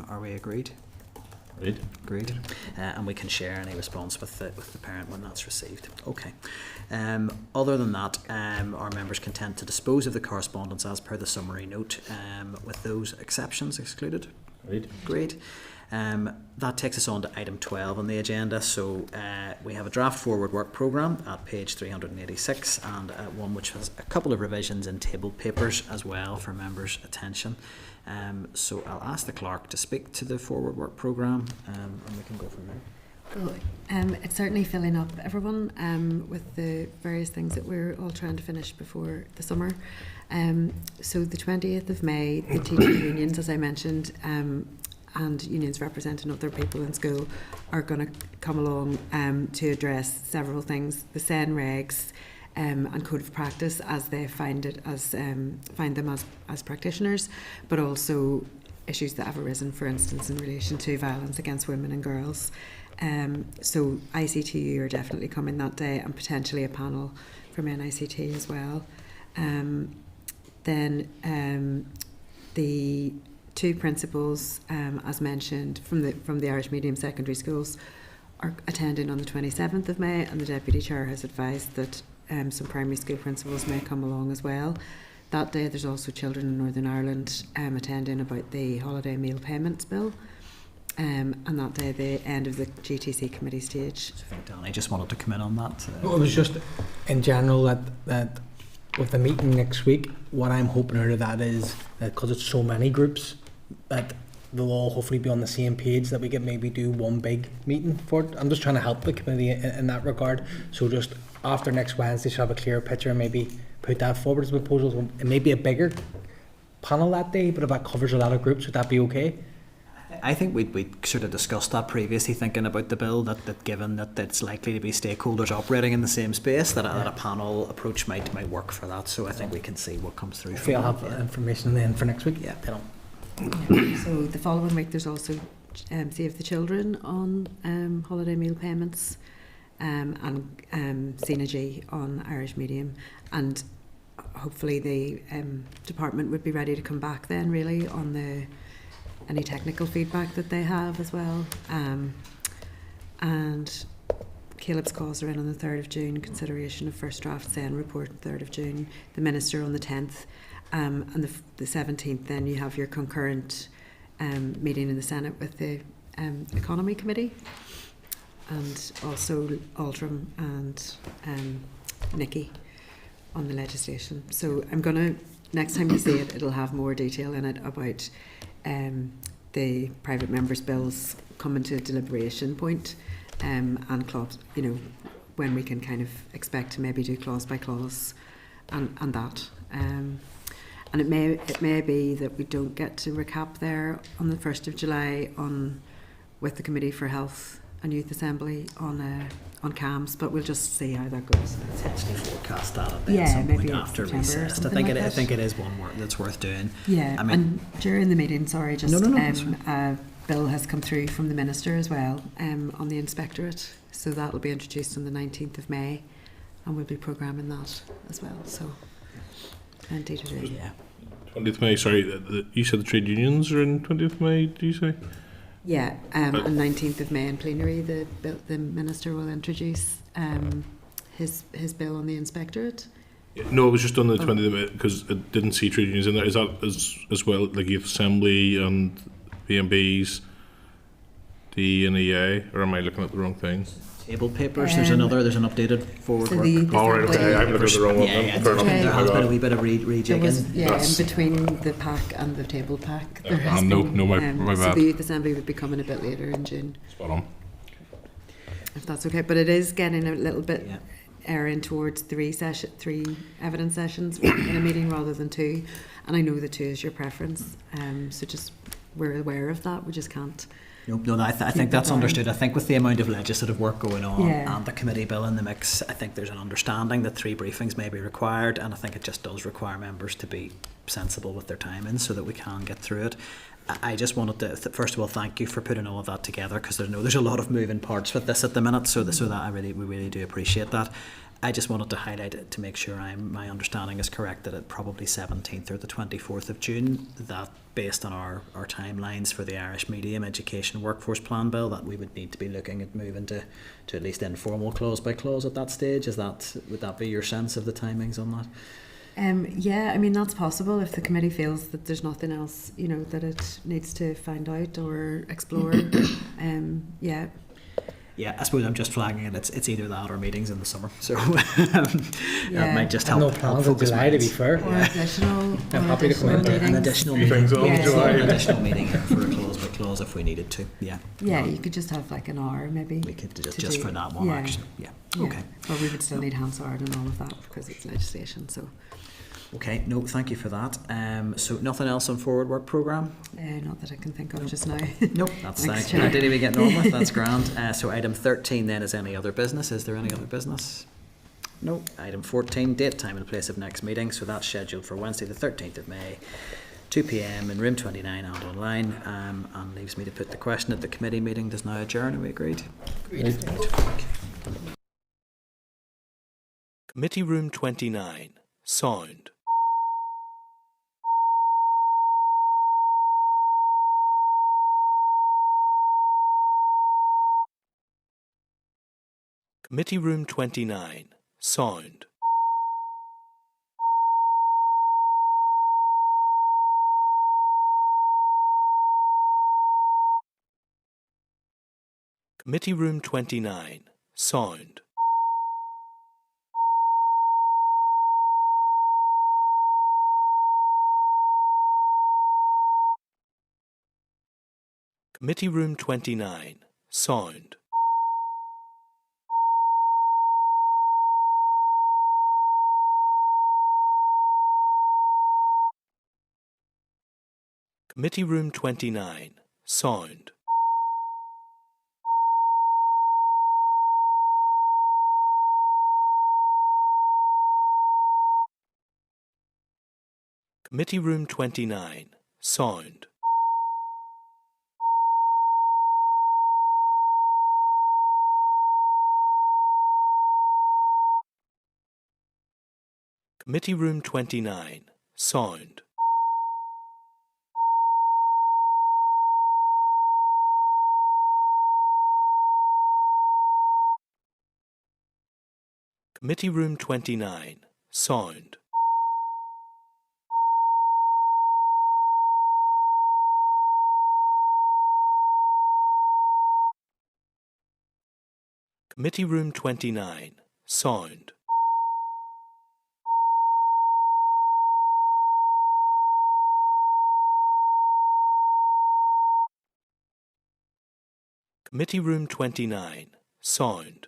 Are we agreed? Agreed. And we can share any response with the parent when that's received. Okay. Other than that, are members content to dispose of the correspondence as per the summary note with those exceptions excluded? Agreed. That takes us on to item 12 on the agenda. So we have a draft forward work programme at page 386 and one which has a couple of revisions in tabled papers as well for members' attention. So I'll ask the clerk to speak to the forward work programme and we can go from there. It's certainly filling up everyone with the various things that we're all trying to finish before the summer. So the 20th of May, the teacher unions, as I mentioned, and unions representing other people in school are going to come along to address several things: the SEN regs and code of practice as they find them as practitioners, but also issues that have arisen, for instance, in relation to violence against women and girls. So ICTU are definitely coming that day, and potentially a panel from NICT as well. Then the two principals, as mentioned, from the Irish medium secondary schools are attending on the 27th of May, and the Deputy Chair has advised that some primary school principals may come along as well. That day there's also children in Northern Ireland attending about the holiday meal payments bill. And that day the end of the GTC committee stage. So I think Danny just wanted to come in on that. Well, it was just in general that with the meeting next week, what I'm hoping out of that is that because it's so many groups, that they'll all hopefully be on the same page, that we can maybe do one big meeting for it. I'm just trying to help the committee in that regard. So just after next Wednesday, should have a clearer picture and maybe put that forward as a proposal. It may be a bigger panel that day, but if that covers a lot of groups, would that be okay? I think we'd sort of discussed that previously, thinking about the bill, that given that it's likely to be stakeholders operating in the same space, that a panel approach might work for that. So I think we can see what comes through. If you'll have information then for next week. Yeah. So the following week there's also Save the Children on holiday meal payments, and Synergy on Irish medium, and hopefully the department would be ready to come back then really on any technical feedback that they have as well. And Caleb's calls are in on the 3rd of June, consideration of first draft SEN report 3rd of June, the Minister on the 10th, and the 17th then you have your concurrent meeting in the Senate with the Economy Committee, and also Aldrum and Nikki on the legislation. So I'm going to, next time you see it, it'll have more detail in it about the private members' bills coming to a deliberation point, and clause, when we can kind of expect to maybe do clause by clause, and that. And it may be that we don't get to recap there on the 1st of July with the Committee for Health and Youth Assembly on CAMS, but we'll just see how that goes. Potentially forecast that at some point after recess. I think it is one that's worth doing. Yeah, I mean, and during the meeting, No. a bill has come through from the Minister as well on the Inspectorate, so that will be introduced on the 19th of May, and we'll be programming that as well. So plenty to do. Yeah. 20th May. Sorry, you said the trade unions are in 20th May. Did you say? Yeah, on 19th of May in plenary, the Minister will introduce his bill on the Inspectorate. No, it was just on the 20th of May because it didn't see trade unions in there. Is that as well, like Youth Assembly and BMBs, the NEA, or am I looking at the wrong thing? Table papers. There's an updated forward so work. Right, okay. I'm looking at the wrong one. There has been a wee bit of rejigging. In between the pack and the table pack. There has my bad. So bad. the Youth Assembly would be coming a bit later in June. Spot on. If that's okay, but it is getting a little bit erring towards three evidence sessions in a meeting rather than 2, and I know that 2 is your preference. So just we're aware of that. We just can't. No, I think that's understood. I think with the amount of legislative work going on and the committee bill in the mix, I think there's an understanding that 3 briefings may be required, and I think it just does require members to be sensible with their timing so that we can get through it. I just wanted to first of all thank you for putting all of that together, because there's a lot of moving parts with this at the minute, so that we really do appreciate that. I just wanted to highlight it to make sure my understanding is correct, that it probably 17th or the 24th of June, that based on our timelines for the Irish Medium Education Workforce Plan Bill, that we would need to be looking at moving to at least informal clause by clause at that stage. Would that be your sense of the timings on that? Yeah, I mean that's possible if the committee feels that there's nothing else, that it needs to find out or explore. Yeah. Yeah, I suppose I'm just flagging it. It's either that or meetings in the summer. So that might just help. No plans in July, to be fair. Or additional. I'm happy to come in. An additional meeting. Things on July. An additional meeting for a close by clause if we needed to. Yeah. Yeah, you could just have like an hour maybe. We could just for that one action. Yeah. Okay. But we would still need Hansard and all of that because it's legislation. So. Okay, no, thank you for that. So nothing else on forward work programme? Not that I can think of just now. Nope, that's Thanks, fine. Chair. I didn't even get on with. That's grand. So item 13 then is any other business. Is there any other business? No. Item 14, date, time and place of next meeting. So that's scheduled for Wednesday the 13th of May, 2 p.m. in room 29 and online. And leaves me to put the question at the committee meeting does now adjourn. Are we agreed? Agreed. Committee room 29. Sound. Committee room 29. Sound. Committee room 29. Sound. Committee room 29. Sound. Committee room 29. Sound. Committee room 29. Sound. Committee room 29. Sound. Committee room 29. Sound. Committee room 29. Sound. Committee room 29. Sound.